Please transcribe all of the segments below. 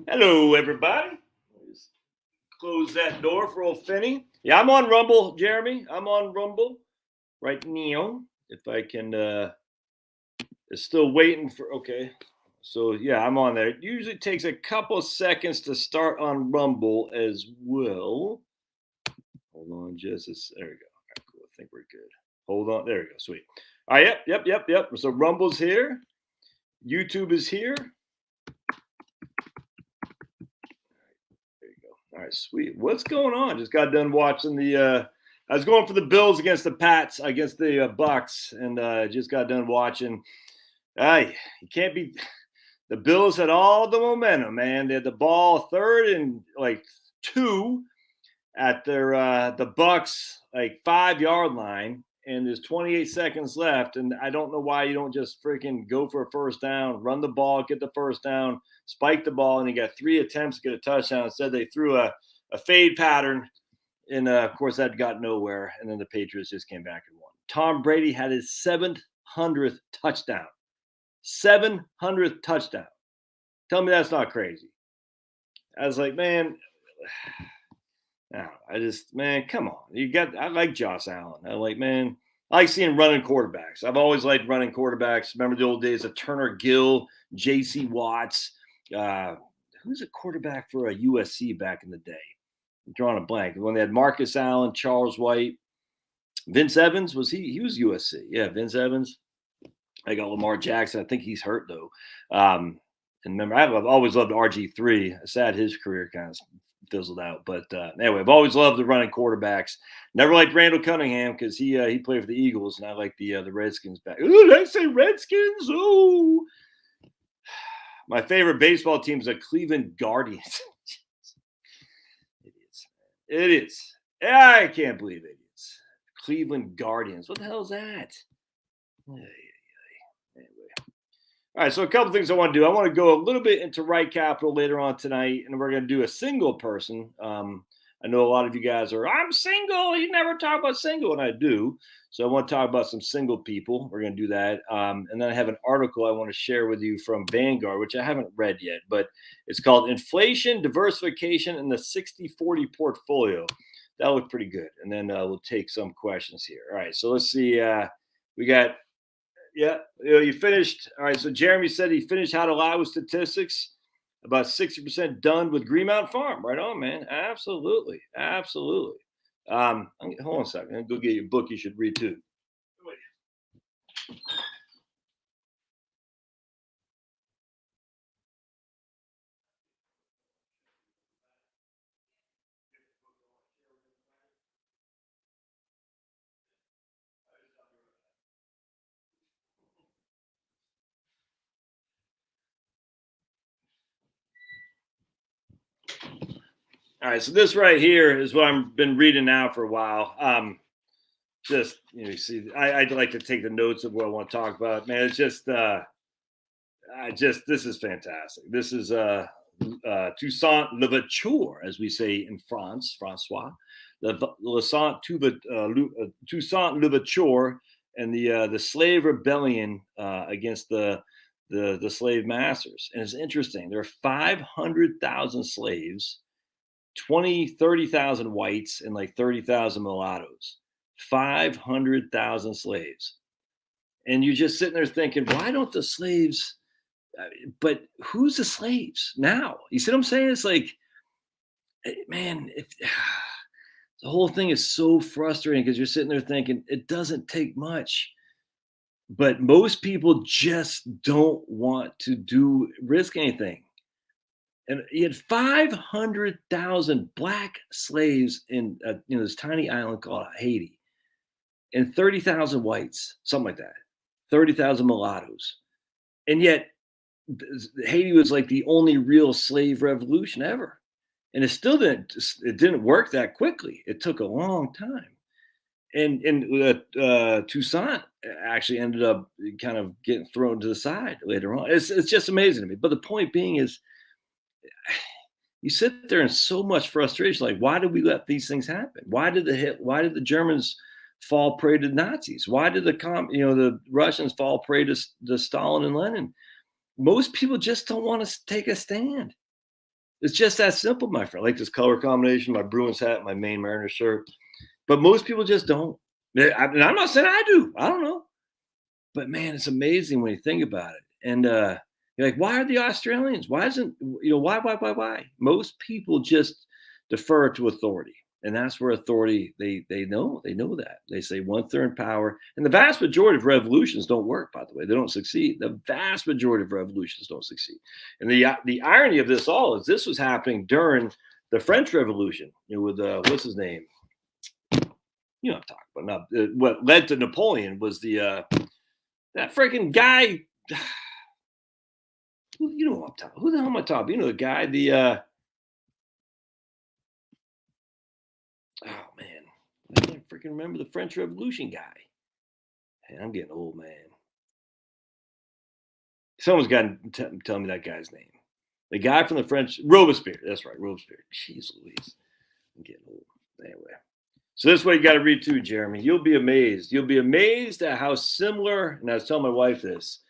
Hello, everybody. Just close that door for old Finney. Yeah, I'm on Rumble, Jeremy. I'm on Rumble right now. If I can, it's still waiting for. Okay, so yeah, I'm on there. It usually takes a couple seconds to start on Rumble as well. Hold on, just there we go. All right, cool. I think we're good. Hold on. There we go. Sweet. All right. Yep. So Rumble's here. YouTube is here. All right, sweet. What's going on? Just got done watching the. I was going for the Bills against the Pats against the Bucks, and just got done watching. You can't be. The Bills had all the momentum, man. They had the ball third and like 2 at their the Bucks like 5-yard line, and there's 28 seconds left. And I don't know why you don't just freaking go for a first down, run the ball, get the first down, spike the ball, and you got 3 attempts to get a touchdown. Instead, they threw a fade pattern, and of course that got nowhere. And then the Patriots just came back and won. Tom Brady had his 700th touchdown. 700th touchdown. Tell me that's not crazy. I was like, man. Man, come on. I like Josh Allen. I like seeing running quarterbacks. I've always liked running quarterbacks. Remember the old days of Turner Gill, J.C. Watts. Who's a quarterback for a USC back in the day? I'm drawing a blank. When they had Marcus Allen, Charles White, Vince Evans, he was USC. Yeah, Vince Evans. I got Lamar Jackson. I think he's hurt though. And remember, I've always loved RG3. Sad his career kind of fizzled out. But anyway, I've always loved the running quarterbacks. Never liked Randall Cunningham because he played for the Eagles, and I like the Redskins back. Ooh, did I say Redskins? Oh, my favorite baseball team is the Cleveland Guardians. It is. I can't believe it. It's Cleveland Guardians. What the hell is that? Anyway. All right, so a couple things I want to do. I want to go a little bit into Right Capital later on tonight, and we're going to do a single person. I know a lot of you guys are, I'm single. You never talk about single, and I do. So I want to talk about some single people. We're going to do that. And then I have an article I want to share with you from Vanguard, which I haven't read yet, but it's called Inflation, Diversification, and the 60-40 Portfolio. That looked pretty good. And then we'll take some questions here. All right, so let's see. We got you finished. All right, so Jeremy said he finished How to Lie with Statistics. About 60% done with Greenmount Farm. Right on, man. Absolutely. Hold on a second. I'm go get your book you should read too. All right, so this right here is what I've been reading now for a while. Just you see, I'd like to take the notes of what I want to talk about. Man, it's just, this is fantastic. This is Toussaint Louverture, as we say in France, Francois. Toussaint Louverture and the slave rebellion against the slave masters. And it's interesting. There are 500,000 slaves, 30,000 whites, and like 30,000 mulattoes. 500,000 slaves. And you're just sitting there thinking, why don't the slaves, but who's the slaves now? You see what I'm saying? It's like, man, the whole thing is so frustrating because you're sitting there thinking it doesn't take much. But most people just don't want to risk anything. And he had 500,000 black slaves in this tiny island called Haiti, and 30,000 whites, something like that, 30,000 mulattoes. And yet Haiti was like the only real slave revolution ever. And it didn't work that quickly. It took a long time. And Toussaint actually ended up kind of getting thrown to the side later on. It's just amazing to me. But the point being is, you sit there in so much frustration. Like, why did we let these things happen? Why did the Germans fall prey to Nazis? Why did the Russians fall prey to Stalin and Lenin? Most people just don't want to take a stand. It's just that simple, my friend. I like this color combination, my Bruins hat, my Maine Mariner shirt. But most people just don't. And I'm not saying I do. I don't know. But man, it's amazing when you think about it. And you're like, why are the Australians? Why isn't why? Most people just defer to authority. And that's where authority, they know that. They say once they're in power, and the vast majority of revolutions don't work, by the way. They don't succeed. The vast majority of revolutions don't succead. And the irony of this all is this was happening during the French Revolution, with what's his name? You know what I'm talking about. Not, what led to Napoleon was that freaking guy. You know what I'm talking. Who the hell am I talking? You know the guy. Oh man, I can't freaking remember the French Revolution guy. Hey, I'm getting old, man. Someone's got to tell me that guy's name. The guy from the French Robespierre. That's right, Robespierre. Jeez Louise, I'm getting old. Anyway, so this is what you got to read too, Jeremy. You'll be amazed. You'll be amazed at how similar. And I was telling my wife this.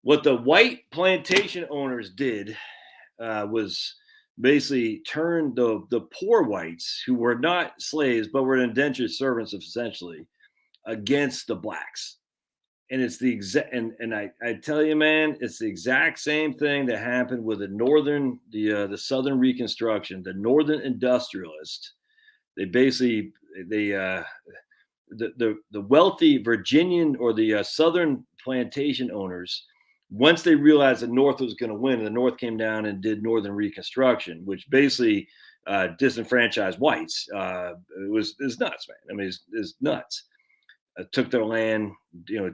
What the white plantation owners did was basically turn the poor whites who were not slaves but were indentured servants essentially against the blacks. And it's the exact and I tell you, man, it's the exact same thing that happened with the Southern Reconstruction. The Northern industrialists, they basically the wealthy Virginian or the Southern plantation owners, once they realized the North was going to win, the North came down and did Northern Reconstruction, which basically disenfranchised whites. It was nuts, man. I mean, it's nuts. Took their land,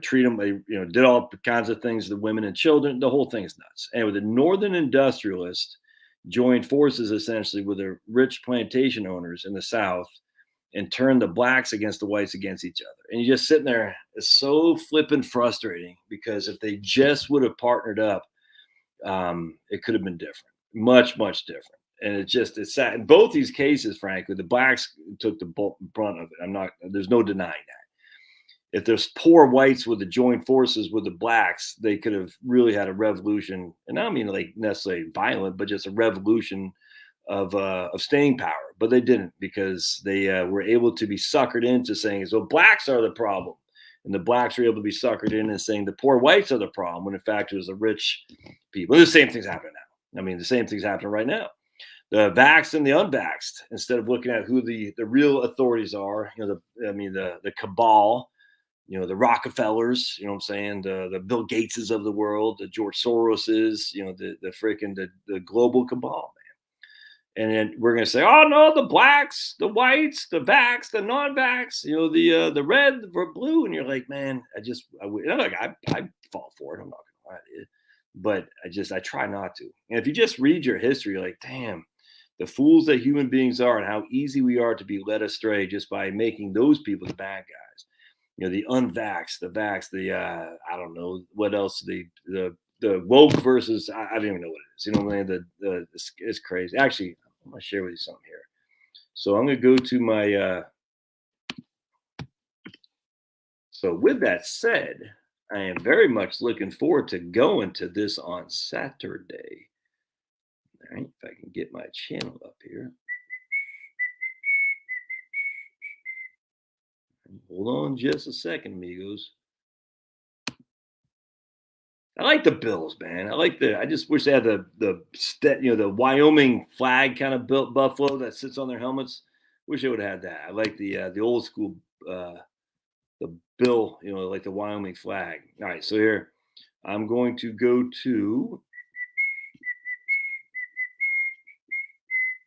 treat them, did all kinds of things to the women and children. The whole thing is nuts. Anyway, the Northern industrialists joined forces essentially with the rich plantation owners in the South and turned the blacks against the whites against each other. And you're just sitting there. It's so flippin' frustrating because if they just would have partnered up, it could have been different, much, much different. And it's sad. In both these cases, frankly, the blacks took the brunt of it. There's no denying that. If there's poor whites would have joined forces with the blacks, they could have really had a revolution. And I don't mean like necessarily violent, but just a revolution of staying power. But they didn't, because they were able to be suckered into saying, so blacks are the problem. And the blacks were able to be suckered in and saying the poor whites are the problem, when in fact it was the rich people. And the same thing's happening now. I mean, the same thing's happening right now. The vaxxed and the unvaxxed, instead of looking at who the real authorities are, the cabal, the Rockefellers, you know what I'm saying? The Bill Gateses of the world, the George Soroses, the global cabal, man. And then we're going to say, oh no, the blacks, the whites, the vax, the non-vax, the red, the blue. And you're like, man, I fall for it. I'm not going to lie to you. But I try not to. And if you just read your history, you're like, damn, the fools that human beings are and how easy we are to be led astray just by making those people the bad guys. The unvaxxed, the vax, I don't know what else, the woke versus, I don't even know what it is. You know what I mean? It's crazy. Actually, I'm going to share with you something here. So I'm going to go to my, so with that said, I am very much looking forward to going to this on Saturday. All right, if I can get my channel up here. Hold on just a second, amigos. I like the Bills, man. I just wish they had the Wyoming flag kind of built buffalo that sits on their helmets. Wish they would have had that. I like the old school the bill, like the Wyoming flag. All right, so here I'm going to go to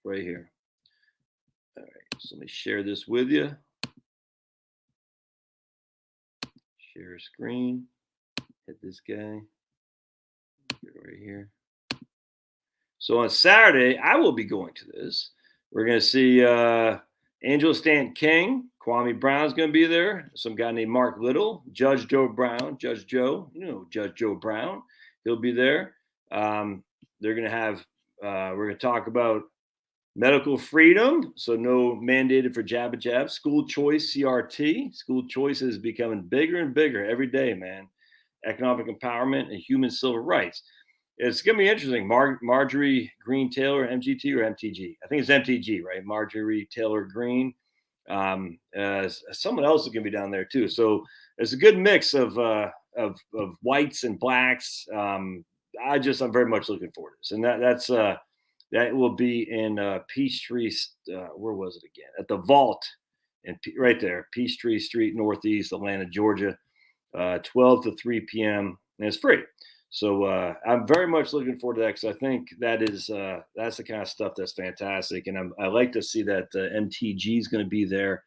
right here. All right, so let me share this with you. Share screen. Hit this guy. Get right here. So on Saturday, I will be going to this. We're going to see Angela Stanton King. Kwame Brown's going to be there. Some guy named Mark Little. Judge Joe Brown. Judge Joe. Judge Joe Brown. He'll be there. They're going to have, we're going to talk about medical freedom. So no mandated for jab. School choice, CRT. School choice is becoming bigger and bigger every day, man. Economic empowerment and human civil rights. It's going to be interesting. Marjorie Green Taylor, MGT or MTG? I think it's MTG, right? Marjorie Taylor Greene. Someone else is going to be down there too. So it's a good mix of whites and blacks. I'm very much looking forward to this, and that will be in Peachtree. Where was it again? At the Vault, and right there, Peachtree Street Northeast, Atlanta, Georgia, 12 to 3 p.m. and it's free. So I'm very much looking forward to that, because I think that's the kind of stuff that's fantastic, and I like to see that MTG is going to be there,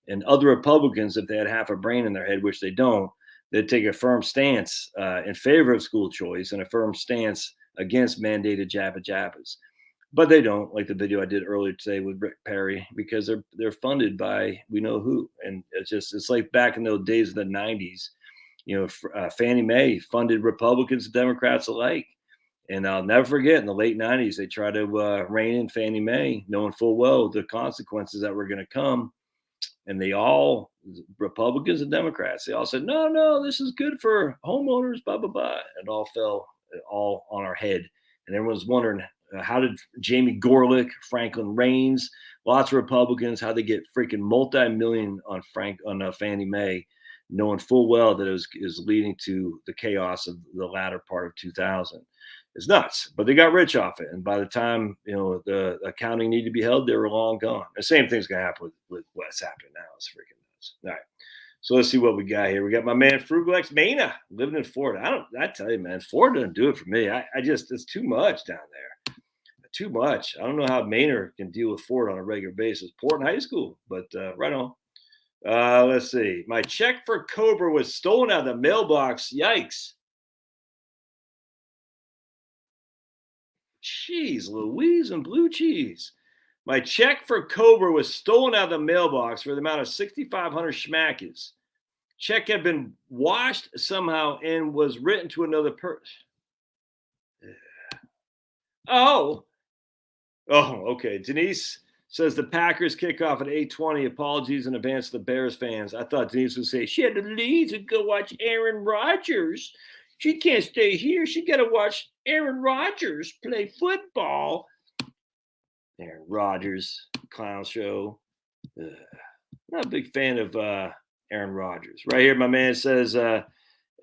and other Republicans, if they had half a brain in their head, which they don't, they'd take a firm stance in favor of school choice and a firm stance against mandated jabbas. But they don't, like the video I did earlier today with Rick Perry, because they're funded by we know who, and it's like back in those days of the 90s. Fannie Mae funded Republicans and Democrats alike. And I'll never forget, in the late 90s, they tried to rein in Fannie Mae, knowing full well the consequences that were going to come. And they all, Republicans and Democrats, they all said, no, this is good for homeowners, blah, blah, blah. And it all fell all on our head. And everyone's wondering, how did Jamie Gorelick, Franklin Raines, lots of Republicans, how they get freaking multi-million on Fannie Mae, knowing full well that it was leading to the chaos of the latter part of 2000. It's nuts, but they got rich off it. And by the time, the accounting needed to be held, they were long gone. The same thing's going to happen with what's happening now. It's freaking nuts. All right. So let's see what we got here. We got my man Frugalex Mena living in Florida. I tell you, man, Florida doesn't do it for me. It's too much down there. Too much. I don't know how Maynard can deal with Florida on a regular basis. Port in high school, but right on. Let's see. My check for Cobra was stolen out of the mailbox. Yikes. Jeez, Louise and blue cheese. My check for Cobra was stolen out of the mailbox for the amount of 6,500 schmackes. Check had been washed somehow and was written to another person. Oh, okay. Denise says the Packers kick off at 8:20. Apologies in advance to the Bears fans. I thought Denise would say she had to leave to go watch Aaron Rodgers. She can't stay here. She got to watch Aaron Rodgers play football. Aaron Rodgers, clown show. Not a big fan of Aaron Rodgers. Right here, my man says,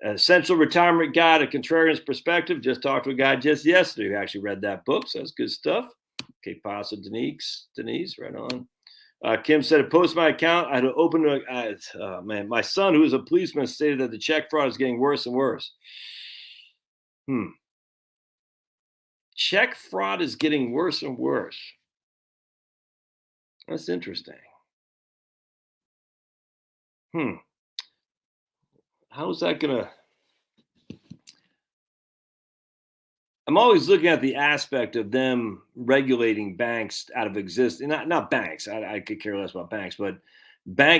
Essential Retirement Guide, A Contrarian's Perspective. Just talked to a guy just yesterday who actually read that book, so that's good stuff. Okay, Pasa Denise, right on. Kim said, I posted my account. I had to open my son, who is a policeman, stated that the check fraud is getting worse and worse. Check fraud is getting worse and worse. That's interesting. How is that gonna? I'm always looking at the aspect of them regulating banks out of existence. Not banks. I could care less about banks, but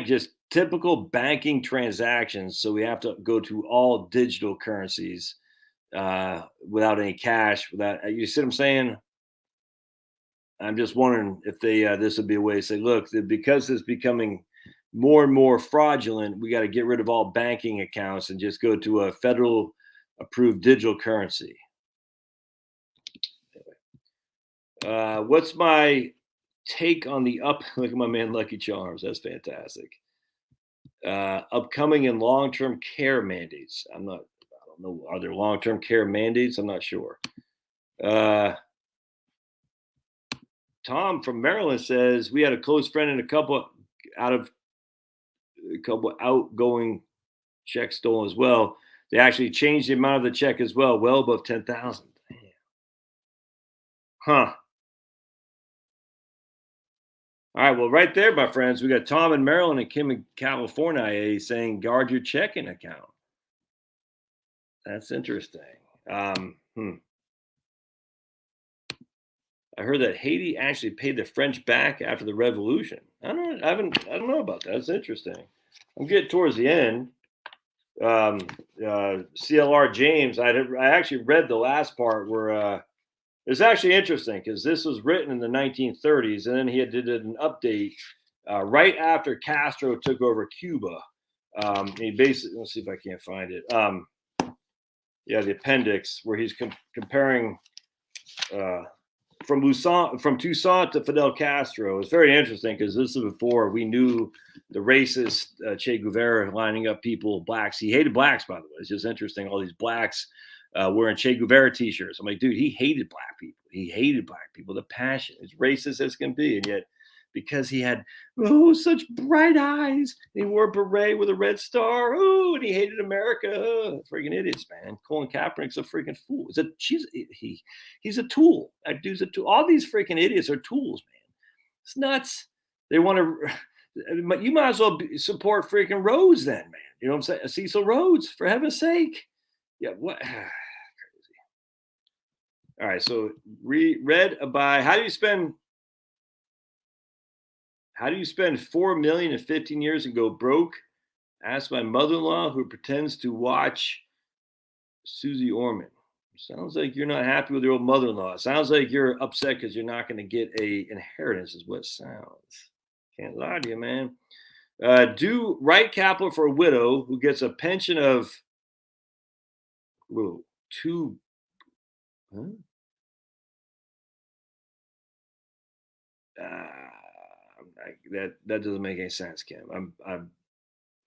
just typical banking transactions. So we have to go to all digital currencies without any cash. You see what I'm saying? I'm just wondering if this would be a way to say, look, because it's becoming more and more fraudulent, we got to get rid of all banking accounts and just go to a federal approved digital currency. What's my take on the look at my man Lucky Charms. That's fantastic. Upcoming and long-term care mandates. I don't know. Are there long-term care mandates? I'm not sure. Tom from Maryland says we had a close friend and a couple outgoing checks stolen as well. They actually changed the amount of the check as well above 10,000. Huh. All right, well, right there, my friends, we got Tom in Maryland and Kim in California saying guard your checking account. That's interesting. I heard that Haiti actually paid the French back after the revolution. I don't know about that. That's interesting. I'm getting towards the end. CLR James, I actually read the last part where it's actually interesting because this was written in the 1930s, and then he did an update right after Castro took over Cuba. He basically, let's see if I can't find it. Yeah, the appendix where he's comparing from Toussaint to Fidel Castro. It's very interesting because this is before we knew the racist Che Guevara lining up people, blacks. He hated blacks, by the way. It's just interesting. All these blacks wearing Che Guevara t-shirts. I'm like, dude, he hated black people. He hated black people. The passion, as racist as can be, and yet because he had such bright eyes, he wore a beret with a red star. Oh, and he hated America. Oh, freaking idiots, man. Colin Kaepernick's a freaking fool. He's a tool. That dude's a tool. All these freaking idiots are tools, man. It's nuts. They want to. You might as well support freaking Rhodes then, man. You know what I'm saying? Cecil Rhodes, for heaven's sake. Yeah, what? Crazy. All right, so read by how do you spend 4 million in 15 years and go broke? Ask my mother-in-law who pretends to watch Susie Orman. Sounds like you're not happy with your old mother-in-law. Sounds like you're upset because you're not going to get a inheritance is what it sounds. Can't lie to you, man. Do right capital for a widow who gets a pension of two. Huh? That doesn't make any sense, Kim. I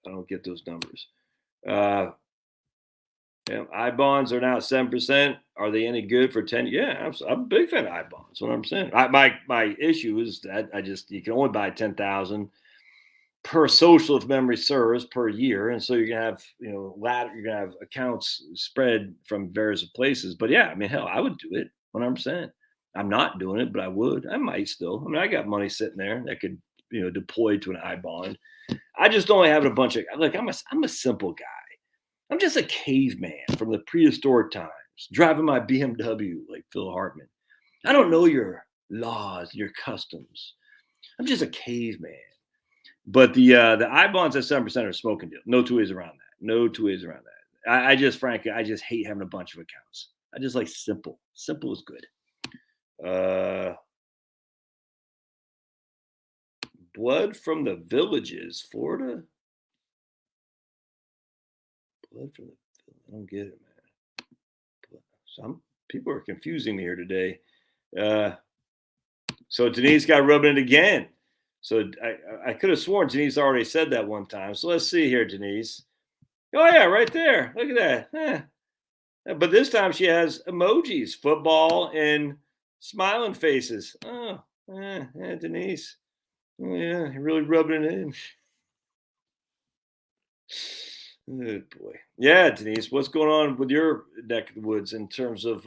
don't get those numbers. I bonds are now 7%. Are they any good for 10? Yeah, I'm a big fan of I bonds. What I'm saying. My issue is that you can only buy 10,000 per social, if memory serves, per year, and so you're gonna have you're gonna have accounts spread from various places. But yeah, I mean, hell, I would do it 100%. I'm not doing it, but I would. I might still. I mean, I got money sitting there that could deploy to an I bond. I just only have a bunch of I'm a simple guy. I'm just a caveman from the prehistoric times, driving my BMW like Phil Hartman. I don't know your laws, your customs. I'm just a caveman. But the I bonds at 7% are smoking deal. No two ways around that. No two ways around that. I just hate having a bunch of accounts. I just like simple. Simple is good. Blood from the Villages, Florida. Blood from the. I don't get it, man. Some people are confusing me here today. So Denise got rubbing it again. So I could have sworn Denise already said that one time. So let's see here, Denise. Oh yeah, right there. Look at that. But this time she has emojis, football, and smiling faces. Oh, Denise. Oh, yeah, you're really rubbing it in. Oh boy. Yeah, Denise, what's going on with your neck of the woods in terms of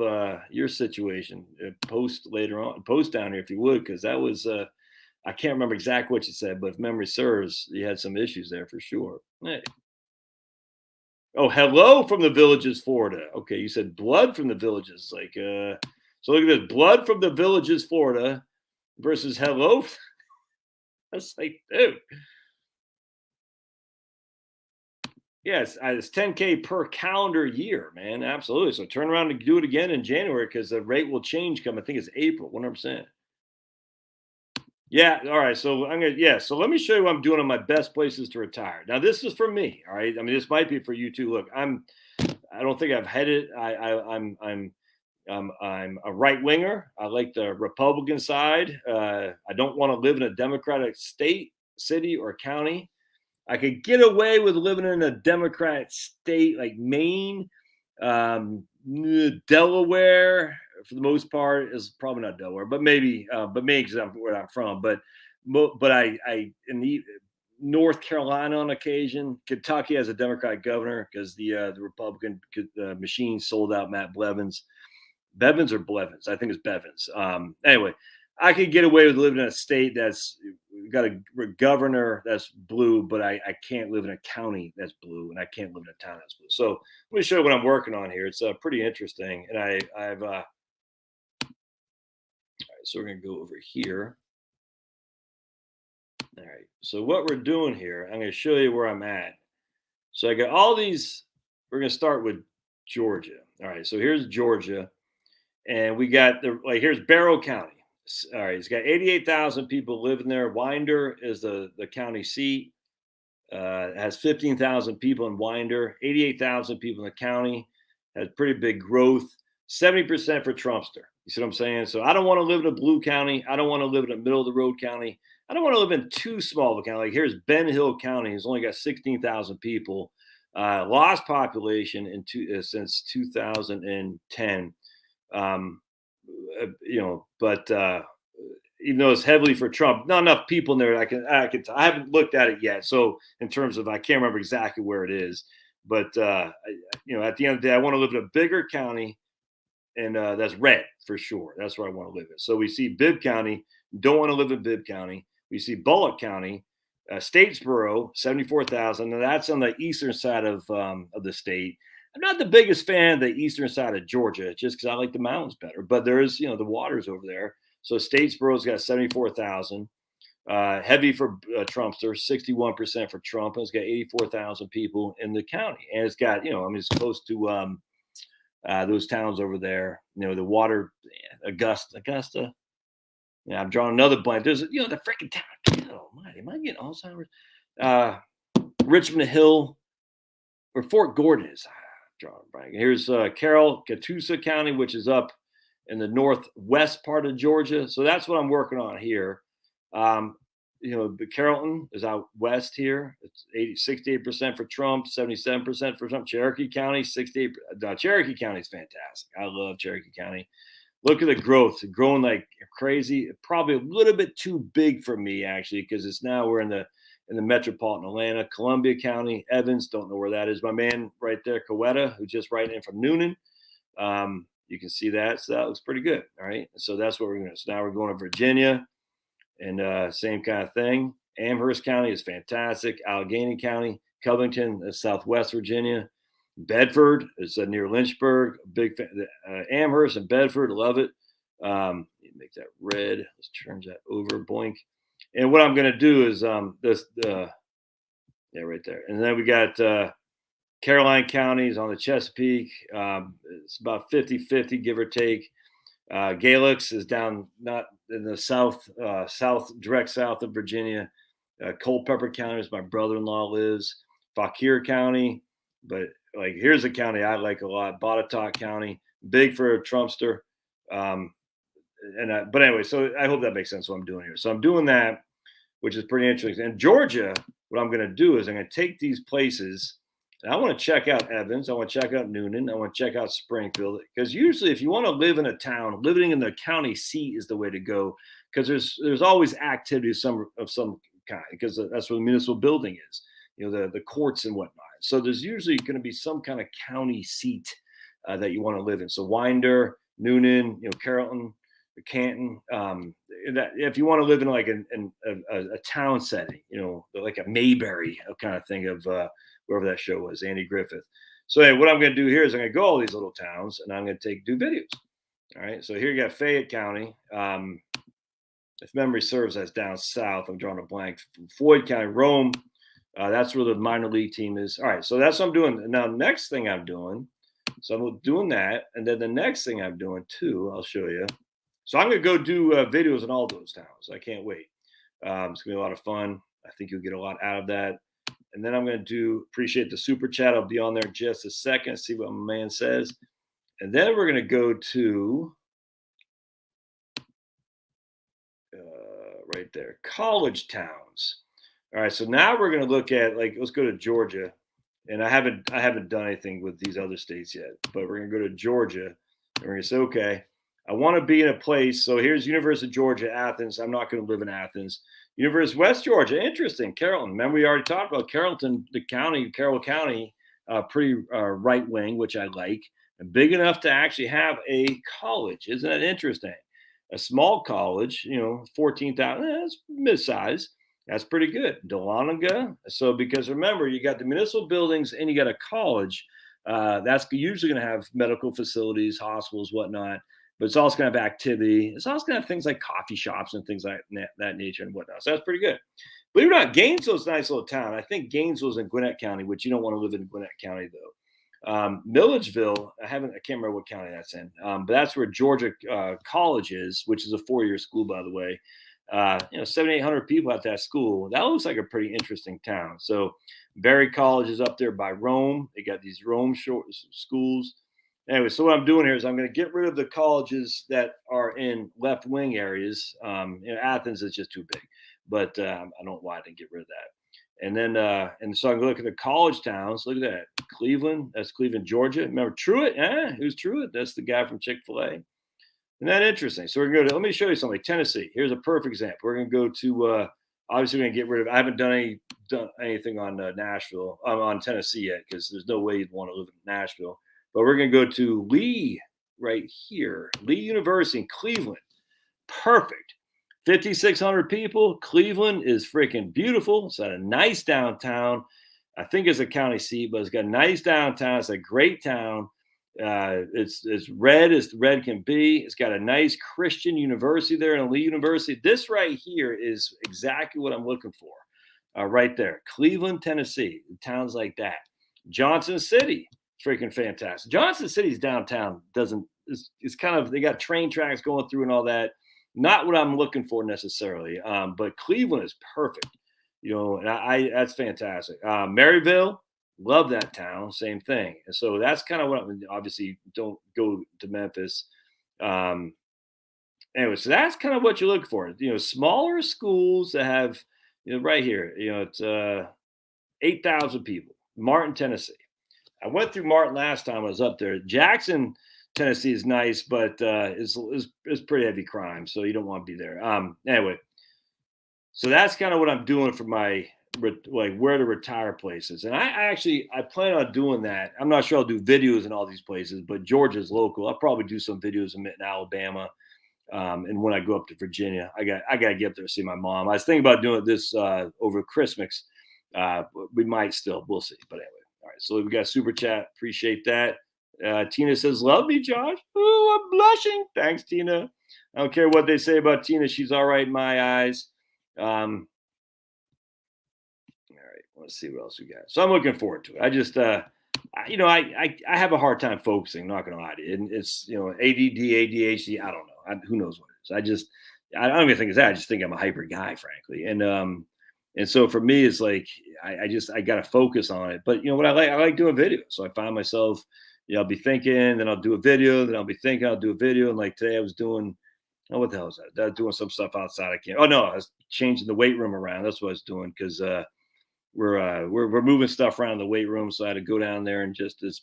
your situation? Post later on, post down here if you would, because that was I can't remember exactly what you said, but if memory serves, you had some issues there for sure. Hey. Oh, hello from the Villages, Florida. Okay, you said blood from the Villages. Like, so look at this: blood from the Villages, Florida, versus hello. I was like, dude. Yes, it's 10K per calendar year, man. Absolutely. So turn around and do it again in January because the rate will change. I think it's April, 100%. Yeah. All right. So So let me show you what I'm doing on my best places to retire. Now, this is for me. All right. I mean, this might be for you too. Look, I don't think I've headed. I'm a right winger. I like the Republican side. I don't want to live in a Democratic state, city, or county. I could get away with living in a Democratic state like Maine, Delaware. For the most part, is probably not Delaware, but maybe, Maine because I'm where I'm from. But I in the North Carolina on occasion. Kentucky has a Democratic governor because the Republican machine sold out Matt Blevins. Bevins or Blevins? I think it's Bevins. Anyway, I could get away with living in a state that's got a governor that's blue, but I can't live in a county that's blue, and I can't live in a town that's blue. So let me show you what I'm working on here. It's pretty interesting, and I've all right, so we're gonna go over here. All right, so what we're doing here, I'm gonna show you where I'm at. So I got all these. We're gonna start with Georgia. All right, so here's Georgia, and we got here's Barrow County. All right, it's got 88,000 people living there. Winder is the county seat. It has 15,000 people in Winder, 88,000 people in the county. has pretty big growth. 70% for Trumpster. You see what I'm saying? So I don't want to live in a blue county. I don't want to live in a middle of the road county. I don't want to live in too small of a county. Like here's Ben Hill County. It's only got 16,000 people. Lost population since 2010. But even though it's heavily for Trump, not enough people in there. I haven't looked at it yet. So in terms of, I can't remember exactly where it is. But at the end of the day, I want to live in a bigger county, and that's red for sure. That's where I want to live in. So we see Bibb County. Don't want to live in Bibb County. We see Bullock County, Statesboro, 74,000. And that's on the eastern side of the state. I'm not the biggest fan of the eastern side of Georgia, just because I like the mountains better. But there is, the waters over there. So Statesboro's got 74,000. Heavy for Trumpster, 61% for Trump. And it's got 84,000 people in the county. And it's got, it's close to those towns over there. The water, Augusta. Yeah, I'm drawing another blank. There's, the freaking town. Am I getting Alzheimer's? Richmond Hill, or Fort Gordon is. Drawing a blank. Here's Carroll, Catoosa County, which is up in the northwest part of Georgia. So that's what I'm working on here. The Carrollton is out west here. It's 68% for Trump, 77% for Trump. Cherokee County, 68%. Cherokee County is fantastic. I love Cherokee County. Look at the growth. It's growing like crazy. Probably a little bit too big for me, actually, because it's now we're in the metropolitan Atlanta. Columbia County, Evans, don't know where that is. My man right there, Kilowatt, who's just writing in from Noonan. You can see that. So that looks pretty good. All right. So that's what we're going to. So now we're going to Virginia, and same kind of thing. Amherst County is fantastic. Allegheny County, Covington, Southwest Virginia. Bedford is near Lynchburg. Big fan. Amherst and Bedford, love it. Make that red. Let's turn that over. Boink. And what I'm going to do is right there. And then we got Caroline County is on the Chesapeake. It's about 50-50, give or take. Galix is down not in the south, direct south of Virginia. Culpeper County is my brother-in-law lives. Fauquier County, but here's a county I like a lot. Botetourt County, big for a Trumpster. But anyway, so I hope that makes sense what I'm doing here. So I'm doing that, which is pretty interesting. And Georgia, what I'm going to do is I'm going to take these places, and I want to check out Evans. I want to check out Noonan. I want to check out Springfield. Because usually if you want to live in a town, living in the county seat is the way to go, because there's always activity of some kind, because that's where the municipal building is, the courts and whatnot. So there's usually going to be some kind of county seat that you want to live in. So Winder, Noonan, Carrollton, Canton. That if you want to live in like a town setting, like a Mayberry kind of thing of wherever that show was, Andy Griffith. So anyway, what I'm going to do here is I'm going to go all these little towns, and I'm going to do videos. All right. So here you got Fayette County. If memory serves, that's down south. I'm drawing a blank. Floyd County, Rome. That's where the minor league team is. All right. So that's what I'm doing. Now, next thing I'm doing. So I'm doing that. And then the next thing I'm doing too, I'll show you. So I'm going to go do videos in all those towns. I can't wait. It's going to be a lot of fun. I think you'll get a lot out of that. And then I'm going to appreciate the super chat. I'll be on there in just a second, see what my man says. And then we're going to go to right there, college towns. All right. So now we're going to look at, let's go to Georgia. And I haven't done anything with these other states yet, but we're going to go to Georgia, and we're going to say, okay, I want to be in a place. So here's University of Georgia, Athens. I'm not going to live in Athens. University of West Georgia, interesting. Carrollton. Remember, we already talked about Carrollton, the county, Carroll County, pretty right wing, which I like. And big enough to actually have a college. Isn't that interesting? A small college, 14,000. That's mid-size. That's pretty good. Dahlonega. So because remember, you got the municipal buildings and you got a college. That's usually going to have medical facilities, hospitals, whatnot. But it's also going to have activity. It's also going to have things like coffee shops and things like that nature and whatnot. So that's pretty good. Believe it or not, Gainesville's a nice little town. I think Gainesville's in Gwinnett County, which you don't want to live in Gwinnett County, though. Milledgeville, I can't remember what county that's in. But that's where Georgia College is, which is a 4-year school, by the way. 7,800 people at that school. That looks like a pretty interesting town. So Berry College is up there by Rome. They got these Rome schools. Anyway, so what I'm doing here is I'm going to get rid of the colleges that are in left wing areas. Athens is just too big, but I don't want to get rid of that. And then, and so I'm going to look at the college towns. Look at that, Cleveland. That's Cleveland, Georgia. Remember Truett? Who's Truett? That's the guy from Chick-fil-A. Isn't that interesting? So we're going to let me show you something. Tennessee. Here's a perfect example. We're going to go to. Obviously, we're going to get rid of. I haven't done anything on Nashville, on Tennessee yet, because there's no way you'd want to live in Nashville. But we're going to go to Lee right here, Lee University in Cleveland. Perfect. 5,600 people. Cleveland is freaking beautiful. It's got a nice downtown. I think it's a county seat, but it's got a nice downtown. It's a great town. It's red as red can be. It's got a nice Christian university there in Lee University. This right here is exactly what I'm looking for. Right there, Cleveland, Tennessee. Towns like that. Johnson City. Freaking fantastic. Johnson City's downtown it's kind of, they got train tracks going through and all that. Not what I'm looking for necessarily. But Cleveland is perfect, and I that's fantastic. Maryville, love that town. Same thing. And so that's kind of what I'm, obviously don't go to Memphis. Anyway, so that's kind of what you're looking for. Smaller schools that have, right here, it's 8,000 people. Martin, Tennessee. I went through Martin last time I was up there. Jackson, Tennessee is nice, but it's pretty heavy crime, so you don't want to be there. Anyway, so that's kind of what I'm doing for my where to retire places, and I plan on doing that. I'm not sure I'll do videos in all these places, but Georgia's local. I'll probably do some videos in Alabama, and when I go up to Virginia, I got to get up there to see my mom. I was thinking about doing this over Christmas. We might still, we'll see, but anyway. All right, so we got a super chat. Appreciate that. Tina says, love me, Josh. Oh, I'm blushing. Thanks, Tina. I don't care what they say about Tina. She's all right in my eyes. All right, let's see what else we got. So I'm looking forward to it. I just, I have a hard time focusing, not going to lie to you. And it's, ADD, ADHD, I don't know. Who knows what it is. I don't even think it's that. I just think I'm a hyper guy, frankly. And so for me, it's like, I got to focus on it. But what I like doing videos. So I find myself, I'll be thinking, then I'll do a video, then I'll be thinking, I'll do a video. And like today I was doing, what the hell was that? I was doing some stuff outside. I was changing the weight room around. That's what I was doing. Cause we're moving stuff around the weight room. So I had to go down there and just, it's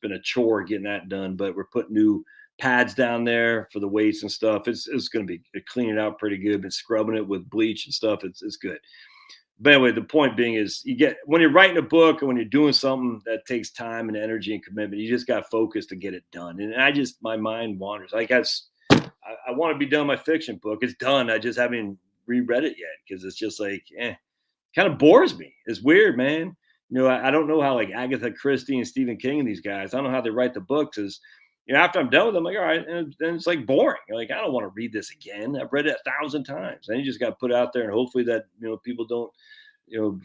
been a chore getting that done, but we're putting new pads down there for the weights and stuff. It's going to be cleaning it out pretty good. Been scrubbing it with bleach and stuff. It's good. But anyway, the point being is when you're writing a book or when you're doing something that takes time and energy and commitment, you just got to focus to get it done. And my mind wanders. I want to be done my fiction book. It's done. I just haven't reread it yet because it's just like, kind of bores me. It's weird, man. I don't know how like Agatha Christie and Stephen King and these guys, I don't know how they write the books is, after I'm done with them, I'm like, all right. And then it's like boring. Like, I don't want to read this again. I've read it 1,000 times. And you just got to put it out there and hopefully that, people don't,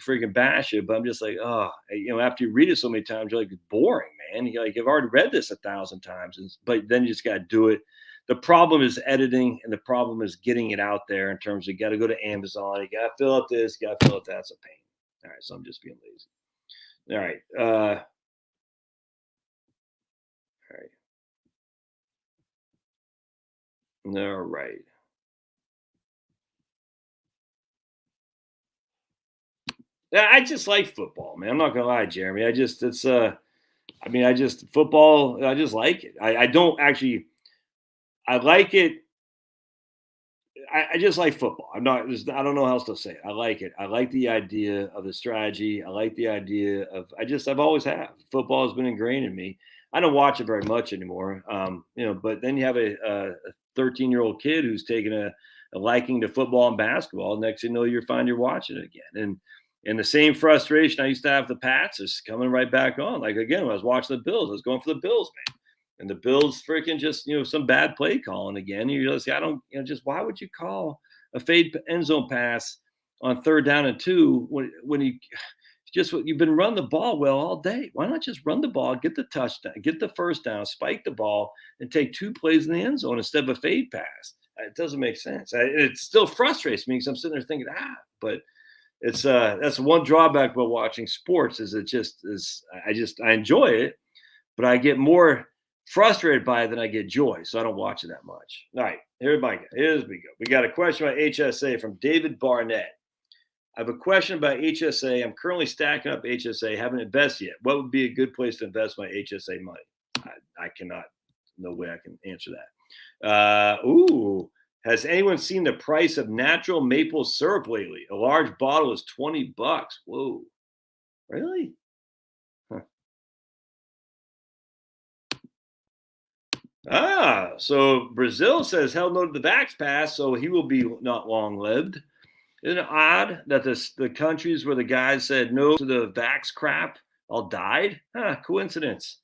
freaking bash it. But I'm just like, after you read it so many times, you're like, it's boring, man. You're like, I've already read this 1,000 times. But then you just got to do it. The problem is editing and the problem is getting it out there in terms of you got to go to Amazon. You got to fill out this, you got to fill out that. It's a pain. All right. So I'm just being lazy. All right. All right. Yeah, I just like football, man. I'm not gonna lie, Jeremy. Football, I just like it. I don't actually, I like it. I just like football. I don't know how else to say it. I like it. I like the idea of the strategy. I like the idea of, I've always have. Football has been ingrained in me. I don't watch it very much anymore. But then you have a 13-year-old kid who's taking a liking to football and basketball. Next thing you know, you're watching it again. And the same frustration I used to have the Pats is coming right back on. Like, again, when I was watching the Bills, I was going for the Bills, man. And the Bills freaking just, some bad play calling again. You just, just why would you call a fade end zone pass on 3rd down and 2 when you've been running the ball well all day? Why not just run the ball, get the touchdown, get the first down, spike the ball, and take 2 plays in the end zone instead of a fade pass? It doesn't make sense. It still frustrates me because I'm sitting there thinking, but it's that's one drawback about watching sports is I enjoy it, but I get more frustrated by it than I get joy, so I don't watch it that much. All right, here we go. We got a question about HSA from David Barnett. I have a question about HSA. I'm currently stacking up HSA, haven't invested yet. What would be a good place to invest my HSA money? I cannot, no way I can answer that. Has anyone seen the price of natural maple syrup lately? A large bottle is $20. Whoa, really? So Brazil says hell no to the vax pass, so he will be not long lived. Isn't it odd that the countries where the guys said no to the vax crap all died? Coincidence.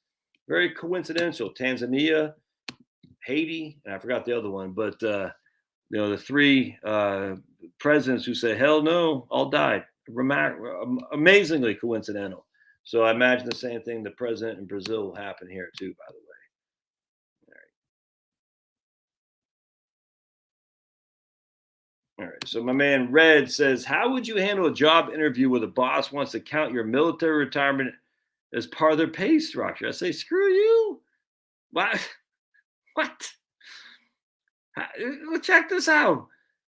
Very coincidental. Tanzania, Haiti, and I forgot the other one, but the three presidents who said hell no all died. Amazingly coincidental. So I imagine the same thing the president in Brazil will happen here too, by the way. All right. So my man Red says, how would you handle a job interview where the boss wants to count your military retirement as part of their pay structure? I say, screw you. What? What? Well, check this out.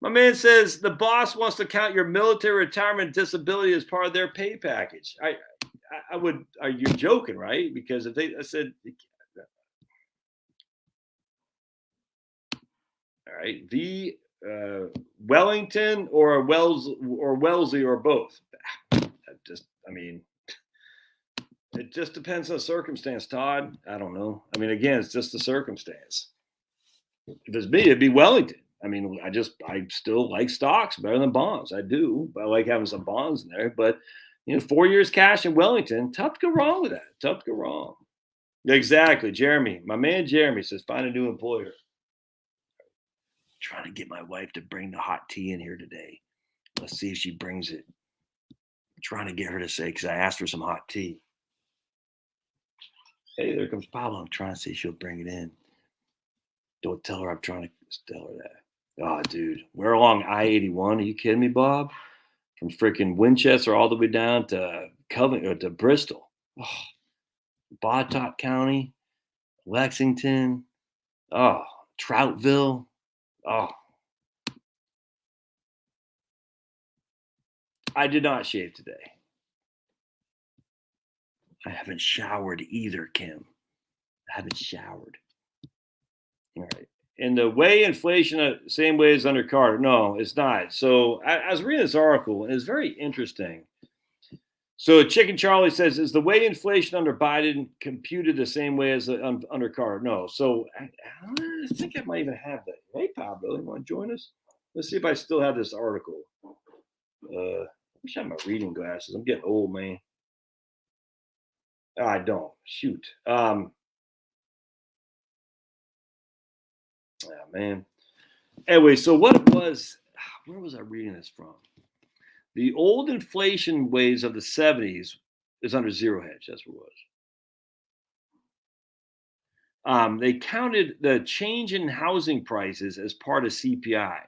My man says the boss wants to count your military retirement disability as part of their pay package. I would. Are you joking, right? Because if I said, all right, Wellington or Wellesley or both. It just depends on the circumstance, Todd. I don't know. Again, it's just the circumstance. If it's me, it'd be Wellington. I still like stocks better than bonds. I do, but I like having some bonds in there. But 4 years cash in Wellington, tough to go wrong with that. Tough to go wrong. Exactly, Jeremy. My man Jeremy says, find a new employer. Trying to get my wife to bring the hot tea in here today. Let's see if she brings it. I'm trying to get her to say, because I asked for some hot tea. Hey, there comes Pablo. I'm trying to see if she'll bring it in. Don't tell her I'm trying to tell her that. Oh, dude, we're along I-81. Are you kidding me, Bob? From freaking Winchester all the way down to Covington or to Bristol. Oh, Botetourt County, Lexington. Oh, Troutville. Oh. I did not shave today. I haven't showered either, Kim. I haven't showered. All right. And the way inflation, same way as under Carter. No, it's not. So I was reading this article, and it's very interesting. So Chicken Charlie says, is the way inflation under Biden computed the same way as under Carter? No. So I think I might even have that. Hey, Pablo, you want to join us? Let's see if I still have this article. I wish I had my reading glasses. I'm getting old, man. I don't. Shoot. Man. Anyway, so what it was, where was I reading this from? The old inflation ways of the 70s is under zero hedge. That's what it was. They counted the change in housing prices as part of CPI.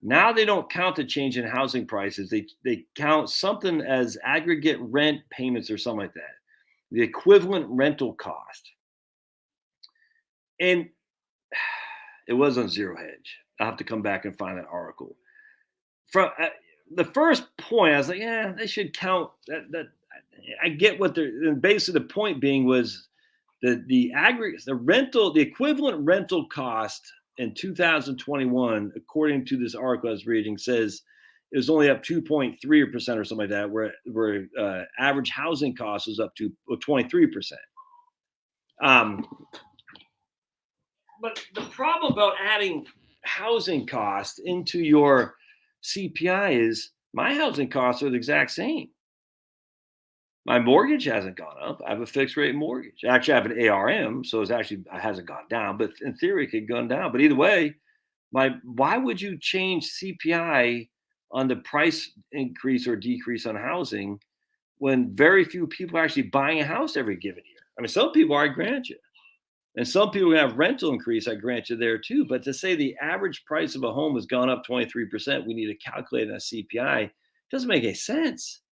Now they don't count the change in housing prices. They count something as aggregate rent payments or something like that. The equivalent rental cost. And it was on zero hedge. I'll have to come back and find that article. From the first point, I was like, yeah, they should count that. I get what they're basically the point being was the aggregate, the equivalent rental cost in 2021, according to this article I was reading, says it was only up 2.3% or something like that, where average housing cost was up to 23%. But the problem about adding housing costs into your CPI is my housing costs are the exact same. My mortgage hasn't gone up. I have a fixed rate mortgage. Actually, I have an ARM, so it hasn't gone down. But in theory, it could go down. But either way, why would you change CPI on the price increase or decrease on housing when very few people are actually buying a house every given year? Some people are, I grant you. And some people have rental increase, I grant you there too. But to say the average price of a home has gone up 23%, we need to calculate that CPI, doesn't make any sense.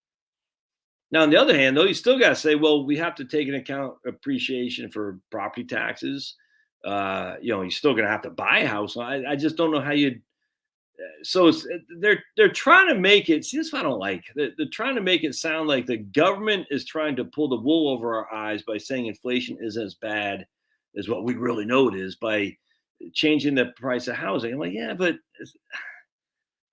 Now, on the other hand, though, you still got to say, well, we have to take into account appreciation for property taxes. You're still going to have to buy a house. I just don't know how you'd. So they're trying to make it. See, this is what I don't like. They're trying to make it sound like the government is trying to pull the wool over our eyes by saying inflation isn't as bad as what we really know it is by changing the price of housing. I'm like, yeah, but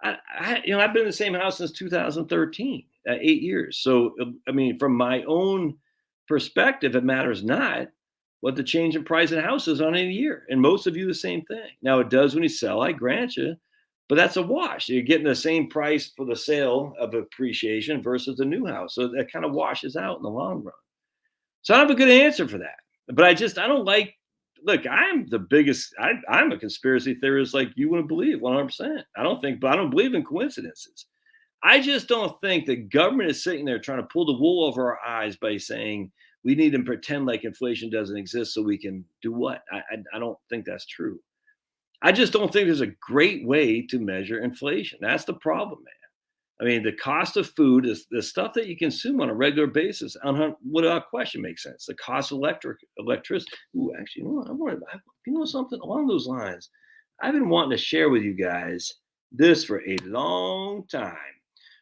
I've been in the same house since 2013, 8 years. So I mean, from my own perspective, it matters not what the change in price of house is on any year, and most of you the same thing. Now it does when you sell, I grant you. But that's a wash. You're getting the same price for the sale of appreciation versus the new house. So that kind of washes out in the long run. So I don't have a good answer for that. But I don't like, look, I'm the biggest, I'm a conspiracy theorist like you wouldn't believe 100%. I don't believe in coincidences. I just don't think the government is sitting there trying to pull the wool over our eyes by saying we need to pretend like inflation doesn't exist so we can do what? I don't think that's true. I just don't think there's a great way to measure inflation. That's the problem, man. I mean, the cost of food is the stuff that you consume on a regular basis. Without question, makes sense. The cost of electricity. Ooh, actually, something along those lines. I've been wanting to share with you guys this for a long time.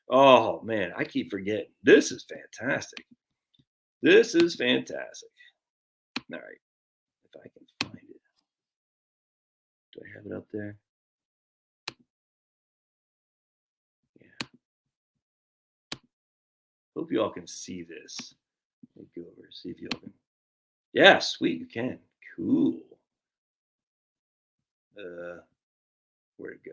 Oh man, I keep forgetting. This is fantastic. This is fantastic. All right, if I can find it. Do I have it up there? Yeah. Hope you all can see this. Let me go over, see if you all can. Yeah, sweet, you can. Cool. Where'd it go?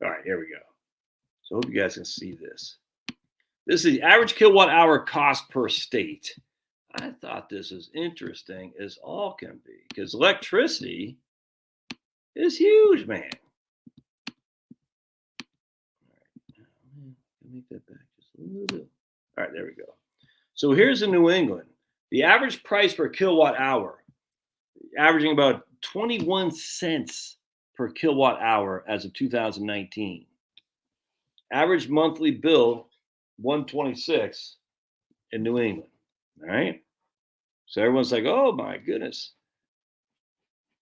All right, here we go. So I hope you guys can see this. This is the average kilowatt hour cost per state. I thought this was interesting as all can be because electricity is huge, man. All right, let me make that back just a little bit. All right, there we go. So here's in New England. The average price per kilowatt hour, averaging about 21 cents per kilowatt hour as of 2019. Average monthly bill, 126 in New England. All right. So everyone's like, oh my goodness.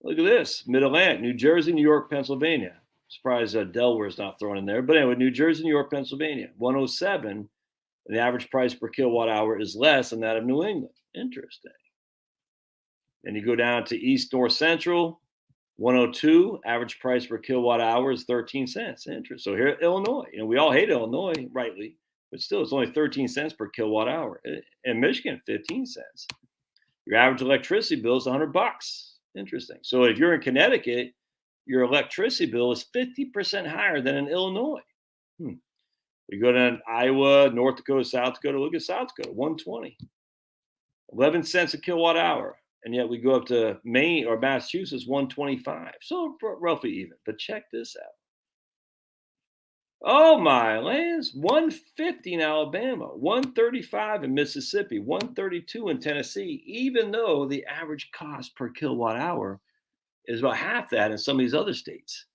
Look at this. Mid-Atlantic, New Jersey, New York, Pennsylvania. Surprised Delaware's not thrown in there. But anyway, New Jersey, New York, Pennsylvania. 107. And the average price per kilowatt hour is less than that of New England. Interesting. Then you go down to East North Central, 102. Average price per kilowatt hour is 13 cents. Interesting. So here at Illinois, we all hate Illinois, rightly. But still, it's only 13 cents per kilowatt hour. In Michigan, 15 cents. Your average electricity bill is $100. Interesting. So if you're in Connecticut, your electricity bill is 50% higher than in Illinois. You go down Iowa, North Dakota, South Dakota. Look at South Dakota, 120. 11 cents a kilowatt hour. And yet we go up to Maine or Massachusetts, 125. So roughly even. But check this out. Oh my lands, 150 in Alabama, 135 in Mississippi, 132 in Tennessee, even though the average cost per kilowatt hour is about half that in some of these other states.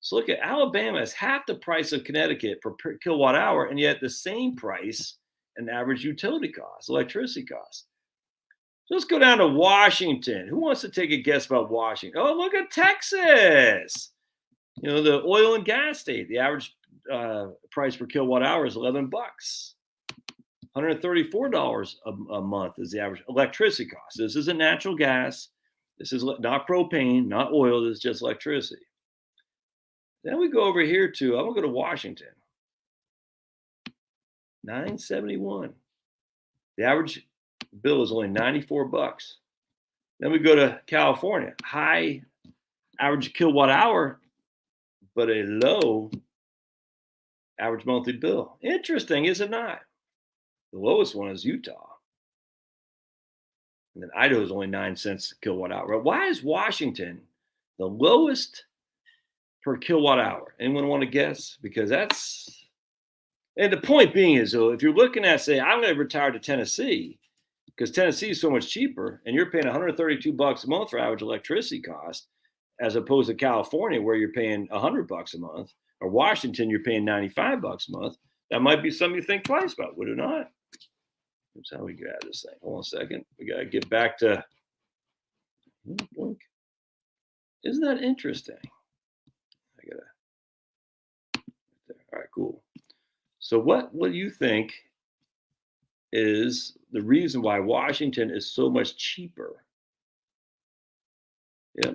So look at Alabama is half the price of Connecticut per kilowatt hour, and yet the same price in average utility costs, electricity costs. So let's go down to Washington. Who wants to take a guess about Washington? Oh, look at Texas. The oil and gas state, the average price per kilowatt hour is $11. $134 a month is the average electricity cost. This isn't natural gas. This is not propane, not oil. This is just electricity. Then we go over here to, I'm going to go to Washington. $9.71. The average bill is only $94. Then we go to California. High average kilowatt hour, but a low average monthly bill. Interesting, is it not? The lowest one is Utah. And then Idaho is only 9 cents a kilowatt hour. Why is Washington the lowest per kilowatt hour? Anyone want to guess? Because and the point being is, though, if you're looking at, say, I'm going to retire to Tennessee, because Tennessee is so much cheaper, and you're paying $132 a month for average electricity cost, as opposed to California, where you're paying $100 a month, or Washington, you're paying $95 a month. That might be something you think twice about, would it not? That's how we get out of this thing. Hold on a second. We got to get back to. Isn't that interesting? I gotta. All right, cool. So, what do you think is the reason why Washington is so much cheaper? Yeah.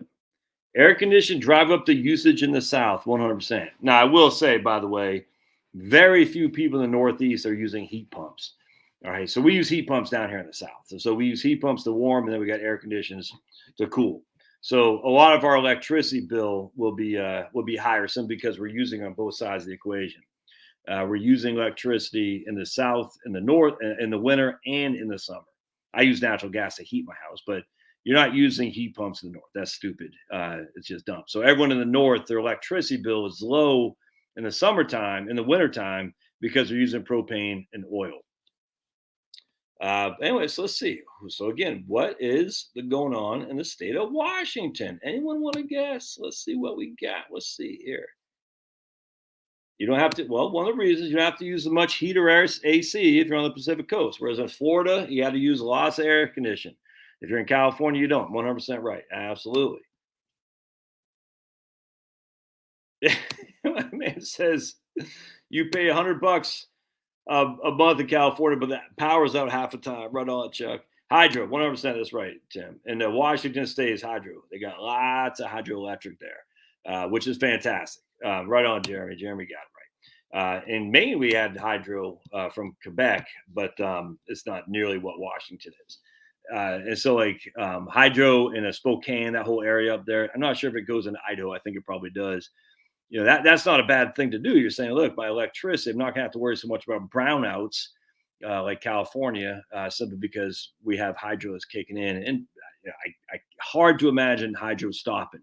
Air conditioning drive up the usage in the South, 100%. Now, I will say, by the way, very few people in the Northeast are using heat pumps. All right, so we use heat pumps down here in the South. So we use heat pumps to warm, and then we got air conditioners to cool. So a lot of our electricity bill will be higher simply because we're using on both sides of the equation. We're using electricity in the South, in the North, in the winter, and in the summer. I use natural gas to heat my house, but you're not using heat pumps in the North. That's stupid. It's just dumb. So everyone in the North, their electricity bill is low in the summertime, in the wintertime, because they're using propane and oil. Anyways, let's see. So again, what is going on in the state of Washington? Anyone want to guess? Let's see what we got. Let's see here. You don't have to. Well, one of the reasons you don't have to use as much heat or AC if you're on the Pacific Coast. Whereas in Florida, you got to use lots of air conditioning. If you're in California, you don't. 100% right. Absolutely. My man says you pay $100 a month in California, but that power's out half the time. Right on, Chuck. Hydro, 100%. That's right, Tim. And Washington State is hydro. They got lots of hydroelectric there, which is fantastic. Right on, Jeremy. Jeremy got it right. In Maine, we had hydro from Quebec, but it's not nearly what Washington is. And so, like hydro in a Spokane, that whole area up there. I'm not sure if it goes into Idaho. I think it probably does. You know, that's not a bad thing to do. You're saying, look, my electricity, I'm not going to have to worry so much about brownouts like California, simply because we have hydro that's kicking in. And you know, I hard to imagine hydro stopping.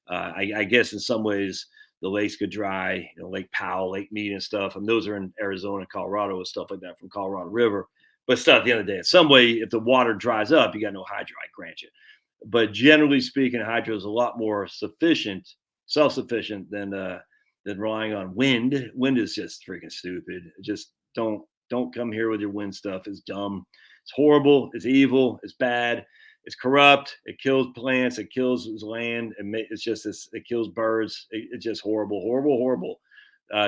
I guess in some ways the lakes could dry, you know, Lake Powell, Lake Mead and stuff. And those are in Arizona, Colorado, and stuff like that from Colorado River. But still, at the end of the day, in some way, if the water dries up, you got no hydro, I grant you. But generally speaking, hydro is a lot more self-sufficient than relying on wind. Wind is just freaking stupid. Just don't come here with your wind stuff. It's dumb. It's horrible. It's evil. It's bad. It's corrupt. It kills plants. It kills land. It's just it kills birds. It's just horrible, horrible, horrible.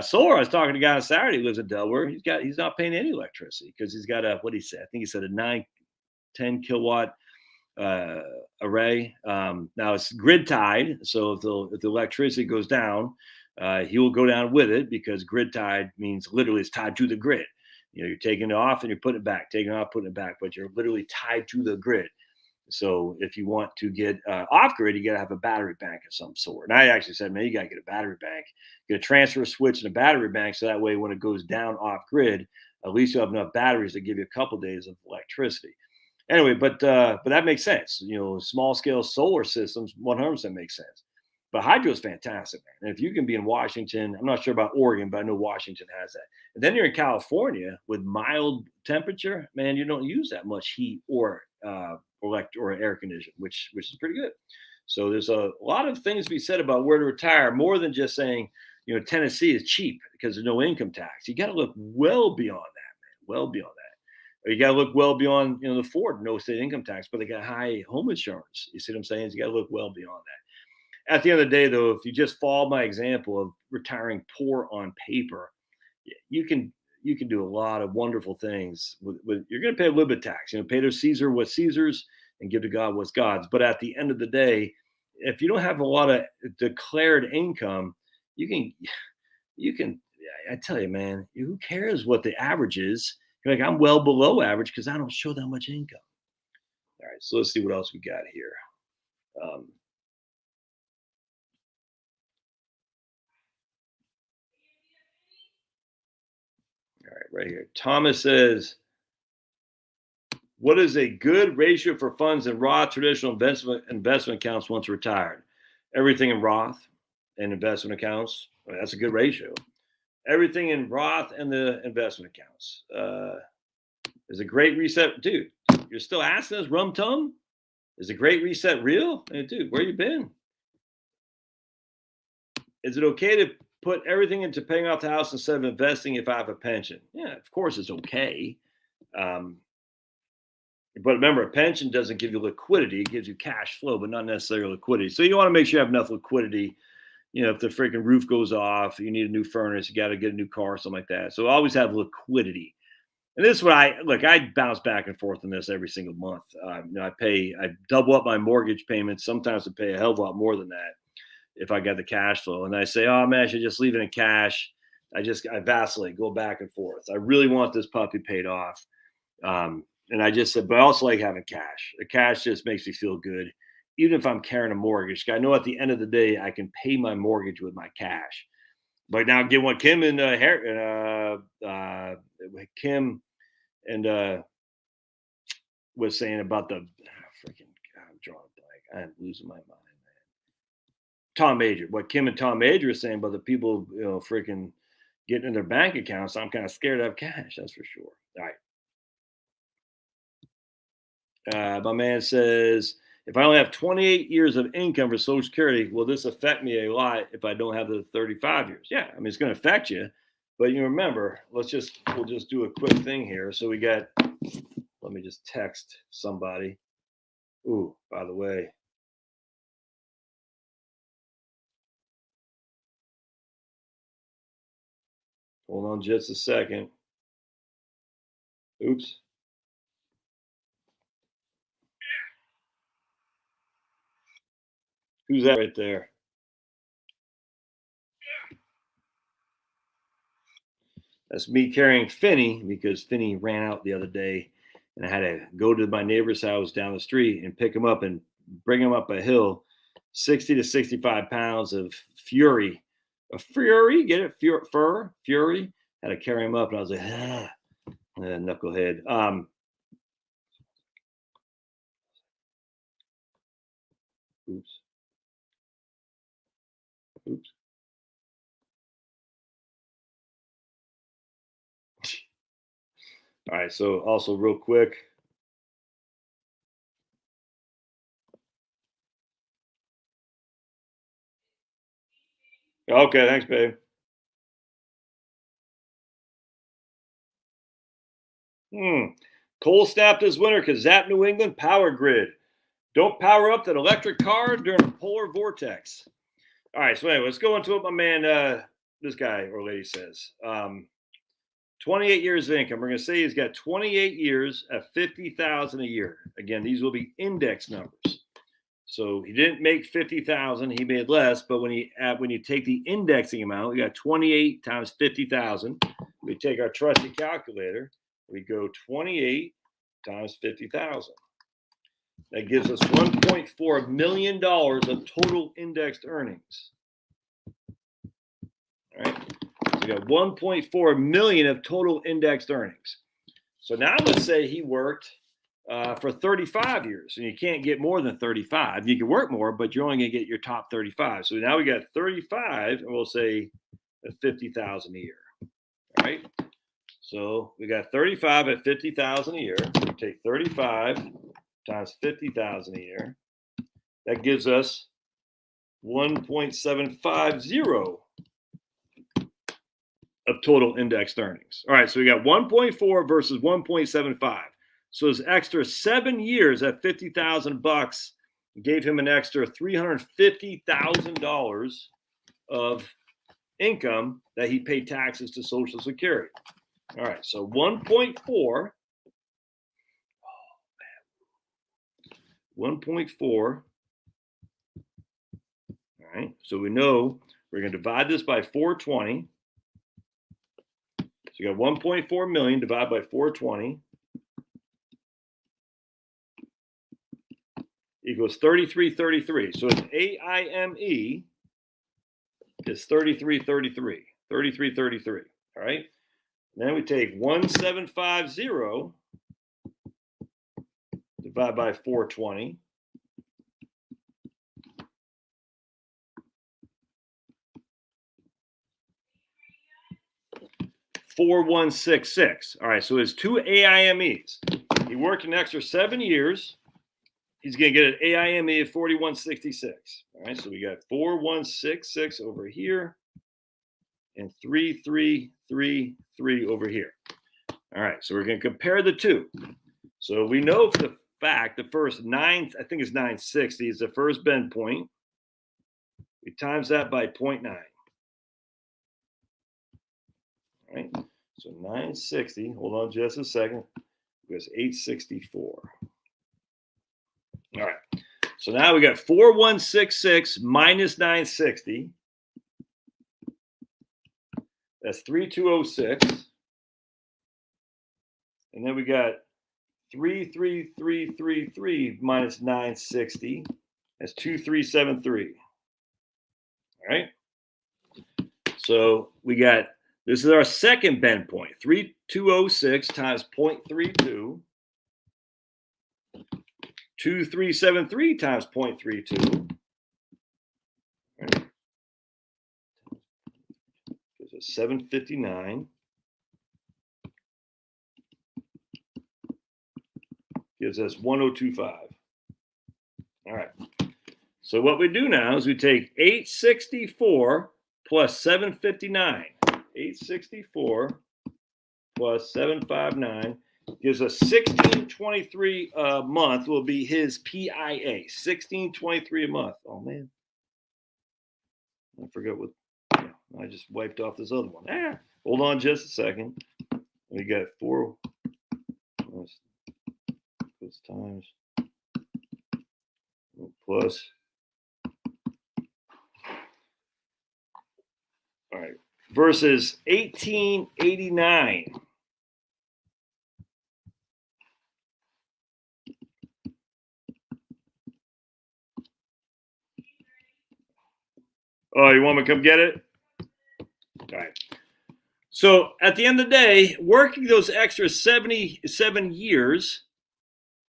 Solar. I was talking to a guy on Saturday who lives in Delaware. He's not paying any electricity because he's got what he said. I think he said a 10 kilowatt array. Now it's grid tied, so if the electricity goes down, he will go down with it, because grid tied means literally it's tied to the grid. You know, you're taking it off and you're putting it back, taking it off, putting it back, but you're literally tied to the grid. So if you want to get off grid, you got to have a battery bank of some sort. And I actually said, man, you got to get a battery bank, get a transfer switch and a battery bank, so that way when it goes down off grid, at least you have enough batteries to give you a couple days of electricity. Anyway, but that makes sense. You know, small scale solar systems 100% makes sense. But hydro is fantastic, man. And if you can be in Washington, I'm not sure about Oregon, but I know Washington has that. And then you're in California with mild temperature, man. You don't use that much heat or air conditioning, which is pretty good. So there's a lot of things to be said about where to retire, more than just saying, you know, Tennessee is cheap because there's no income tax. You got to look well beyond that, man. Well beyond that. You got to look well beyond, you know, the Ford, no state income tax, but they got high home insurance. You see what I'm saying? So you got to look well beyond that. At the end of the day, though, if you just follow my example of retiring poor on paper, you can do a lot of wonderful things. You're going to pay a little bit of tax. You know, pay to Caesar what's Caesar's and give to God what's God's. But at the end of the day, if you don't have a lot of declared income, you can. I tell you, man, who cares what the average is? You're like, I'm well below average because I don't show that much income. All right, so let's see what else we got here. All right, right here. Thomas says, what is a good ratio for funds in Roth traditional investment accounts once retired? Everything in Roth and investment accounts. Well, that's a good ratio. Everything in Roth and the investment accounts. Is a great reset. Dude, you're still asking us, rum tum? Is a great reset real? Hey, dude, where you been? Is it okay to put everything into paying off the house instead of investing if I have a pension? Yeah, of course it's okay. But remember, a pension doesn't give you liquidity. It gives you cash flow, but not necessarily liquidity. So you want to make sure you have enough liquidity. If the freaking roof goes off, you need a new furnace, you got to get a new car, something like that. So always have liquidity. And this is what I bounce back and forth on this every single month. I double up my mortgage payments. Sometimes I pay a hell of a lot more than that if I got the cash flow. And I say, oh man, I should just leave it in cash. I vacillate, go back and forth. I really want this puppy paid off. And I just said, but I also like having cash. The cash just makes me feel good. Even if I'm carrying a mortgage, I know at the end of the day, I can pay my mortgage with my cash. But now, again, what Kim and was saying about the freaking, I'm drawing a blank. I'm losing my mind, man. Tom Major, what Kim and Tom Major are saying about the people, freaking getting in their bank accounts. I'm kind of scared to have cash. That's for sure. All right. My man says, if I only have 28 years of income for Social Security, will this affect me a lot if I don't have the 35 years? Yeah, I mean, it's going to affect you. But remember, we'll just do a quick thing here. So we got, let me just text somebody. Ooh, by the way. Hold on just a second. Oops. Who's that right there? That's me carrying Finney because Finney ran out the other day and I had to go to my neighbor's house down the street and pick him up and bring him up a hill, 60 to 65 pounds of fury. A fury, get it? Fury. Had to carry him up and I was like, knucklehead. Oops. All right, so also real quick. Okay, thanks, babe. Cold snap this winter because Zap New England power grid. Don't power up that electric car during a polar vortex. All right, so anyway, let's go into what my man, this guy or lady says. 28 years of income. We're going to say he's got 28 years at 50,000 a year. Again, these will be index numbers. So he didn't make 50,000, he made less, but when you take the indexing amount, we got 28 times 50,000. We take our trusty calculator, we go 28 times 50,000. That gives us $1.4 million of total indexed earnings. All right. So we got 1.4 million of total indexed earnings. So now let's say he worked for 35 years, and you can't get more than 35. You can work more, but you're only going to get your top 35. So now we got 35, and we'll say 50,000 a year. All right. So we got 35 at 50,000 a year. We take 35 times 50,000 a year. That gives us 1.750 of total indexed earnings. All right, so we got 1.4 versus 1.75. So his extra 7 years at $50,000 gave him an extra $350,000 of income that he paid taxes to Social Security. All right, so 1.4. 1.4. All right, so we know we're going to divide this by 420. So you got 1.4 million divided by 420 equals 3333. So his AIME is 3333. 3333. All right. And then we take 1750 divided by 420. 4166. All right, so his two AIMEs. He worked an extra 7 years. he's going to get an AIME of 4166. All right, so we got 4166 over here and 3333 over here. All right, so we're going to compare the two. So we know for the fact the first 9, I think it's 960 is the first bend point. We times that by 0.9. All right, so 960, hold on just a second, because 864. All right, so now we got 4166 minus 960. That's 3206. And then we got 33333 minus 960. That's 2373. All right. So we got, this is our second bend point, 3206 times 0.32. 2373 times 0.32. Right. Gives us 759. Gives us 1025. All right. So what we do now is we take 864 plus 759. 864 plus 759 gives us 1623 a month will be his PIA. 1623 a month. Oh man. I forgot what, I just wiped off this other one. Hold on just a second. We got 4 times plus. All right. Versus 1889. Oh, you want me to come get it? All right. So at the end of the day, working those extra 77 years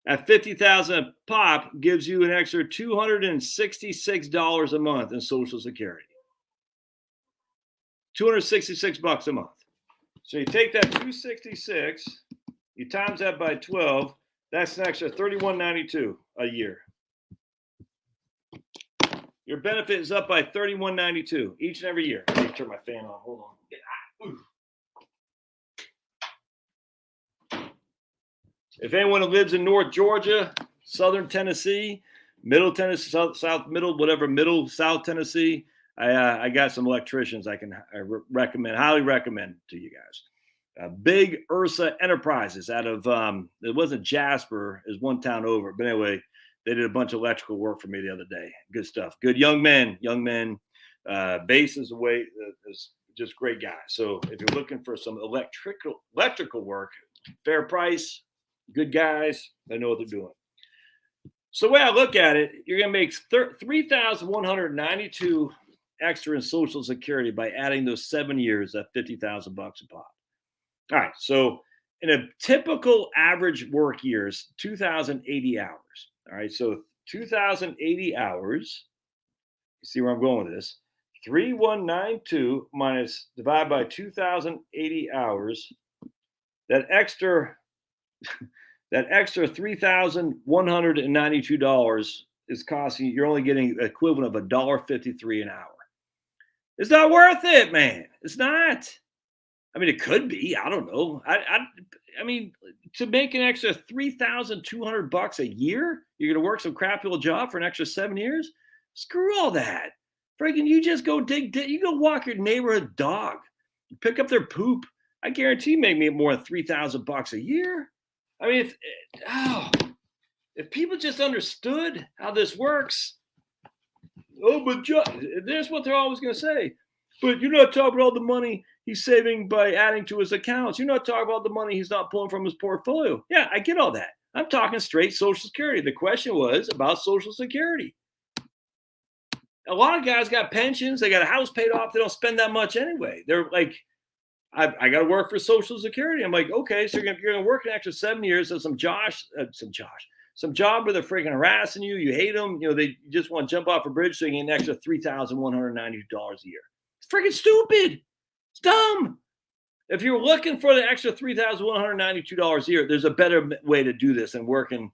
at $50,000 a pop gives you an extra $266 a month in Social Security. $266 a month. So you take that 266, you times that by 12, that's an extra $31.92 a year. Your benefit is up by $31.92 each and every year. Let me turn my fan on. Hold on. If anyone who lives in North Georgia, Southern Tennessee, Middle Tennessee, South Middle, whatever, Middle South Tennessee, I got some electricians I recommend, highly recommend to you guys. Big Ursa Enterprises out of, it wasn't Jasper, it was one town over. But anyway, they did a bunch of electrical work for me the other day. Good stuff. Good young men. Base is away. Is just great guys. So if you're looking for some electrical work, fair price, good guys, they know what they're doing. So the way I look at it, you're going to make $3,192 extra in Social Security by adding those 7 years at $50,000 a pop. All right. So in a typical average work year is 2,080 hours. All right. So 2,080 hours. You see where I'm going with this? 3,192 minus divide by 2,080 hours. That extra $3,192 is costing you. You're only getting the equivalent of $1.53 an hour. It's not worth it, man. It's not. I mean, it could be. I don't know. I mean, to make an extra $3,200 a year, you're going to work some crap little job for an extra 7 years? Screw all that. Freaking, you just go you go walk your neighborhood dog. Pick up their poop. I guarantee you make me more than $3,000 a year. I mean, if people just understood how this works, but there's what they're always going to say. But you're not talking about all the money he's saving by adding to his accounts. You're not talking about the money he's not pulling from his portfolio. Yeah, I get all that. I'm talking straight Social Security. The question was about Social Security. A lot of guys got pensions. They got a house paid off. They don't spend that much anyway. They're like, I got to work for Social Security. I'm like, okay, so you're going to work an extra 7 years of some job where they're freaking harassing you. You hate them. They just want to jump off a bridge so you get an extra $3,192 a year. It's freaking stupid. It's dumb. If you're looking for the extra $3,192 a year, there's a better way to do this than working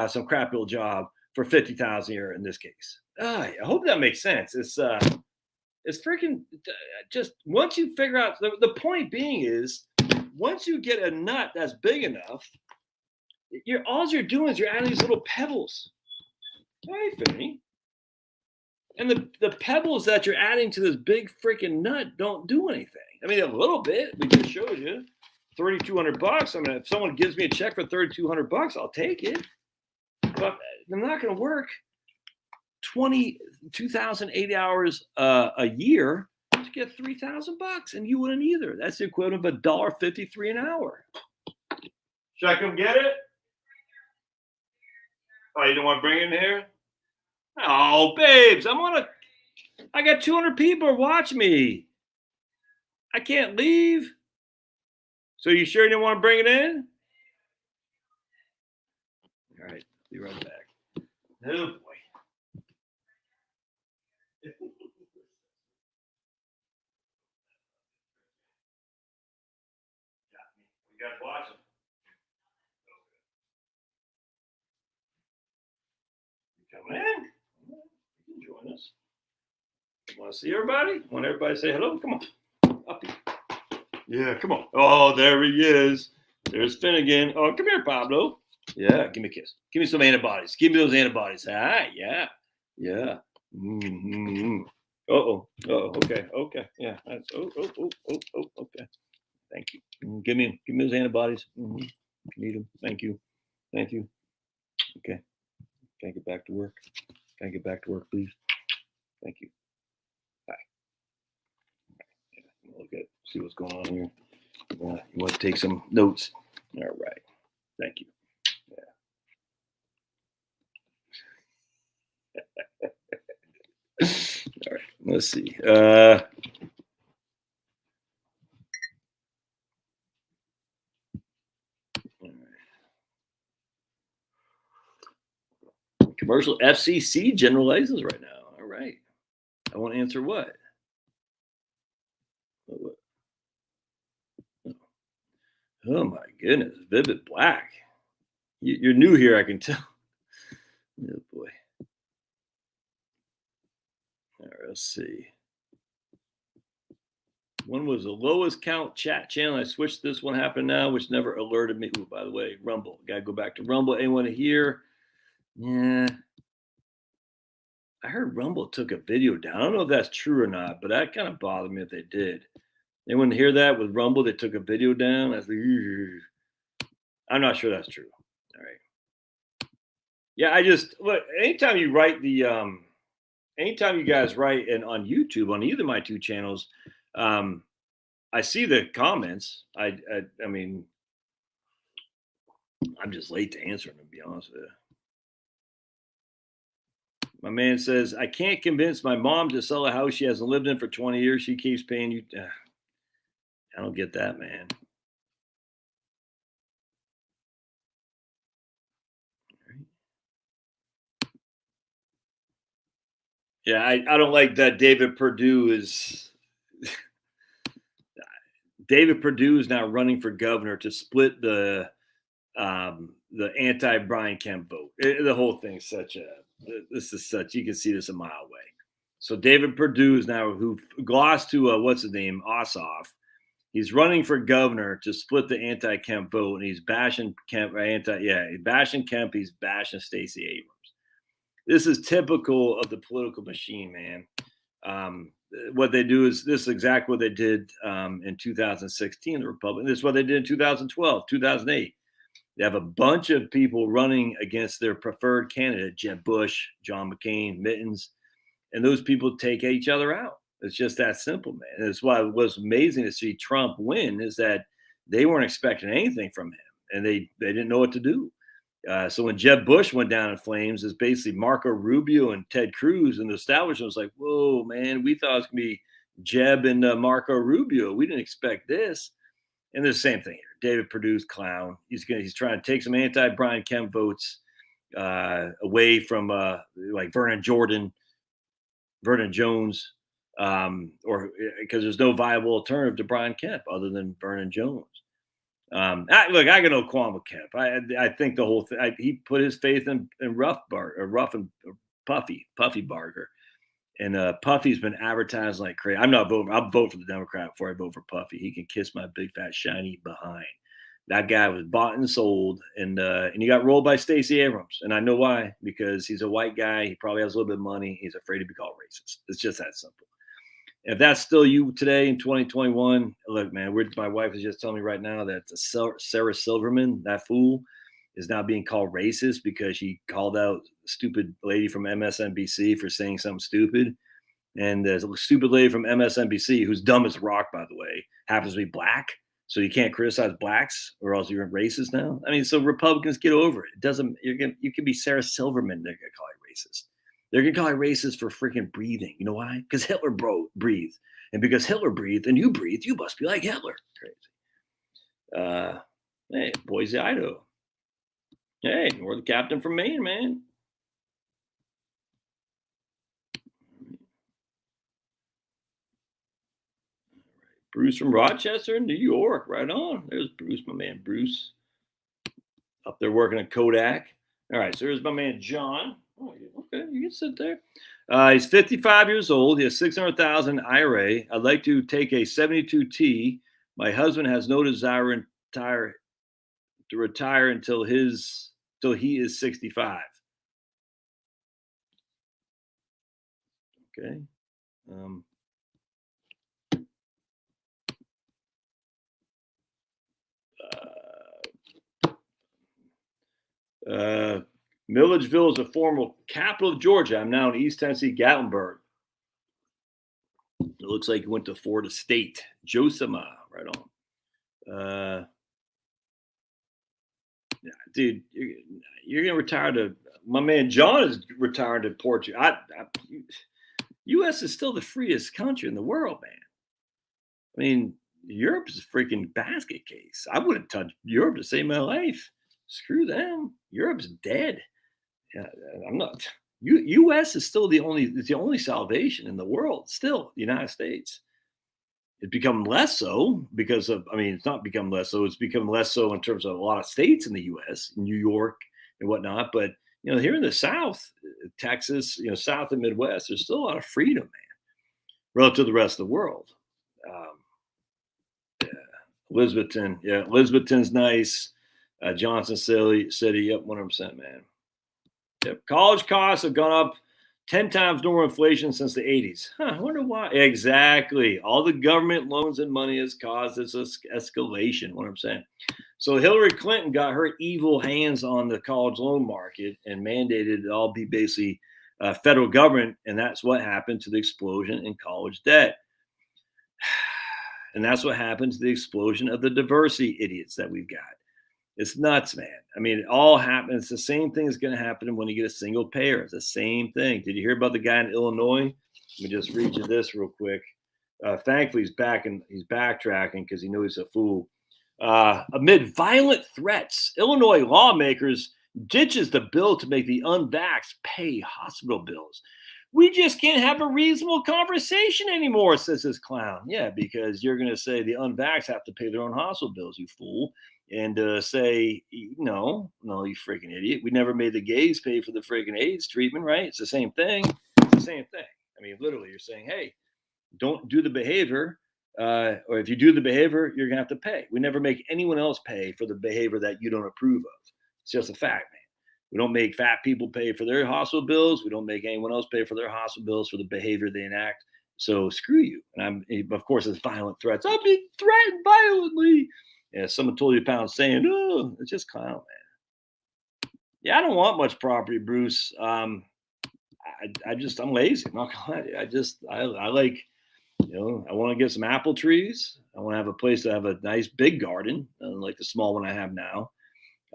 some crap little job for 50,000 a year in this case. I hope that makes sense. It's freaking just once you figure out the point being is once you get a nut that's big enough, all you're doing is you're adding these little pebbles. Hey, Finny. And the pebbles that you're adding to this big freaking nut don't do anything. I mean, a little bit. We just showed you $3,200. I mean, if someone gives me a check for $3,200, I'll take it. But I'm not going to work 22,080 hours a year to get $3,000, and you wouldn't either. That's the equivalent of $1.53 an hour. Should I come get it? Oh, you don't want to bring it in here? Oh, babes, I got 200 people watching me. I can't leave. So you sure you didn't want to bring it in? All right, be right back. Oh, boy. We got to watch them. You coming in? You can join us. You want to see everybody? Want everybody to say hello? Come on. Up here. Yeah, come on. Oh, there he is. There's Finnegan. Oh, come here, Pablo. Yeah, give me a kiss. Give me some antibodies. Give me those antibodies. Hi, yeah. Yeah. Mm-hmm. Uh-oh. Okay. Yeah. Okay. Thank you. Give me those antibodies. Mm-hmm. Need them. Thank you. Okay. Can I get back to work? Please? Thank you. Bye. Yeah, look at see what's going on here. You want to take some notes? All right. Thank you. Yeah. All right. Let's see. Commercial FCC general license right now. All right. I want to answer what? Oh my goodness. Vivid black. You're new here, I can tell. Oh boy. All right, let's see. One was the lowest count chat channel. I switched this one happened now, which never alerted me. Ooh, by the way, Rumble. Gotta go back to Rumble. Anyone here? Yeah. I heard Rumble took a video down. I don't know if that's true or not, but that kind of bothered me if they did. Anyone hear that with Rumble? They took a video down. I was like, I'm not sure that's true. All right. Yeah, I just look. Anytime you write anytime you guys write and on YouTube on either of my two channels, I see the comments. I mean, I'm just late to answer them, to be honest with you. My man says, I can't convince my mom to sell a house she hasn't lived in for 20 years. She keeps paying you. I don't get that, man. Yeah, I don't like that David Perdue is now running for governor to split the anti-Brian Kemp vote. The whole thing's you can see this a mile away. So David Perdue is now who glossed to what's his name, Ossoff. He's running for governor to split the anti-Kemp vote, and he's bashing Kemp. He's bashing Kemp. He's bashing Stacey Abrams. This is typical of the political machine, man. What they do is this is exactly what they did in 2016. The Republican. This is what they did in 2012, 2008. They have a bunch of people running against their preferred candidate, Jeb Bush, John McCain, Mittens, and those people take each other out. It's just that simple, man. And that's why it was amazing to see Trump win is that they weren't expecting anything from him, and they didn't know what to do. So when Jeb Bush went down in flames, it's basically Marco Rubio and Ted Cruz, and the establishment was like, whoa, man, we thought it was going to be Jeb and Marco Rubio. We didn't expect this. And there's the same thing here. David Perdue's clown. He's trying to take some anti-Brian Kemp votes away from like Vernon Jones, or because there's no viable alternative to Brian Kemp other than Vernon Jones. Look, I got no qualm with Kemp. I think the whole thing. He put his faith in Rough and Puffy Barger, and Puffy's been advertised like crazy. I'm not voting. I'll vote for the Democrat before I vote for Puffy. He can kiss my big fat shiny behind. That guy was bought and sold, and he got rolled by Stacey Abrams, and I know why, because he's a white guy. He probably has a little bit of money. He's afraid to be called racist. It's just that simple. If that's still you today in 2021, look, man, my wife is just telling me right now that Sarah Silverman, that fool, is now being called racist because she called out a stupid lady from MSNBC for saying something stupid. And there's a stupid lady from MSNBC who's dumb as a rock, by the way, happens to be black. So you can't criticize blacks or else you're racist now. I mean, so Republicans get over it. It doesn't, you can be Sarah Silverman, they're going to call you racist. They're going to call you racist for freaking breathing. You know why? Because Hitler breathed. And because Hitler breathed and you breathe, you must be like Hitler. Crazy. Hey, Boise, Idaho. Hey, we're the captain from Maine, man. Bruce from Rochester, New York. Right on. There's Bruce, my man Bruce. Up there working at Kodak. All right, so here's my man John. Oh, okay, you can sit there. He's 55 years old. He has 600,000 IRA. I'd like to take a 72T. My husband has no desire to retire until he is 65. Okay. Milledgeville is a former capital of Georgia. I'm now in East Tennessee, Gatlinburg. It looks like you went to Florida State. Josema, right on. Yeah, dude, you're gonna retire to. My man John is retiring to Portugal. U.S. is still the freest country in the world, man. I mean, Europe is a freaking basket case. I wouldn't touch Europe to save my life. Screw them. Europe's dead. Yeah, I'm not. U.S. is still the only salvation in the world. Still, the United States. It's become less so because of. I mean, it's not become less so. It's become less so in terms of a lot of states in the U.S., New York and whatnot. But here in the South, Texas, South and Midwest, there's still a lot of freedom, man, relative to the rest of the world. Yeah, Elizabethton. Yeah, Elizabethton's nice. Johnson City, yep, 100%, man. Yep, college costs have gone up 10 times more inflation since the 80s. I wonder why. Exactly. All the government loans and money has caused this escalation, 100%. So Hillary Clinton got her evil hands on the college loan market and mandated it all be basically federal government, and that's what happened to the explosion in college debt. And that's what happened to the explosion of the diversity idiots that we've got. It's nuts, man. I mean, it all happens. It's the same thing is going to happen when you get a single payer. It's the same thing. Did you hear about the guy in Illinois? Let me just read you this real quick. Thankfully, he's backtracking because he knows he's a fool. Amid violent threats, Illinois lawmakers ditches the bill to make the unvaxxed pay hospital bills. We just can't have a reasonable conversation anymore, says this clown. Yeah, because you're going to say the unvaxxed have to pay their own hospital bills, you fool. And say, no, you freaking idiot. We never made the gays pay for the freaking AIDS treatment, right? It's the same thing. It's the same thing. I mean, literally, you're saying, hey, don't do the behavior. Or if you do the behavior, you're going to have to pay. We never make anyone else pay for the behavior that you don't approve of. It's just a fact, man. We don't make fat people pay for their hospital bills. We don't make anyone else pay for their hospital bills for the behavior they enact. So screw you. And of course, it's violent threats. I'm being threatened violently. Yeah, someone told you a pound saying, oh, it's just clown, man. Yeah, I don't want much property, Bruce. I'm lazy. I'm not gonna lie to you. I like, I want to get some apple trees. I want to have a place to have a nice big garden, like the small one I have now.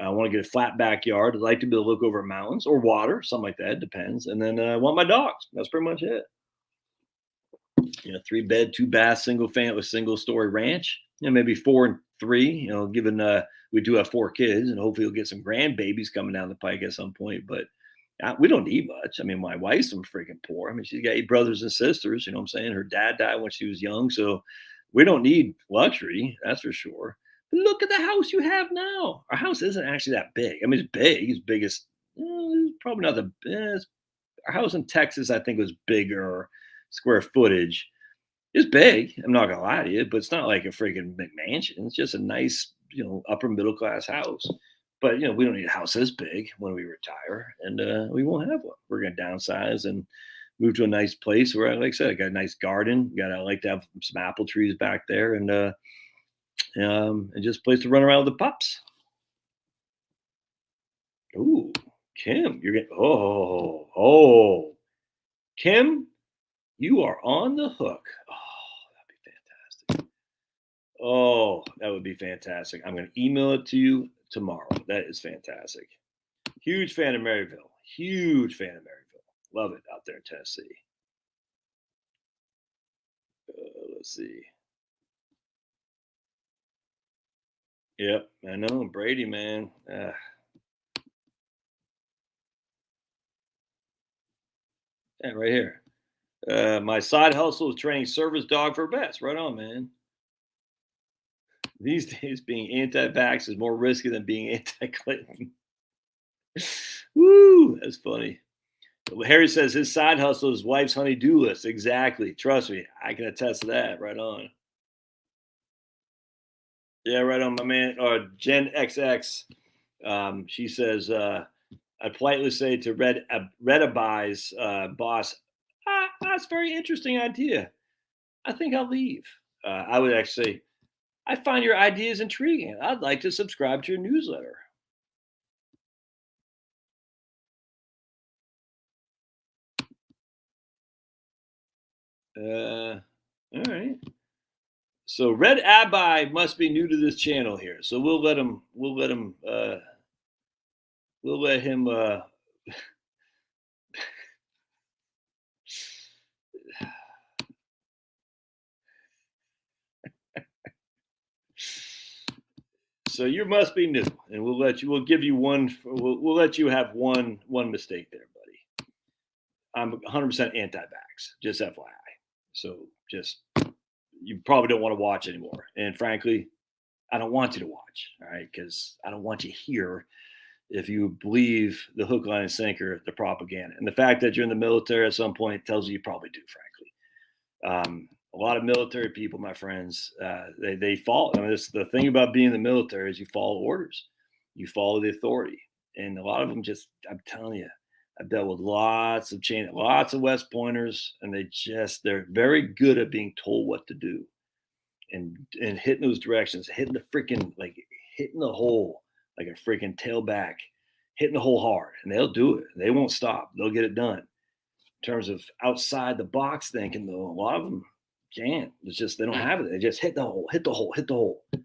I want to get a flat backyard. I'd like to be able to look over mountains or water, something like that. It depends. And then I want my dogs. That's pretty much it. 3-bed, 2-bath, single story ranch. Maybe 4 and 3, given we do have 4 kids and hopefully we'll get some grandbabies coming down the pike at some point, but we don't need much. I mean, my wife's some freaking poor. I mean, she's got 8 brothers and sisters, you know what I'm saying? Her dad died when she was young. So we don't need luxury. That's for sure. Look at the house you have now. Our house isn't actually that big. I mean, it's big. It's biggest. Probably not the best. Our house in Texas, I think, was bigger square footage. It's big. I'm not gonna lie to you, but it's not like a freaking McMansion. It's just a nice, upper middle class house. But we don't need a house this big when we retire, and we won't have one. We're gonna downsize and move to a nice place where, like I said, I got a nice garden. I like to have some apple trees back there, and just a place to run around with the pups. Ooh, Kim, you're getting Kim, you are on the hook. Oh, that'd be fantastic. Oh, that would be fantastic. I'm going to email it to you tomorrow. That is fantastic. Huge fan of Maryville. Huge fan of Maryville. Love it out there in Tennessee. Let's see. Yep, I know. Brady, man. Yeah, right here. My side hustle is training service dog for vets. Right on, man. These days, being anti-vax is more risky than being anti-Clinton. Woo, that's funny. Harry says his side hustle is wife's honey-do list. Exactly. Trust me, I can attest to that. Right on. Yeah, right on, my man. Or Jen XX. She says, I politely say to Rediby's boss, that's a very interesting idea. I think I'll leave. I would actually say, I find your ideas intriguing. I'd like to subscribe to your newsletter. All right. So Red Abai must be new to this channel here. So we'll let him. We'll let him. So you must be new, and we'll let you. We'll give you one. We'll let you have one mistake there, buddy. I'm 100% anti-vax. Just FYI. So just you probably don't want to watch anymore. And frankly, I don't want you to watch. All right, because I don't want you here if you believe the hook, line, and sinker, the propaganda. And the fact that you're in the military at some point tells you probably do, frankly. A lot of military people, my friends, they follow. I mean, this, the thing about being in the military is you follow orders, you follow the authority. And a lot of them just, I'm telling you, I've dealt with lots of West Pointers, and they're very good at being told what to do and hitting those directions, hitting the freaking, like hitting the hole like a freaking tailback, hitting the hole hard, and they'll do it. They won't stop. They'll get it done. In terms of outside the box thinking, though, a lot of them can't. It's just they don't have it. They just hit the hole, hit the hole, hit the hole. At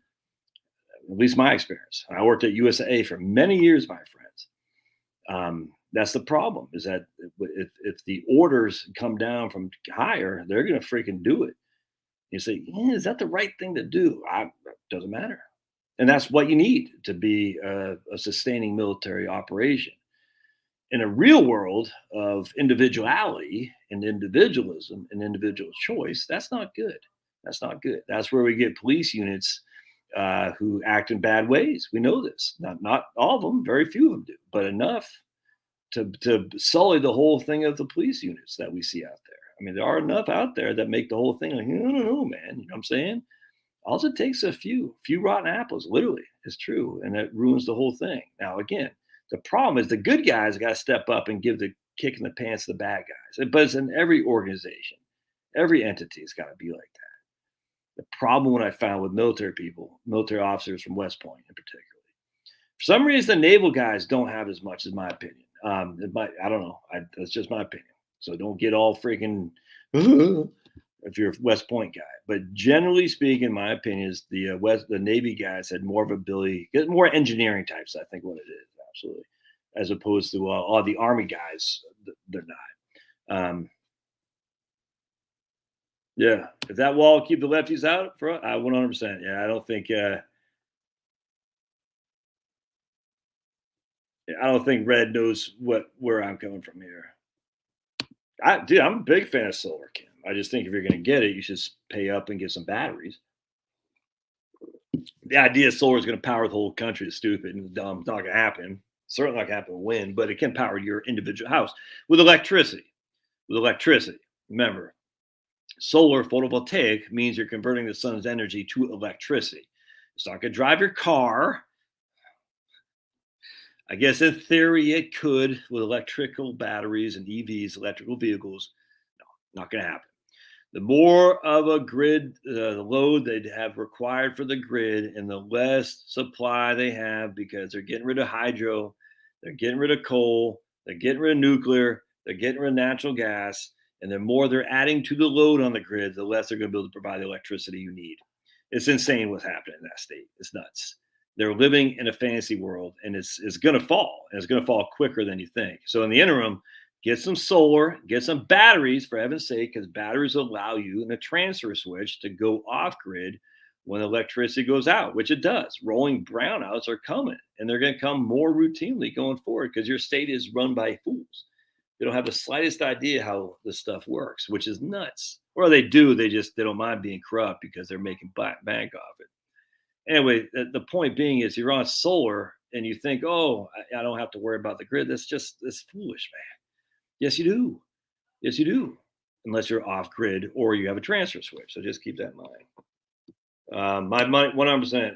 least my experience. I worked at USA for many years, my friends. That's the problem. Is that if the orders come down from higher, they're going to freaking do it. You say, is that the right thing to do? It doesn't matter. And that's what you need to be a sustaining military operation. In a real world of individuality and individualism and individual choice, that's not good. That's not good. That's where we get police units who act in bad ways. We know this. Not all of them, very few of them do, but enough to sully the whole thing of the police units that we see out there. I mean, there are enough out there that make the whole thing like, no, no, no, man. You know what I'm saying? All it takes a few rotten apples, literally, is true, and that ruins the whole thing. Now, again, the problem is the good guys got to step up and give the kick in the pants to the bad guys. But it's in every organization, every entity has got to be like that. The problem what I found with military people, military officers from West Point in particular, for some reason, the naval guys don't have as much, as my opinion. I don't know. That's just my opinion. So don't get all freaking if you're a West Point guy. But generally speaking, my opinion is the Navy guys had more of ability, more engineering types. I think what it is, absolutely, as opposed to all the Army guys. They're not. Yeah, if that wall keep the lefties out, for 100%. Yeah, I don't think. I don't think Red knows where I'm coming from here. Dude, I'm a big fan of solar, Kim. I just think if you're going to get it, you should pay up and get some batteries. The idea solar is going to power the whole country is stupid and dumb. It's not going to happen. Certainly not going to happen when, but it can power your individual house with electricity. With electricity. Remember, solar photovoltaic means you're converting the sun's energy to electricity. It's not going to drive your car. I guess in theory it could with electrical batteries and EVs, electrical vehicles. No, not going to happen. The more of a grid, the load they'd have required for the grid, and the less supply they have because they're getting rid of hydro, they're getting rid of coal, they're getting rid of nuclear, they're getting rid of natural gas, and the more they're adding to the load on the grid, the less they're going to be able to provide the electricity you need. It's insane what's happening in that state. It's nuts. They're living in a fantasy world, and it's going to fall, and it's going to fall quicker than you think. So in the interim, get some solar, get some batteries, for heaven's sake, because batteries allow you in a transfer switch to go off grid when electricity goes out, which it does. Rolling brownouts are coming, and they're going to come more routinely going forward because your state is run by fools. They don't have the slightest idea how this stuff works, which is nuts. Or they do, they don't mind being corrupt because they're making bank off it. Anyway, the point being is you're on solar and you think, oh, I don't have to worry about the grid. That's foolish, man. Yes, you do. Yes, you do. Unless you're off grid or you have a transfer switch. So just keep that in mind. My money, 100%.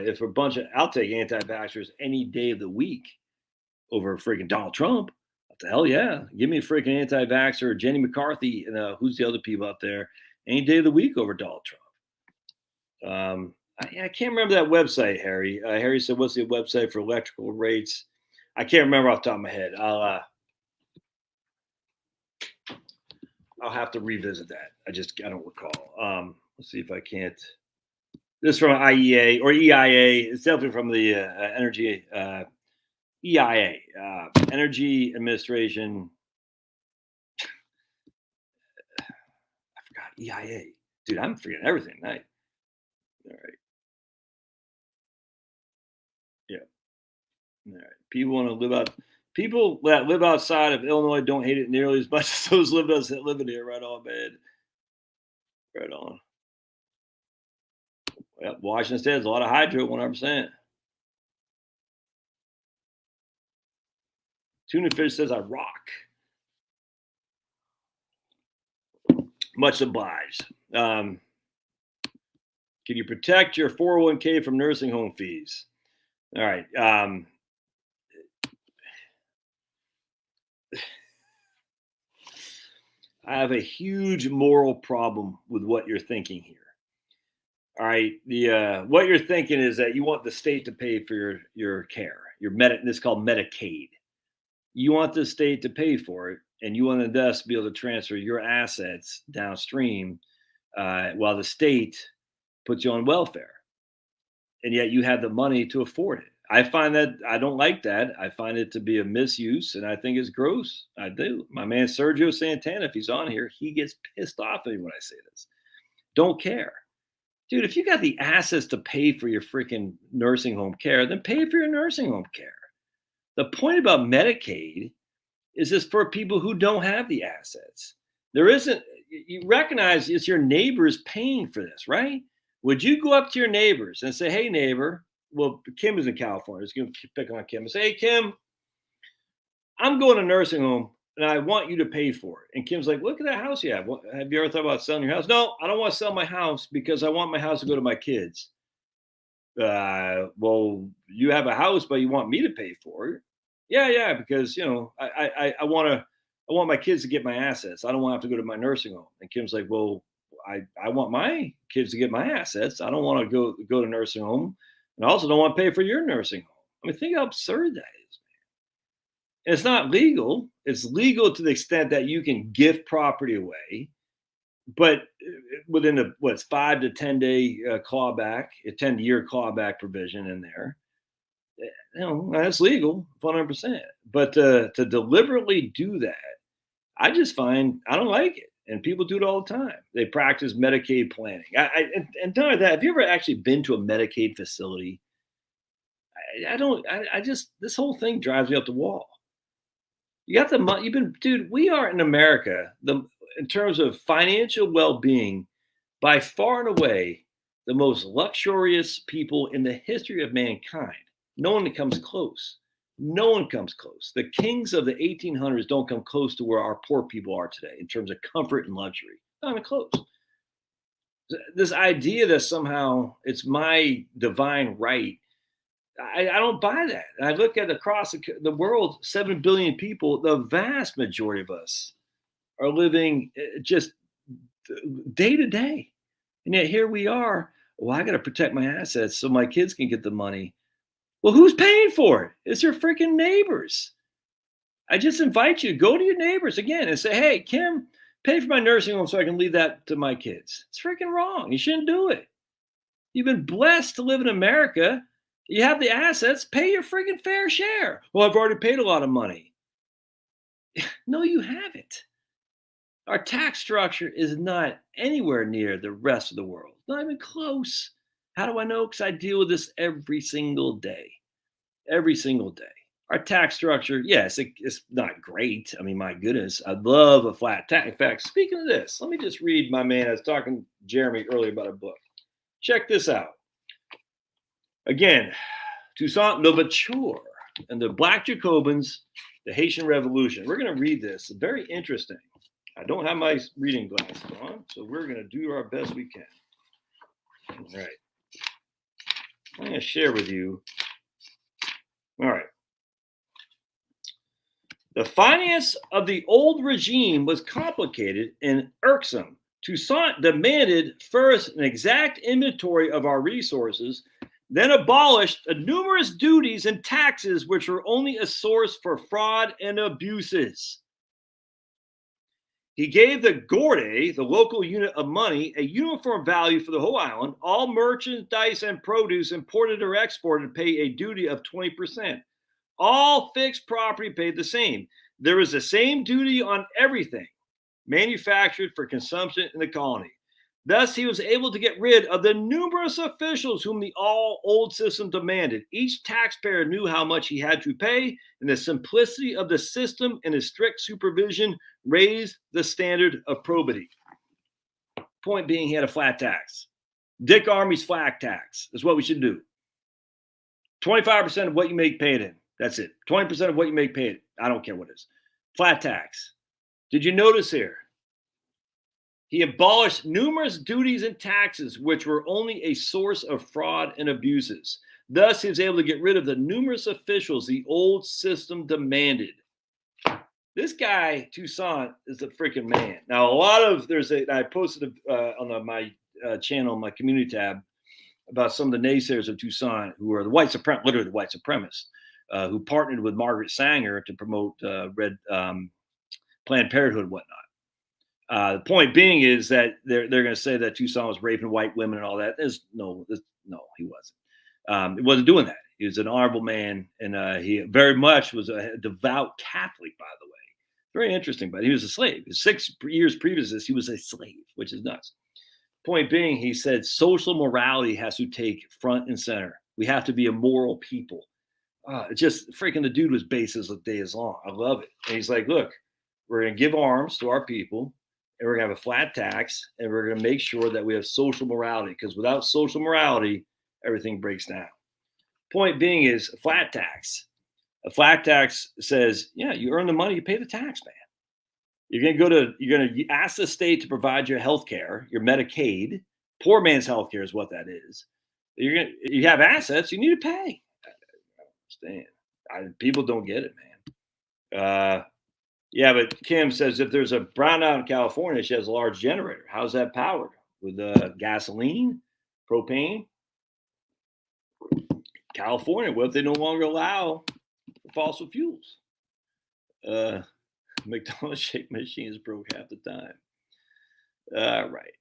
If a bunch of, I'll take anti-vaxxers any day of the week over freaking Donald Trump. What the hell, yeah. Give me a freaking anti-vaxxer, Jenny McCarthy, and who's the other people out there? Any day of the week over Donald Trump. I can't remember that website, Harry. Harry said, what's the website for electrical rates? I can't remember off the top of my head. I'll have to revisit that. I don't recall. Let's see if I can't. This is from IEA or EIA. It's definitely from the Energy EIA, Energy Administration. I forgot EIA. Dude, I'm forgetting everything tonight. All right. Yeah. All right. People that live outside of Illinois don't hate it nearly as much as those living here. Right on, man. Right on. Well, Washington State has a lot of hydro, 100%. Tuna Fish says I rock. Much obliged. Can you protect your 401k from nursing home fees? All right. I have a huge moral problem with what you're thinking here. All right. What you're thinking is that you want the state to pay for your care. This is called Medicaid. You want the state to pay for it, and you want to thus be able to transfer your assets downstream while the state puts you on welfare. And yet you have the money to afford it. I find that I don't like that. I find it to be a misuse, and I think it's gross. I do. My man Sergio Santana, if he's on here, he gets pissed off at me when I say this. Don't care. Dude, if you got the assets to pay for your freaking nursing home care, then pay for your nursing home care. The point about Medicaid is this for people who don't have the assets. You recognize it's your neighbors paying for this, right? Would you go up to your neighbors and say, hey, neighbor, well, Kim is in California. It's going to pick on Kim and say, hey, Kim, I'm going to nursing home and I want you to pay for it. And Kim's like, look at that house you have. Have you ever thought about selling your house? No, I don't want to sell my house because I want my house to go to my kids. Well, you have a house, but you want me to pay for it. Yeah, because, I want my kids to get my assets. I don't want to have to go to my nursing home. And Kim's like, well, I want my kids to get my assets. I don't want to go to nursing home. And I also don't want to pay for your nursing home. I mean, think how absurd that is, man. And it's not legal. It's legal to the extent that you can gift property away, but within 5 to 10 day clawback, a 10-year clawback provision in there. That's legal, 100%. But to deliberately do that, I don't like it. And people do it all the time. They practice Medicaid planning. And not only that, have you ever actually been to a Medicaid facility? This whole thing drives me up the wall. You got the money. Dude, we are in America, in terms of financial well-being, by far and away, the most luxurious people in the history of mankind. No one comes close. No one comes close. The kings of the 1800s don't come close to where our poor people are today in terms of comfort and luxury. Not even close. This idea that somehow it's my divine right, I don't buy that. I look at across the world, 7 billion people, the vast majority of us are living just day to day. And yet here we are. Well, I got to protect my assets so my kids can get the money. Well, who's paying for it? It's your freaking neighbors. I just invite you to go to your neighbors again and say, hey, Kim, pay for my nursing home so I can leave that to my kids. It's freaking wrong. You shouldn't do it. You've been blessed to live in America. You have the assets. Pay your freaking fair share. Well, I've already paid a lot of money. No, you haven't. Our tax structure is not anywhere near the rest of the world. Not even close. How do I know? Because I deal with this every single day. Every single day. Our tax structure, yes, it's not great. I mean, my goodness, I love a flat tax. In fact, speaking of this, let me just read my man. I was talking to Jeremy earlier about a book. Check this out. Again, Toussaint Louverture and the Black Jacobins, the Haitian Revolution. We're going to read this. It's very interesting. I don't have my reading glasses on, so we're going to do our best we can. All right. I'm going to share with you. All right. The finance of the old regime was complicated and irksome. Toussaint demanded first an exact inventory of our resources, then abolished numerous duties and taxes which were only a source for fraud and abuses. He gave the Gorde, the local unit of money, a uniform value for the whole island. All merchandise and produce imported or exported pay a duty of 20%. All fixed property paid the same. There is the same duty on everything manufactured for consumption in the colony. Thus, he was able to get rid of the numerous officials whom the old system demanded. Each taxpayer knew how much he had to pay, and the simplicity of the system and his strict supervision raised the standard of probity. Point being, he had a flat tax. Dick Armey's flat tax is what we should do. 25% of what you make, pay it in. That's it. 20% of what you make, pay it. I don't care what it is. Flat tax. Did you notice here? He abolished numerous duties and taxes, which were only a source of fraud and abuses. Thus, he was able to get rid of the numerous officials the old system demanded. This guy, Toussaint, is a freaking man. Now, I posted on my channel, my community tab, about some of the naysayers of Toussaint, who are literally the white supremacists, who partnered with Margaret Sanger to promote Planned Parenthood and whatnot. The point being is that they're going to say that Toussaint was raping white women and all that. No, he wasn't. He wasn't doing that. He was an honorable man, and he very much was a devout Catholic, by the way. Very interesting, but he was a slave. 6 years previous to this, he was a slave, which is nuts. Point being, he said social morality has to take front and center. We have to be a moral people. Just freaking the dude was based as a day is long. I love it. And he's like, look, we're going to give arms to our people, and we're going to have a flat tax, and we're going to make sure that we have social morality, because without social morality, everything breaks down. Point being is a flat tax. A flat tax says, yeah, you earn the money, you pay the tax, man. You're going to ask the state to provide your health care, your Medicaid. Poor man's health care is what that is. You have assets, you need to pay. I understand. People don't get it, man. Yeah, but Kim says if there's a brownout in California, she has a large generator. How's that powered? With gasoline, propane? California, what if they no longer allow fossil fuels? McDonald's shake machines broke half the time. All right.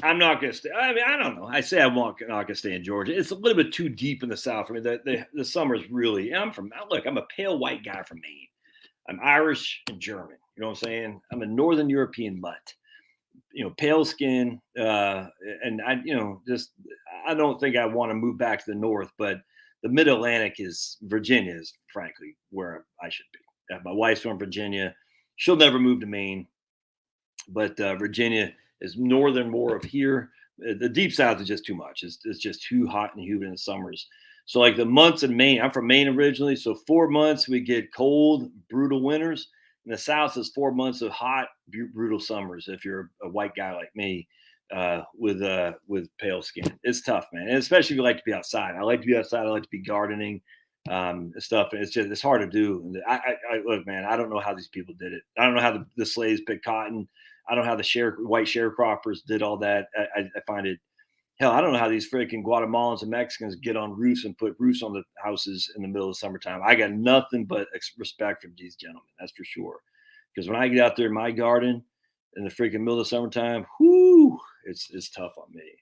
I'm not going to stay. I mean, I don't know. I say I'm not going to stay in Georgia. It's a little bit too deep in the South. I mean, the summer's really, I'm a pale white guy from Maine. I'm Irish and German. You know what I'm saying? I'm a Northern European mutt. Pale skin. And I don't think I want to move back to the North, but the Mid-Atlantic Virginia is frankly where I should be. My wife's from Virginia. She'll never move to Maine, but Virginia is northern more of here. The deep South is just too much. It's just too hot and humid in the summers. So like the months in Maine, I'm from Maine originally. So 4 months we get cold, brutal winters. In the South is 4 months of hot, brutal summers. If you're a white guy like me, with pale skin, it's tough, man. And especially if you like to be outside. I like to be outside. I like to be gardening, stuff. It's hard to do. I look, man. I don't know how these people did it. I don't know how the slaves picked cotton. I don't know how the white sharecroppers did all that. I find it. Hell, I don't know how these freaking Guatemalans and Mexicans get on roofs and put roofs on the houses in the middle of summertime. I got nothing but respect for these gentlemen. That's for sure. Because when I get out there in my garden in the freaking middle of summertime, whoo, it's tough on me.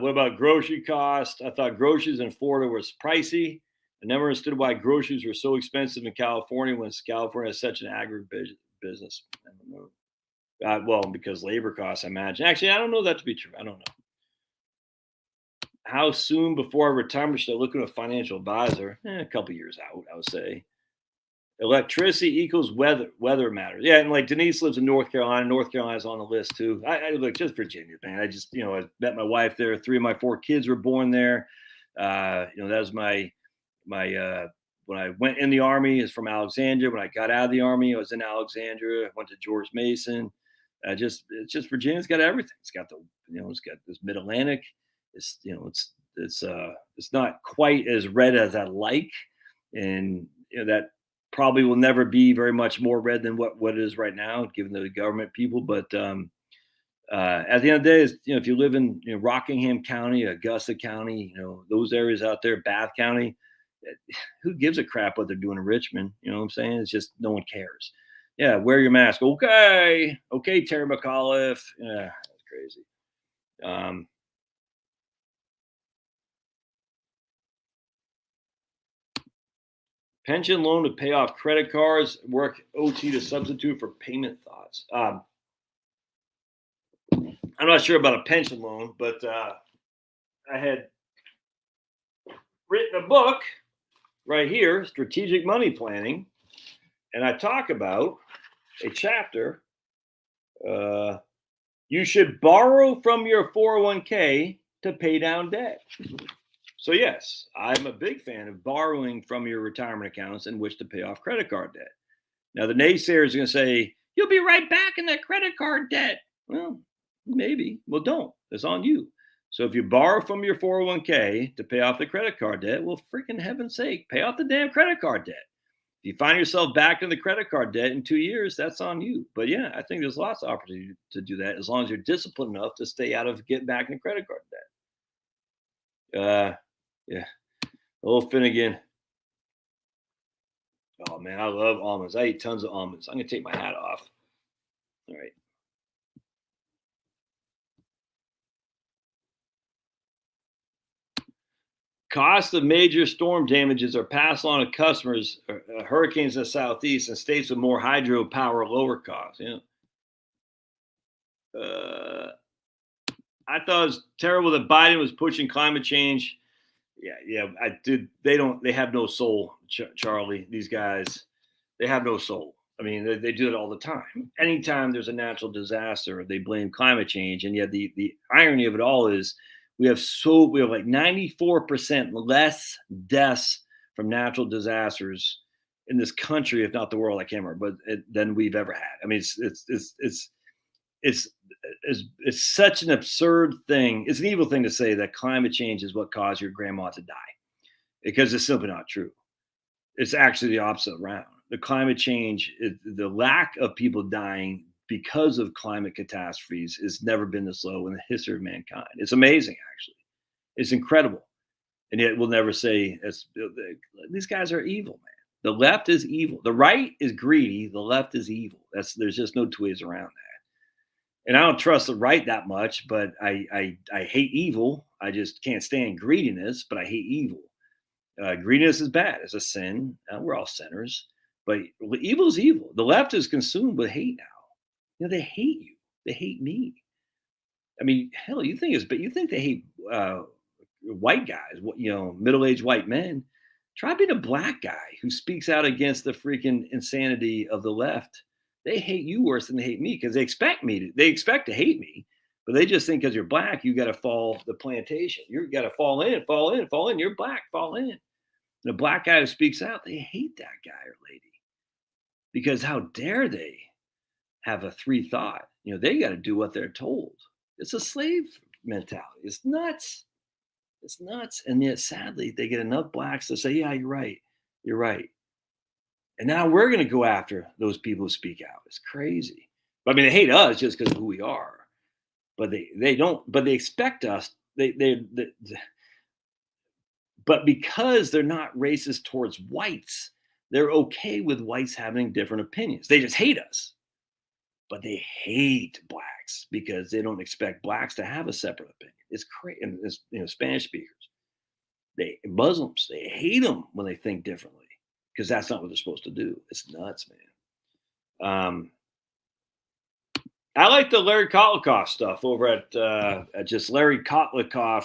What about grocery cost? I thought groceries in Florida was pricey. I never understood why groceries were so expensive in California when California has such an agribusiness. I don't know. Well, because labor costs, I imagine. Actually, I don't know that to be true. I don't know. How soon before retirement should I look at a financial advisor? A couple years out, I would say. Electricity equals weather matters. Yeah, and like Denise lives in North Carolina. North Carolina's on the list too. I look just Virginia, man. I just, I met my wife there. 3 of my 4 kids were born there. That was my when I went in the Army is from Alexandria. When I got out of the Army, I was in Alexandria. I went to George Mason. It's just Virginia's got everything. It's got it's got this Mid Atlantic. It's not quite as red as I like, and that probably will never be very much more red than what it is right now, given the government people. But at the end of the day, if you live in Rockingham County, Augusta County, those areas out there, Bath County, who gives a crap what they're doing in Richmond? You know what I'm saying? It's just no one cares. Yeah, wear your mask. Okay, Terry McAuliffe. Yeah, that's crazy. Pension loan to pay off credit cards, work OT to substitute for payment thoughts. I'm not sure about a pension loan, but I had written a book right here, Strategic Money Planning, and I talk about a chapter. You should borrow from your 401k to pay down debt. So yes, I'm a big fan of borrowing from your retirement accounts in which to pay off credit card debt. Now the naysayers are going to say, you'll be right back in that credit card debt. Well, maybe. Well, don't. It's on you. So if you borrow from your 401k to pay off the credit card debt, well, freaking heaven's sake, pay off the damn credit card debt. If you find yourself back in the credit card debt in 2 years, that's on you. But yeah, I think there's lots of opportunity to do that as long as you're disciplined enough to stay out of getting back in the credit card debt. Yeah. Old Finnegan. Oh man, I love almonds. I eat tons of almonds. I'm gonna take my hat off. All right. Cost of major storm damages are passed on to customers. Hurricanes in the southeast and states with more hydropower lower costs. I thought it was terrible that Biden was pushing climate change. Yeah, I did. They have no soul, Charlie. These guys, they have no soul. I mean, they do it all the time. Anytime there's a natural disaster, they blame climate change. And yet the irony of it all is we have like 94% less deaths from natural disasters in this country, if not the world. I can't remember, but than we've ever had. I mean, it's such an absurd thing. It's an evil thing to say that climate change is what caused your grandma to die, because it's simply not true. It's actually the opposite around. The climate change, the lack of people dying because of climate catastrophes has never been this low in the history of mankind. It's amazing, actually. It's incredible. And yet we'll never say these guys are evil, man. The left is evil. The right is greedy. The left is evil. There's just no two ways around that. And I don't trust the right that much, but I hate evil. I just can't stand greediness, but I hate evil. Greediness is bad. It's a sin. We're all sinners. But evil is evil. The left is consumed with hate now. They hate you. They hate me. I mean, hell, you think they hate white guys, middle-aged white men. Try being a black guy who speaks out against the freaking insanity of the left. They hate you worse than they hate me because they expect to hate me, But they just think because you're black, you got to fall the plantation. You got to fall in, fall in, fall in. You're black, fall in. The black guy who speaks out, they hate that guy or lady because how dare they have a free thought? They got to do what they're told. It's a slave mentality. It's nuts. It's nuts. And yet, sadly, they get enough blacks to say, yeah, you're right. You're right. And now we're going to go after those people who speak out. It's crazy. But I mean, they hate us just because of who we are. But they don't, but they expect us. But because they're not racist towards whites, they're okay with whites having different opinions. They just hate us. But they hate blacks because they don't expect blacks to have a separate opinion. It's crazy. And it's, Spanish speakers, Muslims, they hate them when they think differently because that's not what they're supposed to do. It's nuts, man. I like the Larry Kotlikoff stuff over at just Larry Kotlikoff.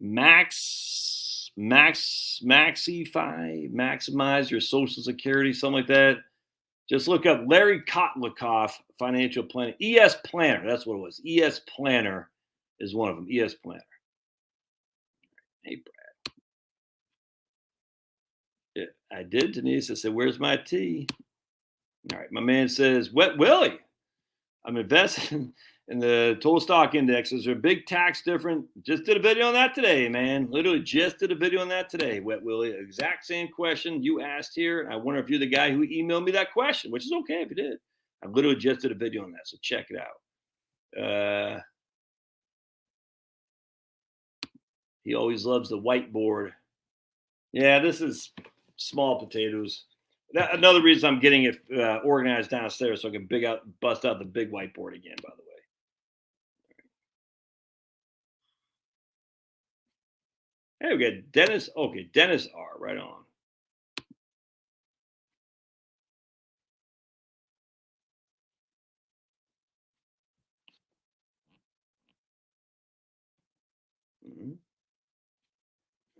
Maximize your Social Security, something like that. Just look up Larry Kotlikoff financial planning. ES Planner, that's what it was. ES Planner is one of them. ES Planner. Hey, Brad. Yeah, I did, Denise. I said, where's my tea? All right, my man says, Wet Willie, I'm investing in the total stock indexes. Are big tax different? Just did a video on that today, man. Literally just did a video on that today, Wet Willie. Exact same question you asked here. I wonder if you're the guy who emailed me that question, which is okay if you did. I literally just did a video on that, so check it out. He always loves the whiteboard. Yeah, this is small potatoes. Another reason I'm getting it organized downstairs so I can bust out the big whiteboard again, by the way. Hey, we got Dennis. Okay, Dennis R. Right on. Mm-hmm.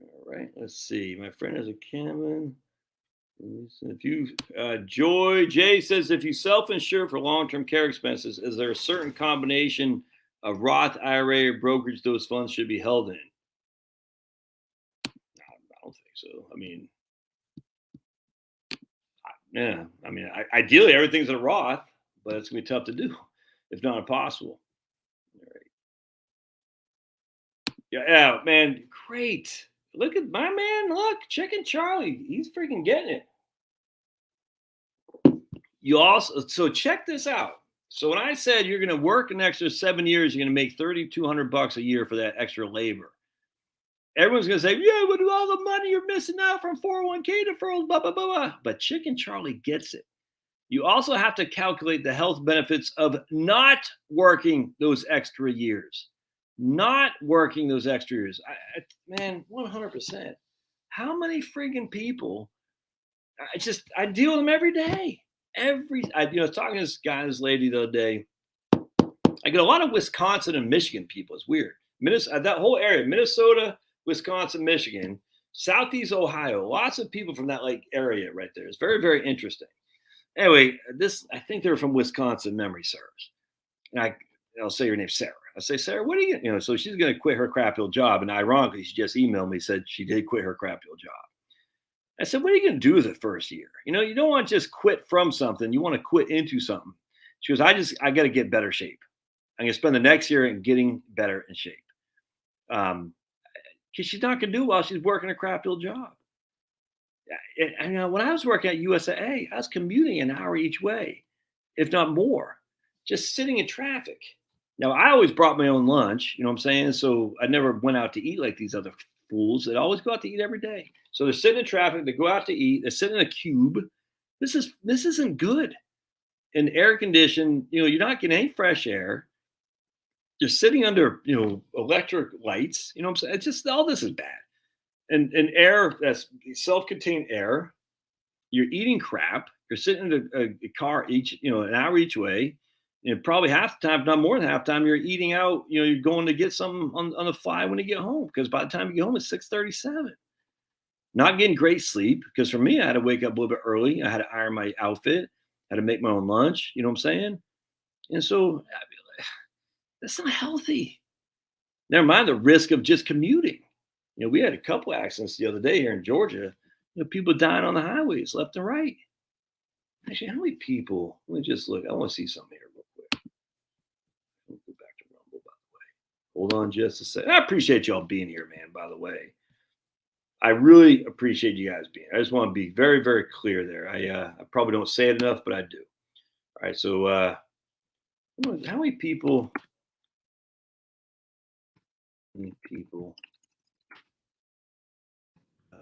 All right, let's see. My friend has a Cameron. If you Joy Jay says if you self-insure for long-term care expenses, is there a certain combination of Roth, IRA, or brokerage those funds should be held in? I don't think so. I mean, yeah. I mean, ideally everything's a Roth, but it's gonna be tough to do, if not impossible. All right. Yeah, man, great. Look at my man. Look, Chicken Charlie. He's freaking getting it. You also, so check this out. So when I said you're going to work an extra 7 years, you're going to make $3,200 a year for that extra labor. Everyone's going to say, yeah, but all the money you're missing out from 401k deferrals, blah, blah, blah, blah. But Chicken Charlie gets it. You also have to calculate the health benefits of not working those extra years. Not working those extra years. Man, 100%. How many friggin' people? I deal with them every day. I was talking to this guy, this lady the other day. I get a lot of Wisconsin and Michigan people. It's weird. That whole area, Minnesota, Wisconsin, Michigan, Southeast Ohio, lots of people from that area right there. It's very, very interesting. Anyway, I think they're from Wisconsin, memory serves. And I'll say her name's Sarah. I say, Sarah, what are you, so she's going to quit her crappy old job. And ironically, she just emailed me, said she did quit her crappy old job. I said, what are you going to do the first year? You don't want to just quit from something. You want to quit into something. She goes, I got to get better shape. I'm going to spend the next year in getting better in shape. Because she's not going to do while she's working a crappy old job. And when I was working at USAA, I was commuting an hour each way, if not more, just sitting in traffic. Now, I always brought my own lunch, you know what I'm saying? So I never went out to eat like these other fools that always go out to eat every day. So they're sitting in traffic, they go out to eat, they're sitting in a cube. This isn't good. And air conditioned, you're not getting any fresh air. You're sitting under, electric lights, you know what I'm saying? It's just, all this is bad. And air, that's self-contained air. You're eating crap. You're sitting in a car an hour each way. Probably half the time, if not more than half the time, you're eating out. You're going to get something on the fly when you get home, because by the time you get home, it's 6:37. Not getting great sleep, because for me, I had to wake up a little bit early. I had to iron my outfit. I had to make my own lunch. You know what I'm saying? And so that's not healthy. Never mind the risk of just commuting. We had a couple accidents the other day here in Georgia. People dying on the highways left and right. Actually, how many people? Let me just look. I want to see something here real quick. Let me go back to Rumble, by the way. Hold on just a second. I appreciate y'all being here, man, by the way. I really appreciate you guys being here. I just want to be very, very clear there. I probably don't say it enough, but I do. All right, so how many people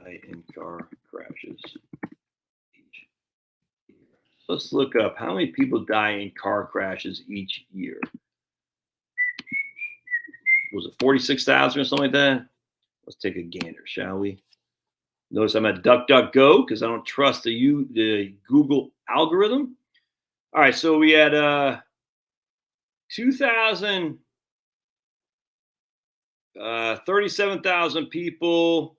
die in car crashes each year? Let's look up how many people die in car crashes each year. Was it 46,000 or something like that? Let's take a gander, shall we? Notice I'm at DuckDuckGo because I don't trust the Google algorithm. All right, so we had 37,000 people,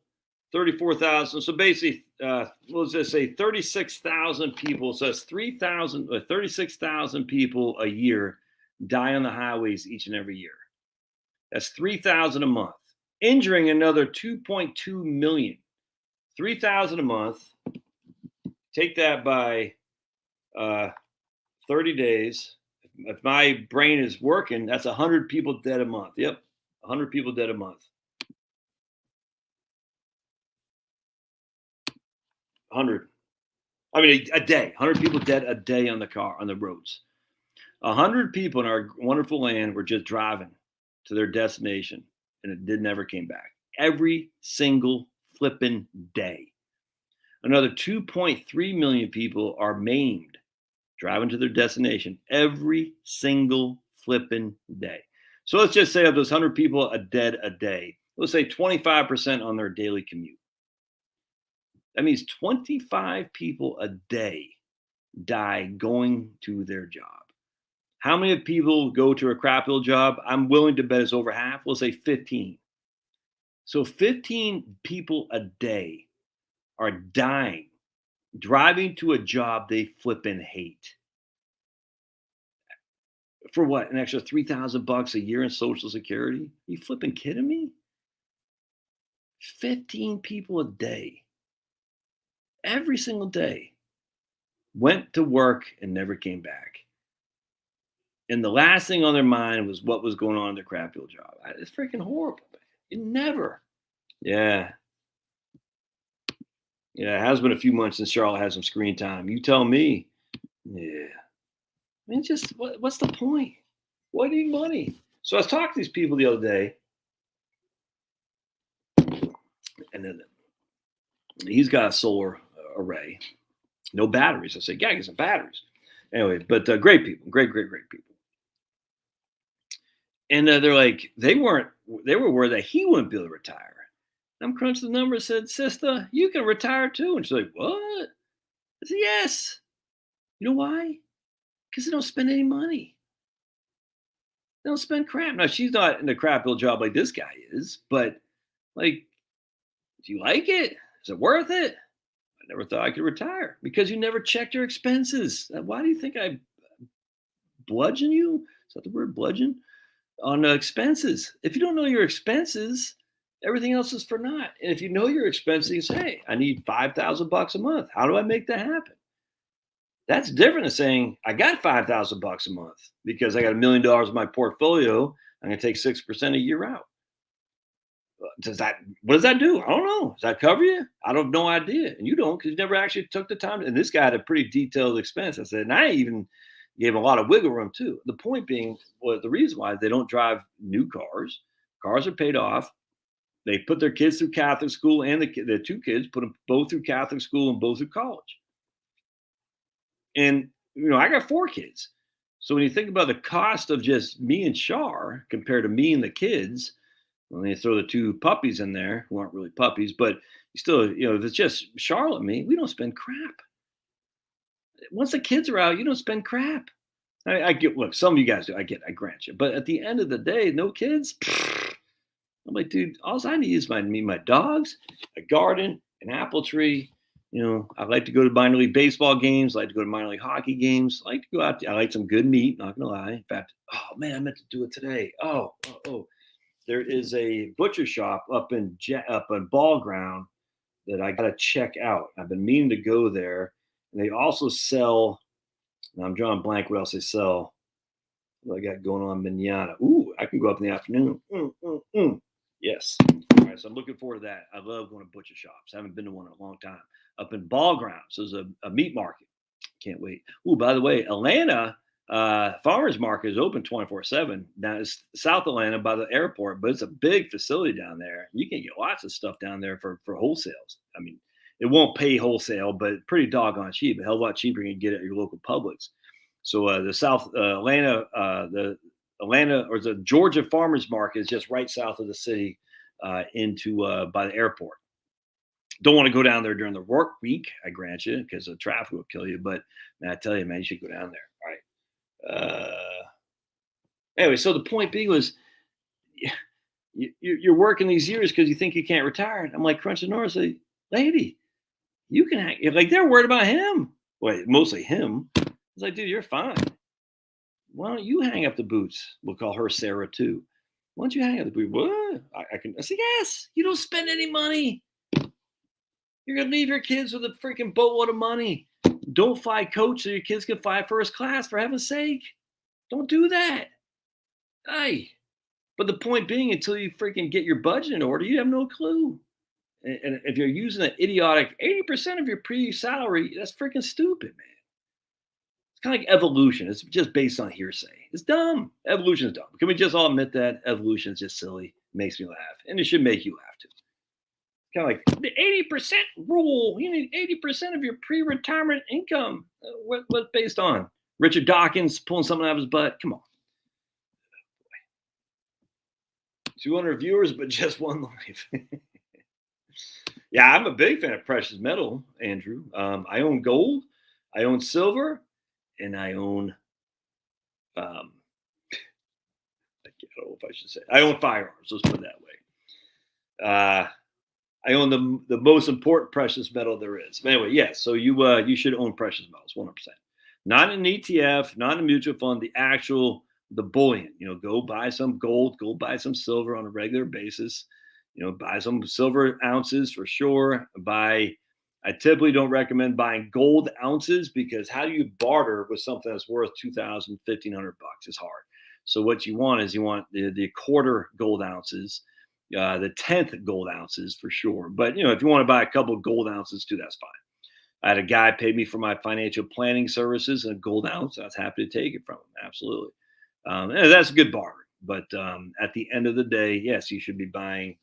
34,000. So basically, let's just say 36,000 people. So that's 36,000 people a year die on the highways each and every year. That's 3,000 a month, injuring another 2.2 million. 3,000 a month. Take that by 30 days. If my brain is working, that's 100 people dead a month. Yep, 100 people dead a month. 100. I mean, a day. 100 people dead a day on the roads. 100 people in our wonderful land were just driving to their destination, and it never came back. Every single flipping day. Another 2.3 million people are maimed driving to their destination every single flipping day. So let's just say of those 100 people dead a day, let's say 25% on their daily commute. That means 25 people a day die going to their job. How many people go to a crap little job? I'm willing to bet it's over half. We'll say 15. So 15 people a day are dying driving to a job they flippin' hate. For what? An extra $3,000 a year in Social Security? Are you flipping kidding me? 15 people a day, every single day, went to work and never came back. And the last thing on their mind was what was going on in their crappy old job. It's freaking horrible. It never. Yeah. Yeah, it has been a few months since Charlotte had some screen time. You tell me. Yeah. I mean, just what's the point? Why do you need money? So I was talking to these people the other day, and then he's got a solar array, no batteries. I said, yeah, get some batteries. Anyway, but great people, great people. And they're like, they were worried that he wouldn't be able to retire. I'm crunching the numbers, said, sister, you can retire too. And she's like, what? I said, yes. You know why? Because they don't spend any money. They don't spend crap. Now, she's not in a crap little job like this guy is, but like, do you like it? Is it worth it? I never thought I could retire because you never checked your expenses. Why do you think I bludgeon you? Is that the word, bludgeon? On expenses. If you don't know your expenses, everything else is for naught. And if you know your expenses, you say, hey, I need $5,000 a month. How do I make that happen? That's different than saying I got $5,000 a month because I got $1 million in my portfolio. I'm going to take 6% a year out. What does that do? I don't know. Does that cover you? I have no idea. And you don't because you never actually took the time. And this guy had a pretty detailed expense. I said, and I even gave him a lot of wiggle room too. The point being, well, the reason why they don't drive new cars. Cars are paid off. They put their kids through Catholic school, and the two kids put them both through Catholic school and both through college. And I got 4 kids. So when you think about the cost of just me and Char compared to me and the kids, well, you throw the 2 puppies in there who aren't really puppies, but you still, if it's just Charlotte and me, we don't spend crap. Once the kids are out, you don't spend crap. I get, look, some of you guys do. I grant you. But at the end of the day, no kids. I'm like, dude, all I need is my dogs, a garden, an apple tree, I like to go to minor league baseball games. I like to go to minor league hockey games. I like to go out. I like some good meat. Not gonna lie. In fact, oh man, I meant to do it today. Oh. There is a butcher shop up in Ball Ground that I gotta check out. I've been meaning to go there, and they also sell. Now I'm drawing a blank. What else they sell? What I got going on manana? Ooh, I can go up in the afternoon. Yes. All right, so I'm looking forward to that. I love going to butcher shops. I haven't been to one in a long time. Up in Ball Ground, so there's a meat market. Can't wait. Ooh, by the way, Atlanta farmers market is open 24/7. Now it's South Atlanta by the airport, but it's a big facility down there. You can get lots of stuff down there for wholesales. I mean, it won't pay wholesale, but pretty doggone cheap. A hell of a lot cheaper than you can get at your local Publix. So the South Atlanta, the Atlanta or the Georgia farmers market is just right south of the city, into by the airport. Don't want to go down there during the work week, I grant you, because the traffic will kill you. But man, I tell you, man, you should go down there. All right. Anyway, so the point being was, you're working these years because you think you can't retire. And I'm like, crunching Nora, say, lady, you can hang. Like they're worried about him. Well, mostly him. It's like, dude, you're fine. Why don't you hang up the boots? We'll call her Sarah too. Why don't you hang up the boots? What? I can. I say, yes. You don't spend any money. You're gonna leave your kids with a freaking boatload of money. Don't fly coach so your kids can fly first class, for heaven's sake. Don't do that. Hey. But the point being, until you freaking get your budget in order, you have no clue. And if you're using an idiotic 80% of your pre-salary, that's freaking stupid, man. It's kind of like evolution. It's just based on hearsay. It's dumb. Evolution is dumb. Can we just all admit that evolution is just silly? It makes me laugh, and it should make you laugh too. Kind of like the 80% rule. You need 80% of your pre-retirement income. What's based on? Richard Dawkins pulling something out of his butt? Come on. 200 viewers, but just one life. Yeah, I'm a big fan of precious metal, Andrew. I own gold, I own silver, and I own, I don't know if I should say, I own firearms. Let's put it that way. I own the most important precious metal there is. But anyway, yes. So you should own precious metals, 100%. Not an ETF, not a mutual fund. The bullion. Go buy some gold. Go buy some silver on a regular basis. Buy some silver ounces for sure. I typically don't recommend buying gold ounces because how do you barter with something that's worth $2,000, $1,500? It's hard. So what you want is the quarter gold ounces. The 10th gold ounces for sure. But, if you want to buy a couple of gold ounces too, that's fine. I had a guy pay me for my financial planning services and a gold ounce. I was happy to take it from him. Absolutely. That's a good barter. But at the end of the day, yes, you should be buying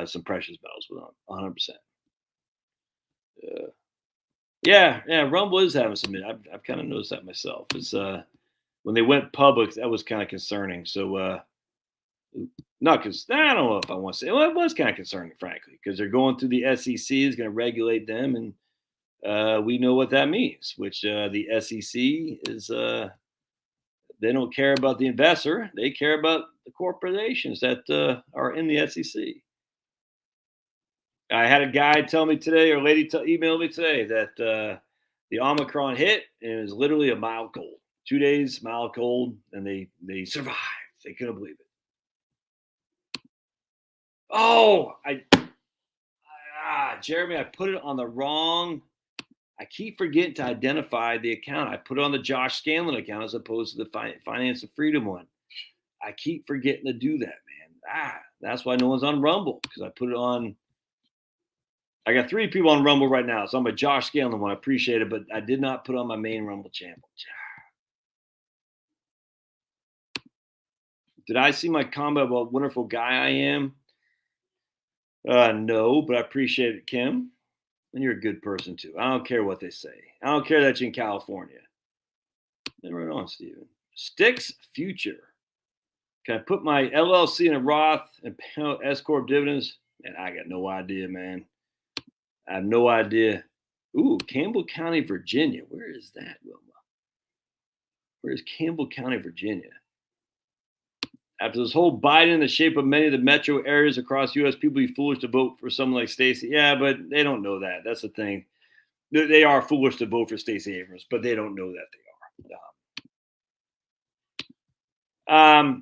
some precious metals with 100%. Yeah. Rumble is having some. I've kind of noticed that myself. It's when they went public, that was kind of concerning. So, not because I don't know if I want to say. Well, it was kind of concerning, frankly, because they're going through the SEC is going to regulate them, and we know what that means. Which the SEC is, they don't care about the investor; they care about the corporations that are in the SEC. I had a guy tell me today, or a lady email me today that the Omicron hit and it was literally a mild cold. 2 days, mild cold, and they survived. They couldn't believe it. Oh, Jeremy, I put it on the wrong. I keep forgetting to identify the account. I put it on the Josh Scanlon account as opposed to the Finance of Freedom one. I keep forgetting to do that, man. That's why no one's on Rumble because I put it on. I got 3 people on Rumble right now, so I'm a Josh Scanlon one. I appreciate it, but I did not put on my main Rumble channel. Did I see my comment about wonderful guy I am? No, but I appreciate it, Kim. And you're a good person too. I don't care what they say. I don't care that you're in California. Right on, Steven. Sticks future. Can I put my LLC in a Roth and pay out S Corp dividends? Man, I got no idea, man. I have no idea. Ooh, Campbell County, Virginia. Where is that, Wilma? Where is Campbell County, Virginia? After this whole Biden in the shape of many of the metro areas across the U.S., people be foolish to vote for someone like Stacey. Yeah, but they don't know that. That's the thing. They are foolish to vote for Stacey Abrams, but they don't know that they are.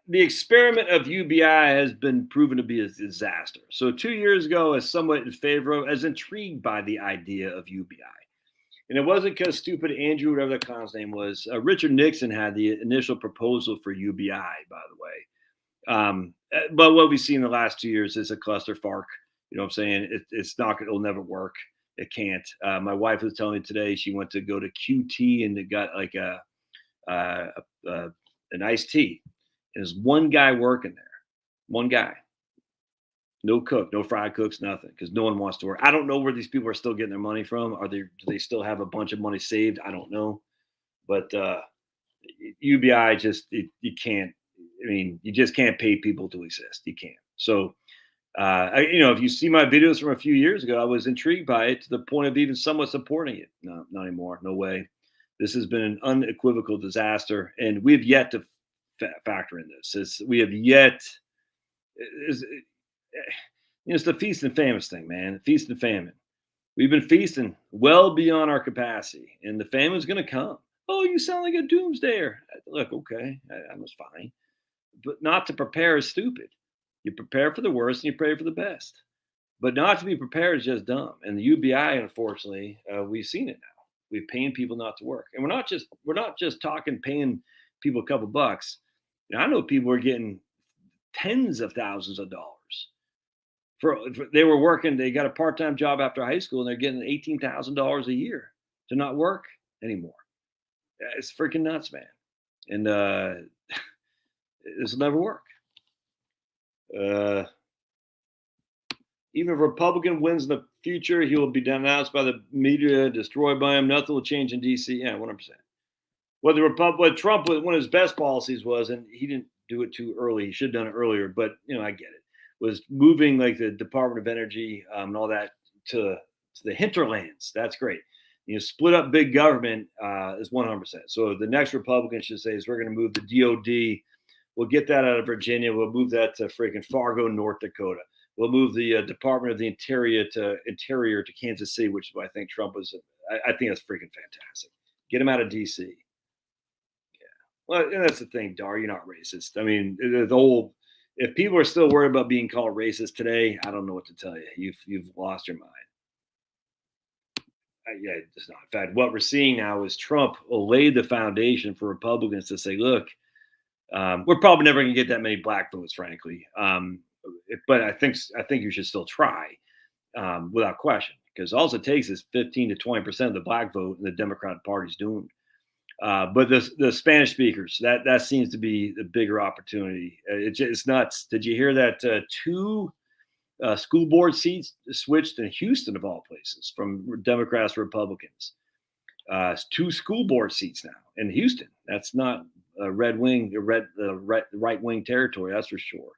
The experiment of UBI has been proven to be a disaster. So 2 years ago, I was somewhat in favor of, as intrigued by the idea of UBI. And it wasn't because stupid Andrew, whatever that clown's name was, Richard Nixon had the initial proposal for UBI, by the way. But what we've seen in the last 2 years is a clusterfuck. You know what I'm saying? It's not, it'll never work. It can't. My wife was telling me today she went to go to QT and it got like an iced tea. And there's one guy working there. One guy. No cook, no fried cooks, nothing, because no one wants to work. I don't know where these people are still getting their money from. Do they still have a bunch of money saved? I don't know. But UBI just you can't. I mean, you just can't pay people to exist. You can't. So, if you see my videos from a few years ago, I was intrigued by it to the point of even somewhat supporting it. No, not anymore. No way. This has been an unequivocal disaster, and we've yet to factor in this. We have yet. It's the feast and famine thing, man. Feast and famine. We've been feasting well beyond our capacity, and the famine's going to come. Oh, you sound like a doomsdayer. Look, okay, I was fine, but not to prepare is stupid. You prepare for the worst and you pray for the best. But not to be prepared is just dumb. And the UBI, unfortunately, we've seen it now. We're paying people not to work, and we're not just talking paying people a couple bucks. I know people are getting tens of thousands of dollars. They were working, they got a part-time job after high school and they're getting $18,000 a year to not work anymore. It's freaking nuts, man. And this will never work. Even if a Republican wins in the future, he will be denounced by the media, destroyed by him. Nothing will change in DC. Yeah, 100%. What Trump, one of his best policies was, and he didn't do it too early. He should have done it earlier, but I get it. Was moving like the Department of Energy and all that to the hinterlands. That's great. Split up big government is 100%. So the next Republican should say is we're going to move the DOD. We'll get that out of Virginia. We'll move that to freaking Fargo, North Dakota. We'll move the Department of the Interior to Kansas City, which I think Trump was. I think that's freaking fantastic. Get him out of DC. Yeah. Well, and that's the thing, Dar. You're not racist. I mean, the whole. If people are still worried about being called racist today, I don't know what to tell you. You've lost your mind. Yeah, it's not. In fact, what we're seeing now is Trump will lay the foundation for Republicans to say, look, we're probably never going to get that many black votes, frankly. But I think you should still try without question, because all it takes is 15 to 20% of the black vote, and the Democratic Party's doomed. But the Spanish speakers, that seems to be the bigger opportunity. It's nuts. Did you hear that two school board seats switched in Houston, of all places, from Democrats to Republicans? Two school board seats now in Houston. That's not a right wing territory, that's for sure.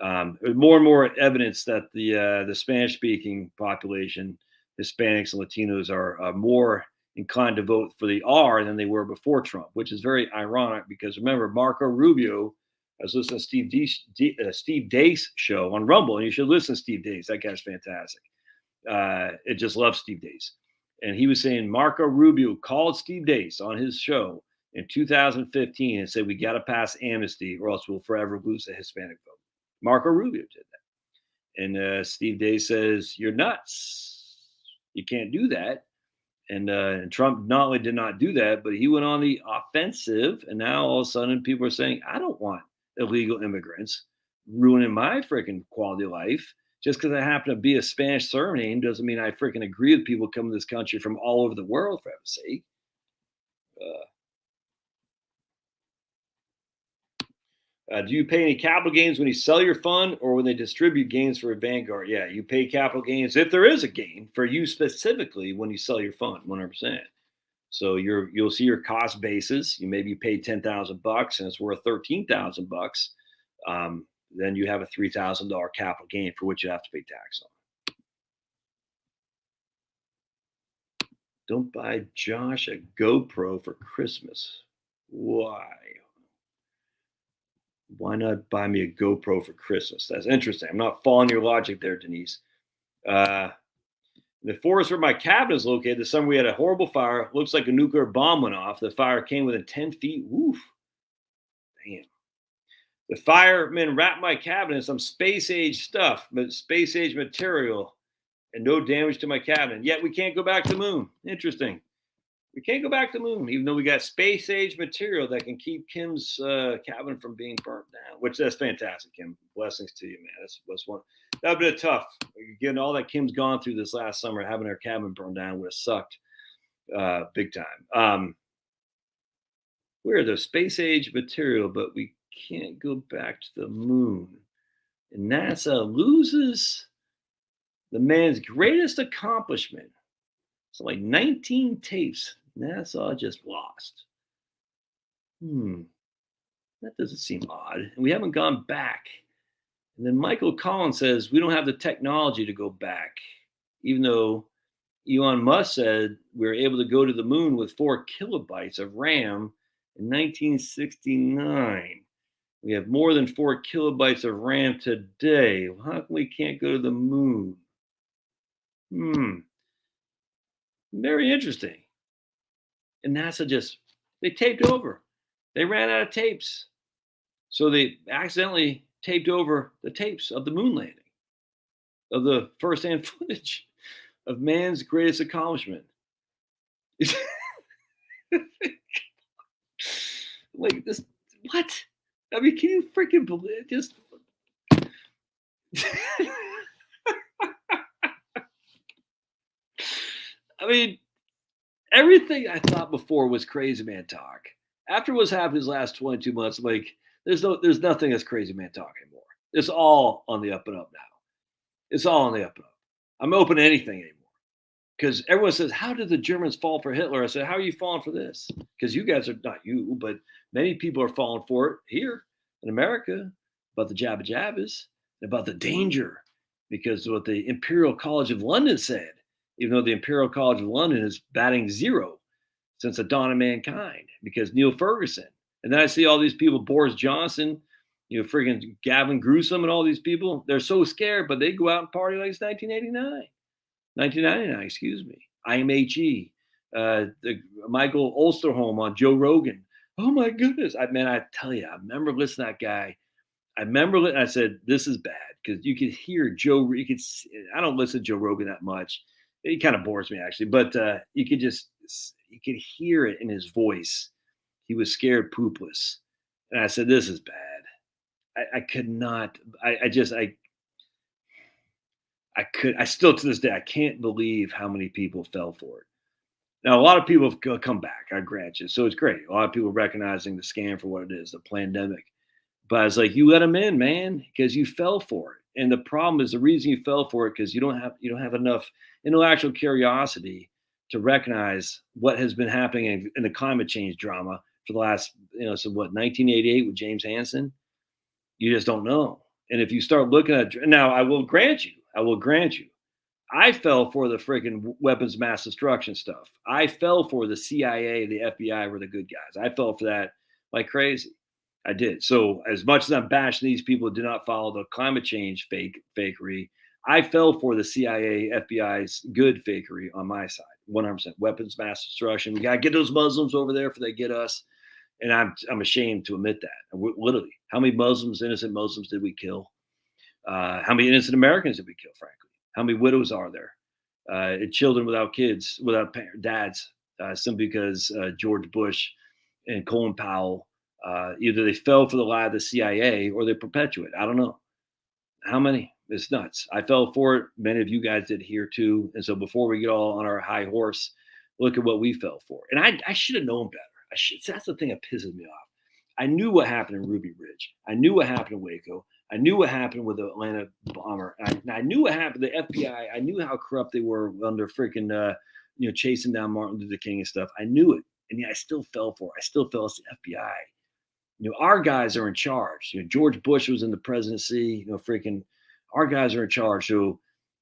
More and more evidence that the Spanish speaking population, Hispanics and Latinos, are more inclined to vote for the R than they were before Trump, which is very ironic because remember, Marco Rubio, I was listening to Steve Deace show on Rumble, and you should listen to Steve Deace. That guy's fantastic. It just loves Steve Deace. And he was saying Marco Rubio called Steve Deace on his show in 2015 and said, we got to pass amnesty or else we'll forever lose the Hispanic vote. Marco Rubio did that. And Steve Deace says, you're nuts. You can't do that. And Trump not only did not do that, but he went on the offensive. And now all of a sudden people are saying, I don't want illegal immigrants ruining my freaking quality of life. Just because I happen to be a Spanish surname doesn't mean I freaking agree with people coming to this country from all over the world, for heaven's sake. Do you pay any capital gains when you sell your fund or when they distribute gains for a Vanguard? Yeah, you pay capital gains if there is a gain for you specifically when you sell your fund, 100%. So you'll see your cost basis. You maybe pay $10,000 and it's worth $13,000. Then you have a $3,000 capital gain for which you have to pay tax on. Don't buy Josh a GoPro for Christmas. Why? Why not buy me a GoPro for Christmas? That's interesting. I'm not following your logic there, Denise. In the forest where my cabin is located, this summer we had a horrible fire. Looks like a nuclear bomb went off. The fire came within 10 feet. Woof. Damn. The firemen wrapped my cabin in some space age stuff, but space age material, and no damage to my cabin. Yet we can't go back to the moon. Interesting. We can't go back to the moon, even though we got space age material that can keep Kim's cabin from being burnt down. Which that's fantastic, Kim. Blessings to you, man. That's one. That would have been tough. Getting all that Kim's gone through this last summer, having her cabin burned down would have sucked big time. We're the space age material, but we can't go back to the moon. And NASA loses the man's greatest accomplishment. So like 19 tapes NASA just lost. That doesn't seem odd. And we haven't gone back. And then Michael Collins says we don't have the technology to go back, even though Elon Musk said we were able to go to the moon with 4 kilobytes of RAM in 1969. We have more than 4 kilobytes of RAM today. How come we can't go to the moon? Very interesting. And NASA they taped over. They ran out of tapes. So they accidentally taped over the tapes of the moon landing, of the first-hand footage of man's greatest accomplishment. Like this, what? I mean, can you freaking believe just? I mean, everything I thought before was crazy man talk. After what's happened these last 22 months, like there's nothing that's crazy man talk anymore. It's all on the up and up now. It's all on the up and up. I'm open to anything anymore. Because everyone says, how did the Germans fall for Hitler? I said, how are you falling for this? Because you guys are not you, but many people are falling for it here in America about the Jabba Jabbas, about the danger. Because what the Imperial College of London said, even though the Imperial College of London is batting 0 since the dawn of mankind, because Neil Ferguson. And then I see all these people, Boris Johnson, friggin' Gavin Newsom and all these people, they're so scared, but they go out and party like it's 1999, excuse me. IMHE, Michael Osterholm on Joe Rogan. Oh my goodness. I tell you, I remember listening to that guy. I said, this is bad, because you could hear I don't listen to Joe Rogan that much. He kind of bores me actually, but you could hear it in his voice. He was scared poopless. And I said, this is bad. I could not, I still to this day, I can't believe how many people fell for it. Now, a lot of people have come back, I grant you. So it's great. A lot of people recognizing the scam for what it is, the pandemic. But it's like, you let them in, man, because you fell for it. And the problem is the reason you fell for it, because you don't have enough intellectual curiosity to recognize what has been happening in the climate change drama for the last, 1988 with James Hansen. You just don't know. And if you start looking at, now I will grant you, I fell for the freaking weapons mass destruction stuff. I fell for the CIA, the FBI were the good guys. I fell for that like crazy. I did. So as much as I'm bashing these people who do not follow the climate change fakery, I fell for the CIA, FBI's good fakery on my side. 100% weapons mass destruction. We got to get those Muslims over there before they get us. And I'm ashamed to admit that. Literally, how many innocent Muslims did we kill? How many innocent Americans did we kill, frankly? How many widows are there? Children without kids, without dads, simply because George Bush and Colin Powell, either they fell for the lie of the CIA or they perpetuate. I don't know. How many? It's nuts. I fell for it. Many of you guys did here too. And so before we get all on our high horse, look at what we fell for. And I should have known better. That's the thing that pisses me off. I knew what happened in Ruby Ridge. I knew what happened in Waco. I knew what happened with the Atlanta bomber. I knew what happened to the FBI. I knew how corrupt they were under freaking, chasing down Martin Luther King and stuff. I knew it. And yet I still fell for it. I still fell as the FBI. Our guys are in charge. George Bush was in the presidency. Our guys are in charge. So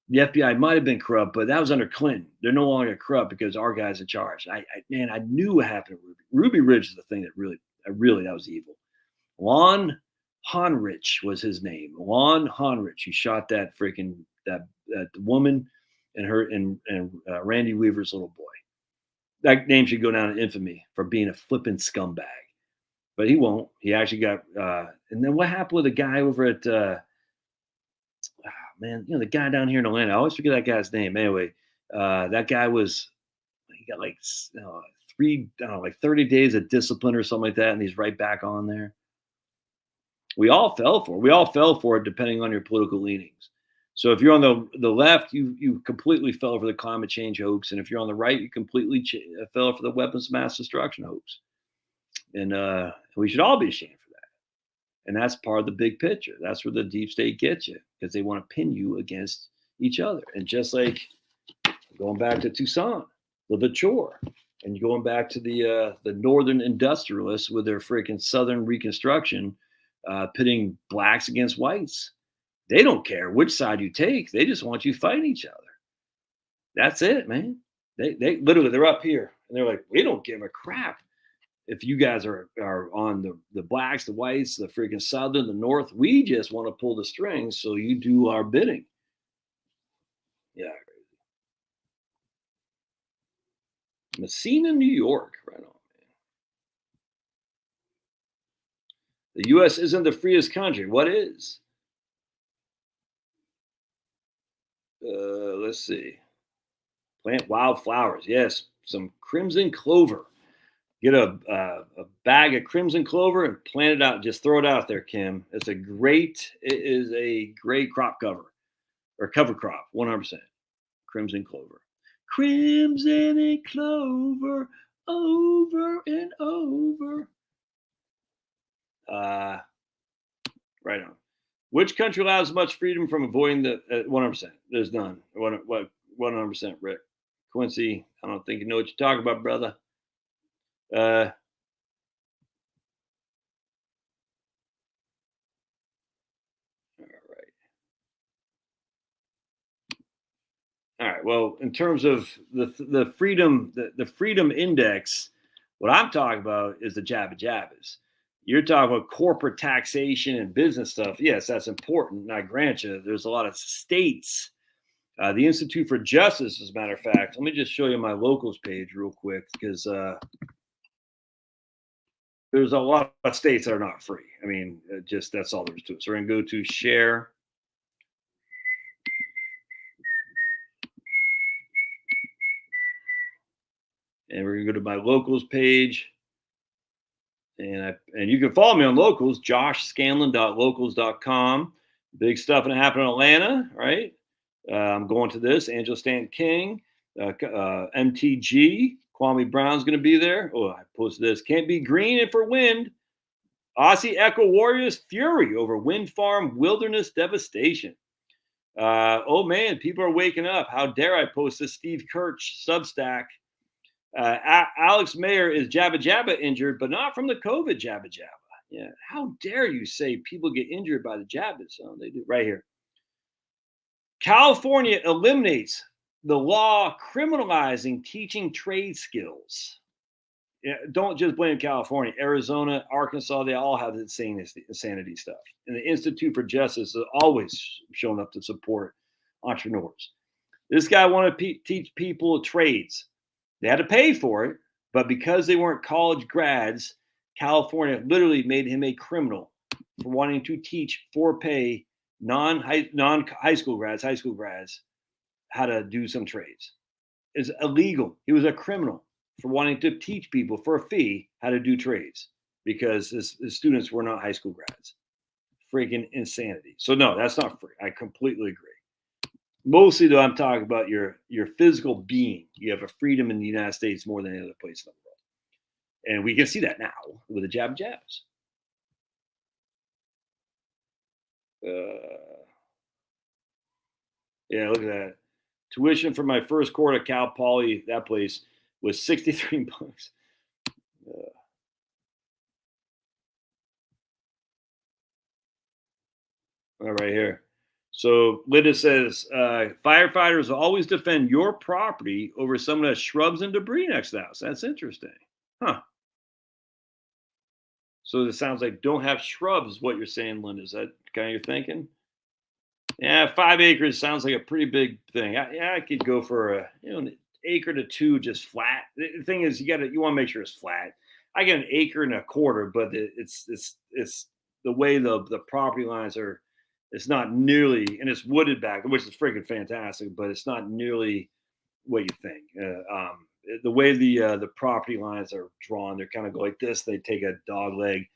the FBI might have been corrupt, but that was under Clinton. They're no longer corrupt because our guys in charge. I knew what happened to Ruby. Ruby Ridge is the thing that really, that was evil. Lon Honrich was his name. Lon Honrich, who shot that freaking that woman and Randy Weaver's little boy. That name should go down in infamy for being a flippin' scumbag. But he won't. He actually got. And then what happened with the guy over at? Man, the guy down here in Atlanta. I always forget that guy's name. Anyway, that guy was. He got like 30 days of discipline or something like that, and he's right back on there. We all fell for it, depending on your political leanings. So if you're on the left, you completely fell for the climate change hoax, and if you're on the right, you completely fell for the weapons of mass destruction hoax. And we should all be ashamed for that. And that's part of the big picture. That's where the deep state gets you, because they want to pin you against each other. And just like going back to Tucson, the chore, and going back to the northern industrialists with their freaking southern reconstruction, pitting blacks against whites. They don't care which side you take. They just want you fighting each other. That's it, man. They literally, they're up here and they're like, we don't give a crap if you guys are on the blacks, the whites, the freaking southern, the north. We just want to pull the strings so you do our bidding. Yeah. Messina, New York. Right on, man. The U.S. isn't the freest country. What is? Let's see. Plant wildflowers. Yes, some crimson clover. Get a bag of crimson clover and plant it out. Just throw it out there, Kim. It is a great crop cover or cover crop, 100%. Crimson clover. Crimson and clover over and over. Right on. Which country allows much freedom from avoiding the 100%? There's none. What 100%, Rick? Quincy, I don't think you know what you're talking about, brother. All right. Well, in terms of the freedom, the freedom index, what I'm talking about is the jabba jabbas. You're talking about corporate taxation and business stuff. Yes, that's important. And I grant you, there's a lot of states. The Institute for Justice, as a matter of fact, let me just show you my locals page real quick, because there's a lot of states that are not free. I mean, just that's all there is to it. So we're going to go to share. And we're going to go to my locals page. And you can follow me on locals, joshscanlon.locals.com. Big stuff going to happen in Atlanta, right? I'm going to this. Angela Stanton King, MTG, Kwame Brown's going to be there. Oh, I posted this. Can't be green and for wind. Aussie Echo Warriors fury over wind farm wilderness devastation. Oh, man, people are waking up. How dare I post this Steve Kirch Substack. Alex Mayer is Jabba Jabba injured, but not from the COVID Jabba Jabba. Yeah, how dare you say people get injured by the Jabbas? Oh, they do right here. California eliminates the law criminalizing teaching trade skills. Yeah, don't just blame California. Arizona, Arkansas, they all have the same insanity stuff. And the Institute for Justice has always shown up to support entrepreneurs. This guy wanted to teach people trades. They had to pay for it, but because they weren't college grads, California literally made him a criminal for wanting to teach for pay high school grads how to do some trades. It's illegal. He was a criminal for wanting to teach people for a fee how to do trades because the students were not high school grads. Freaking insanity. So no, that's not free. I completely agree. Mostly, though, I'm talking about your physical being. You have a freedom in the United States more than any other place in the world. And we can see that now with the jab jabs. Yeah, look at that. Tuition for my first quarter at Cal Poly, that place, was $63. All right, here. So Linda says, firefighters always defend your property over someone that has shrubs and debris next to the house. That's interesting. Huh. So it sounds like don't have shrubs, is what you're saying, Linda. Is that kind of your thinking? Yeah, 5 acres sounds like a pretty big thing. I could go for an acre to two just flat. The thing is, you want to make sure it's flat. I get an acre and a quarter, but it's the way the property lines are. It's not nearly, and it's wooded back, which is freaking fantastic, but it's not nearly what you think. The way the property lines are drawn, they're kind of go like this. They take a dog leg.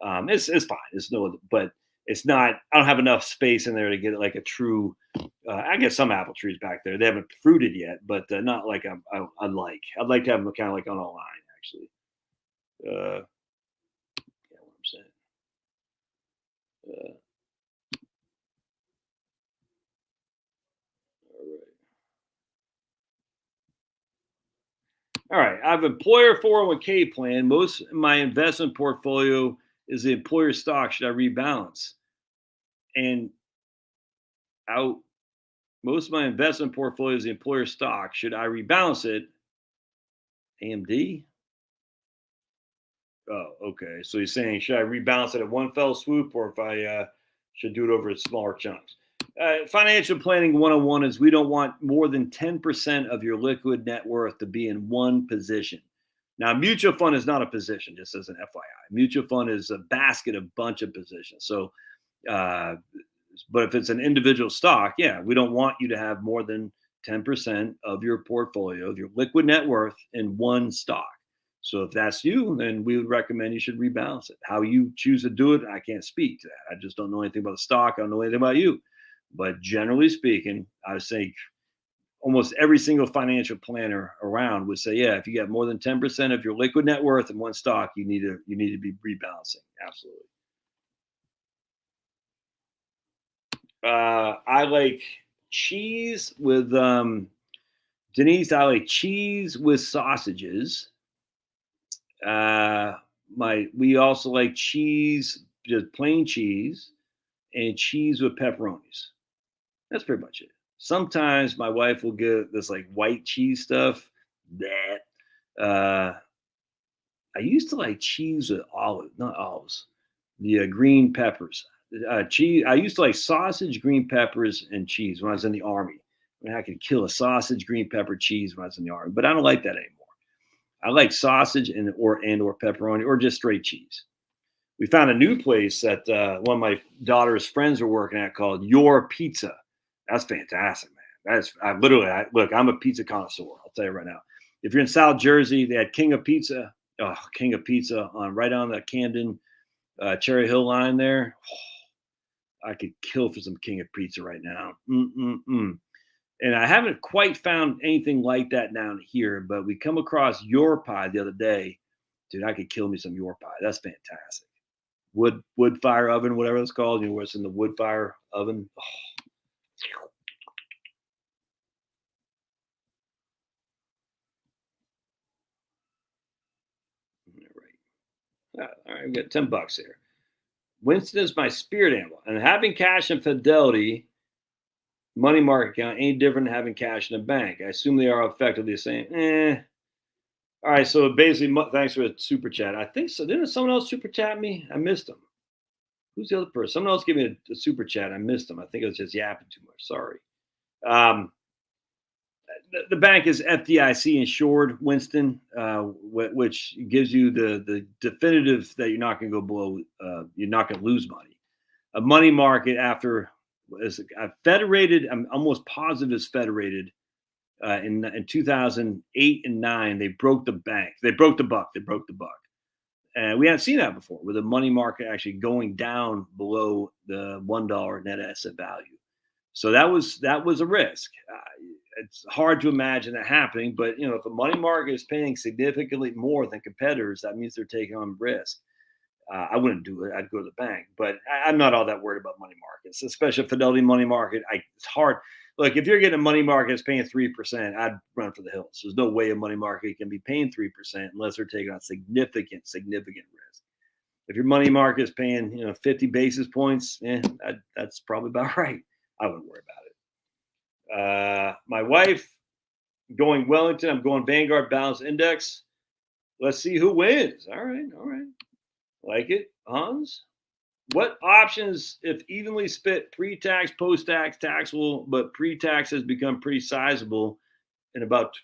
It's fine. It's no, but it's not. I don't have enough space in there to get like a true. I get some apple trees back there. They haven't fruited yet, but not like I'd like. I'd like to have them kind of like on a line, actually. Yeah, what I'm saying. Uh, all right. I have an employer 401k plan. Most of my investment portfolio is the employer stock. Should I rebalance? And out most of my investment portfolio is the employer stock. Should I rebalance it? AMD? Oh, okay. So you're saying, should I rebalance it at one fell swoop, or if I should do it over smaller chunks? Financial planning 101 is we don't want more than 10% of your liquid net worth to be in one position. Now, mutual fund is not a position, just as an FYI. Mutual fund is a basket of bunch of positions. So, uh, but if it's an individual stock, yeah, we don't want you to have more than 10% of your portfolio, of your liquid net worth in one stock. So if that's you, then we would recommend you should rebalance it. How you choose to do it, I can't speak to that. I just don't know anything about the stock. I don't know anything about you. But generally speaking, I would say almost every single financial planner around would say, yeah, if you got more than 10% of your liquid net worth in one stock, you need to be rebalancing. Absolutely. I like cheese with Denise. I like cheese with sausages. We also like cheese, just plain cheese, and cheese with pepperonis. That's pretty much it. Sometimes my wife will get this like white cheese stuff. That I used to like cheese with not olives, the green peppers. Cheese. I used to like sausage, green peppers, and cheese when I was in the army. I mean, I could kill a sausage, green pepper, cheese when I was in the army, but I don't like that anymore. I like sausage and or pepperoni or just straight cheese. We found a new place that one of my daughter's friends were working at called Your Pizza. That's fantastic, man. Look. I'm a pizza connoisseur. I'll tell you right now. If you're in South Jersey, they had King of Pizza. Oh, King of Pizza on right on the Camden Cherry Hill line there. Oh, I could kill for some King of Pizza right now. Mm-mm-mm. And I haven't quite found anything like that down here, but we come across your pie the other day. Dude, I could kill me some your pie. That's fantastic. Wood fire oven, whatever it's called. You know, where it's in the wood fire oven. Oh, all right, we got $10 here. Winston is my spirit animal, and having cash in Fidelity money market account ain't different than having cash in a bank. I assume they are effectively the same. All right, so basically, thanks for the super chat. I think so. Didn't someone else super chat me? I missed them. Who's the other person? Someone else gave me a super chat. I missed them. I think I was just yapping too much. Sorry. Um, the bank is FDIC insured, Winston, which gives you the definitive that you're not going to go below. You're not going to lose money. A money market after is federated. I'm almost positive it's federated. In 2008 and 9, they broke the bank. They broke the buck. And we hadn't seen that before, with the money market actually going down below the $1 net asset value. So that was a risk. It's hard to imagine that happening, but if the money market is paying significantly more than competitors, that means they're taking on risk. I wouldn't do it. I'd go to the bank, but I'm not all that worried about money markets, especially Fidelity money market. It's hard. Look, if you're getting a money market that's paying 3%, I'd run for the hills. There's no way a money market can be paying 3% unless they're taking on significant risk. If your money market is paying 50 basis points, that's probably about right. I wouldn't worry about it. My wife going Wellington. I'm going Vanguard Balance Index. Let's see who wins. All right. Like it, Hans? What options, if evenly split, pre-tax, post-tax, taxable, but pre-tax has become pretty sizable in about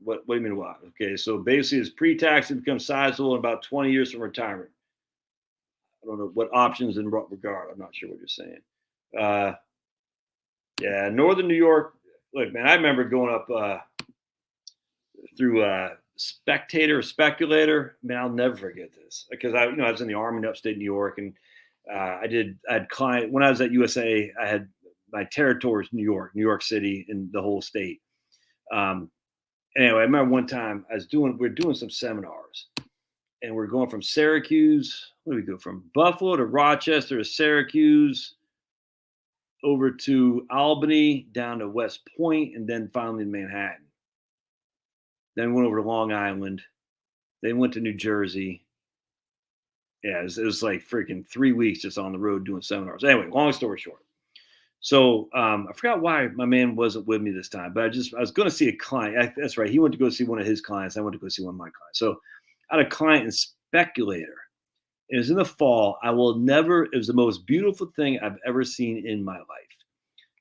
what do you mean what? Okay, so basically, it's pre-tax has become sizable in about 20 years from retirement. I don't know what options in what regard. I'm not sure what you're saying. Uh, yeah, Northern New York. Look, man, I remember going up through Speculator. Man, I'll never forget this because I was in the Army in upstate New York, and I had client when I was at USA. I had my territories, New York City, and the whole state. Anyway, I remember one time we're doing some seminars, and we're going from Syracuse. Where do we go from Buffalo to Rochester to Syracuse, over to Albany, down to West Point, and then finally Manhattan. Then went over to Long Island. Then went to New Jersey. Yeah, it was like freaking 3 weeks just on the road doing seminars. Anyway, long story short. So I forgot why my man wasn't with me this time, but I was going to see a client. That's right. He went to go see one of his clients. I went to go see one of my clients. So I had a client in Speculator. It was in the fall. It was the most beautiful thing I've ever seen in my life.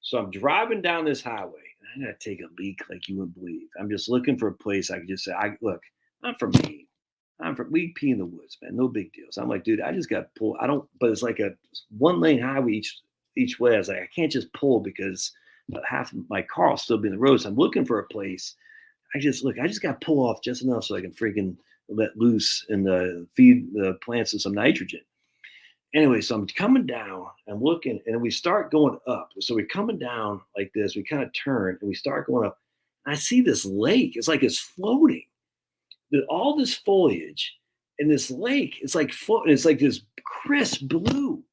So I'm driving down this highway, and I got to take a leak like you wouldn't believe. I'm just looking for a place I could just say, look, I'm from Maine. We pee in the woods, man. No big deal. So I'm like, dude, I just got pulled. But it's like a 1-lane highway each way. I was like, I can't just pull because half of my car will still be in the road. So I'm looking for a place. I just got to pull off just enough so I can freaking let loose and feed the plants with some nitrogen. Anyway, so I'm coming down, I'm looking, and we start going up. So we're coming down like this. We kind of turn, and we start going up. And I see this lake. It's like it's floating. All this foliage in this lake. It's like floating. It's like this crisp blue,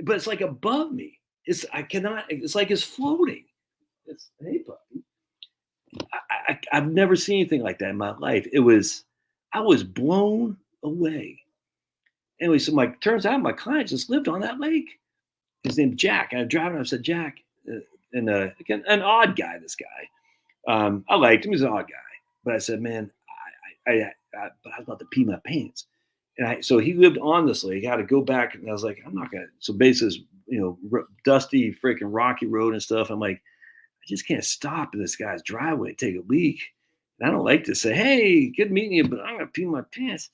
but it's like above me. It's like it's floating. Hey, puppy. I've never seen anything like that in my life. I was blown away. Anyway, so turns out my client just lived on that lake. His name's Jack. And I'm driving. I said, Jack, and again, an odd guy. This guy, I liked him. He's an odd guy, but I said, man, but I was about to pee my pants. And so he lived on this lake. I had to go back, and I was like, I'm not gonna. So basically, dusty, freaking rocky road and stuff. I'm like, I just can't stop in this guy's driveway and take a leak. And I don't like to say, hey, good meeting you, but I'm gonna pee my pants.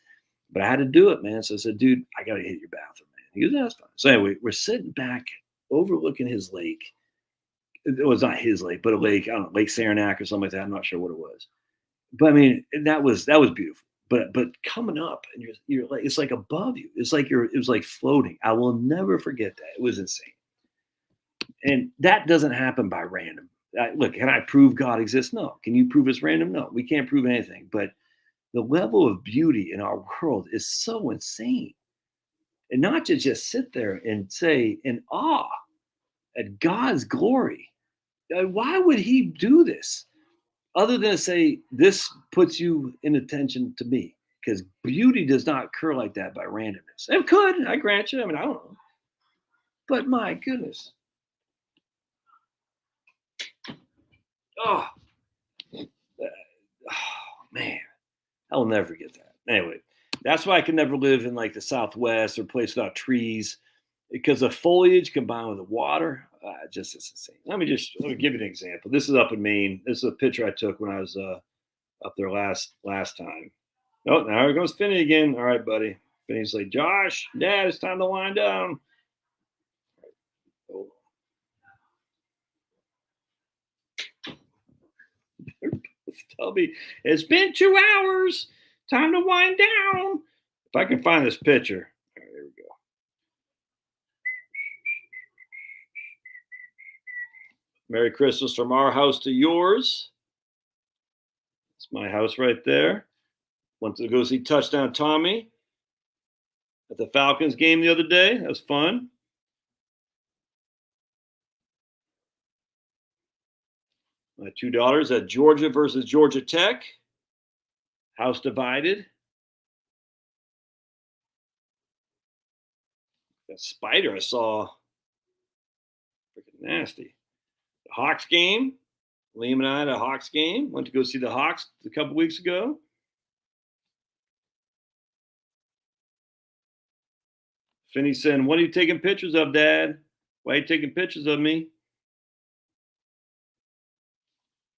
But I had to do it, man. So I said, dude, I gotta hit your bathroom, man. He goes, that's fine. So anyway, we're sitting back overlooking his lake. It was not his lake, but a lake, I don't know, Lake Saranac or something like that. I'm not sure what it was. But I mean, that was beautiful. But coming up, and you're like, it's like above you. It's like it was like floating. I will never forget that. It was insane. And that doesn't happen by random. Look, can I prove God exists? No. Can you prove it's random? No. We can't prove anything. But the level of beauty in our world is so insane. And not to just sit there and say in awe at God's glory. Why would he do this? Other than to say, this puts you in attention to me. Because beauty does not occur like that by randomness. It could, I grant you. I mean, I don't know. But my goodness. Oh, man. I'll never forget that. Anyway, that's why I can never live in like the Southwest or place without trees, because the foliage combined with the water, just is insane. Let me give you an example. This is up in Maine. This is a picture I took when I was up there last time. Oh, now here goes Finney again. All right, buddy. Finney's like, Josh, Dad, it's time to wind down. Oh. Tell me, it's been 2 hours. Time to wind down. If I can find this picture. All right, there we go. Merry Christmas from our house to yours. It's my house right there. Went to go see Touchdown Tommy at the Falcons game the other day. That was fun. My 2 daughters at Georgia versus Georgia Tech. House divided. That spider I saw. Freaking nasty. The Hawks game. Liam and I had a Hawks game. Went to go see the Hawks a couple weeks ago. Finney saying, what are you taking pictures of, Dad? Why are you taking pictures of me?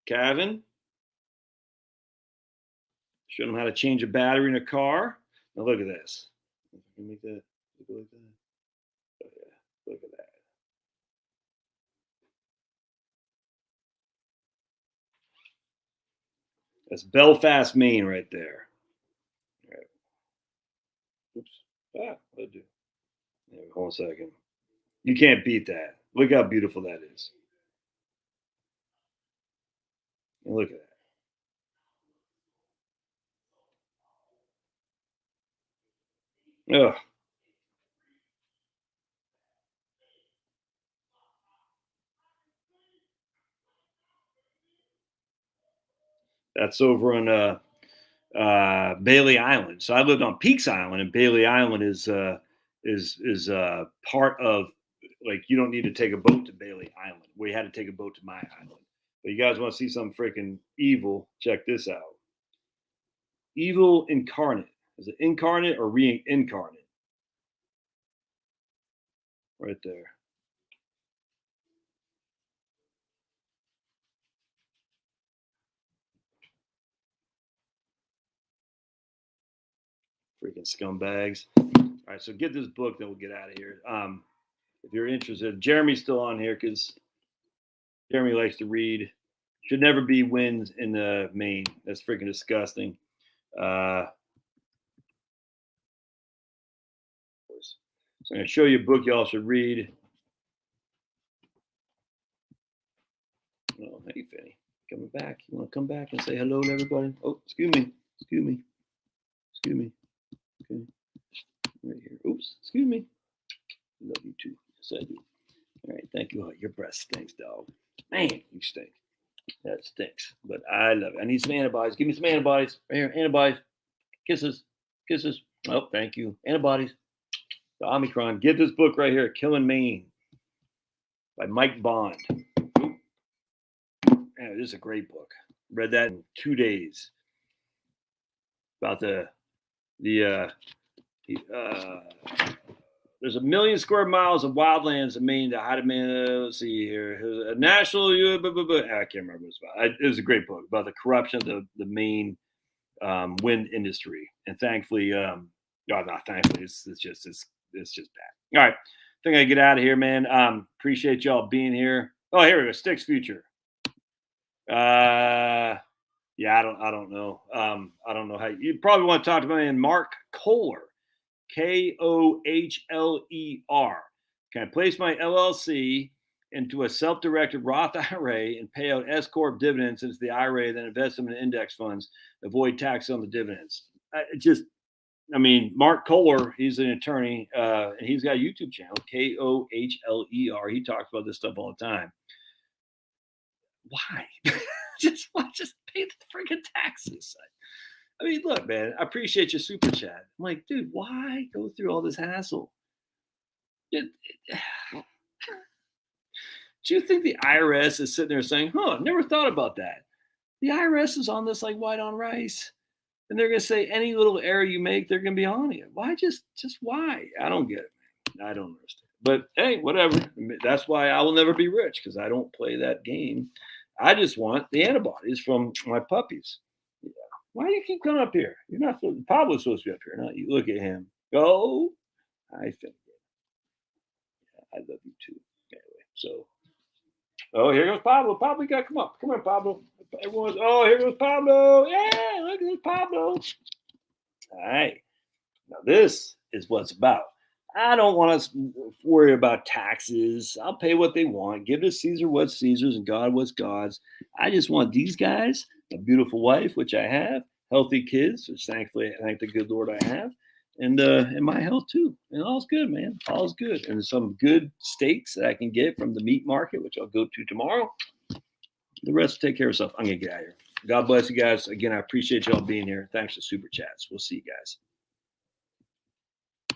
Kevin, show them how to change a battery in a car. Now look at this. Make that look like that. Oh, yeah. Look at that. That's Belfast, Maine, right there. All right. Oops. What did I do? Yeah, hold on a second. You can't beat that. Look how beautiful that is. And look at that. Ugh. That's over on Bailey Island. So I lived on Peaks Island, and Bailey Island is part of, like, you don't need to take a boat to Bailey Island. We had to take a boat to my island. But you guys want to see something freaking evil? Check this out. Evil incarnate. Is it incarnate or reincarnate? Right there. Freaking scumbags. All right, so get this book, then we'll get out of here. If you're interested, Jeremy's still on here because Jeremy likes to read. Should never be winds in the Maine. That's freaking disgusting. So I'm going to show you a book y'all should read. Oh, hey, Fanny. Coming back. You want to come back and say hello to everybody? Oh, excuse me. Excuse me. Excuse me. Okay. Right here. Oops. Excuse me. Love you too. Yes, I do. All right. Thank you. Oh, your breath stinks, dog. Man, you stink. That stinks. But I love it. I need some antibodies. Give me some antibodies. Right here. Antibodies. Kisses. Kisses. Oh, thank you. Antibodies. The Omicron. Get this book right here. Killing Maine by Mike Bond. Man, this is a great book. Read that in 2 days. About there's 1 million square miles of wildlands in Maine. Let's see here. A national, I can't remember what it's about. It was a great book about the corruption of the Maine wind industry. And thankfully, not thankfully, it's just bad. All right, I think I get out of here, man. Appreciate y'all being here. Oh, here we go. Sticks Future. Yeah, I don't know. I don't know how you probably want to talk to my man Mark Kohler, Kohler. Can I place my LLC into a self-directed Roth IRA and pay out S corp dividends into the IRA, then invest them in index funds, avoid tax on the dividends? Mark Kohler, he's an attorney, and he's got a YouTube channel, Kohler. He talks about this stuff all the time. Why? just pay the freaking taxes. I mean, look, man, I appreciate your super chat. I'm like, dude, why go through all this hassle? Do you think the IRS is sitting there saying, never thought about that? The IRS is on this like white on rice. And they're going to say any little error you make, they're going to be on you. Why? Just why? I don't get it, man. I don't understand. But hey, whatever. That's why I will never be rich, because I don't play that game. I just want the antibodies from my puppies. Yeah. Why do you keep coming up here? You're not supposed. Pablo's supposed to be up here, not you. Look at him. Go. I think. Yeah, I love you too. Anyway, so. Oh, here goes Pablo. Pablo, you got to come up. Come on, Pablo. Everyone's. Oh, here goes Pablo. Yeah, look at this Pablo. All right. Now this is what it's about. I don't want us to worry about taxes. I'll pay what they want. Give to Caesar what's Caesar's and God what's God's. I just want these guys, a beautiful wife, which I have, healthy kids, which thankfully, thank the good Lord I have, and my health too. And all's good, man. All's good. And some good steaks that I can get from the meat market, which I'll go to tomorrow. The rest take care of itself. I'm going to get out of here. God bless you guys. Again, I appreciate y'all being here. Thanks for super chats. We'll see you guys.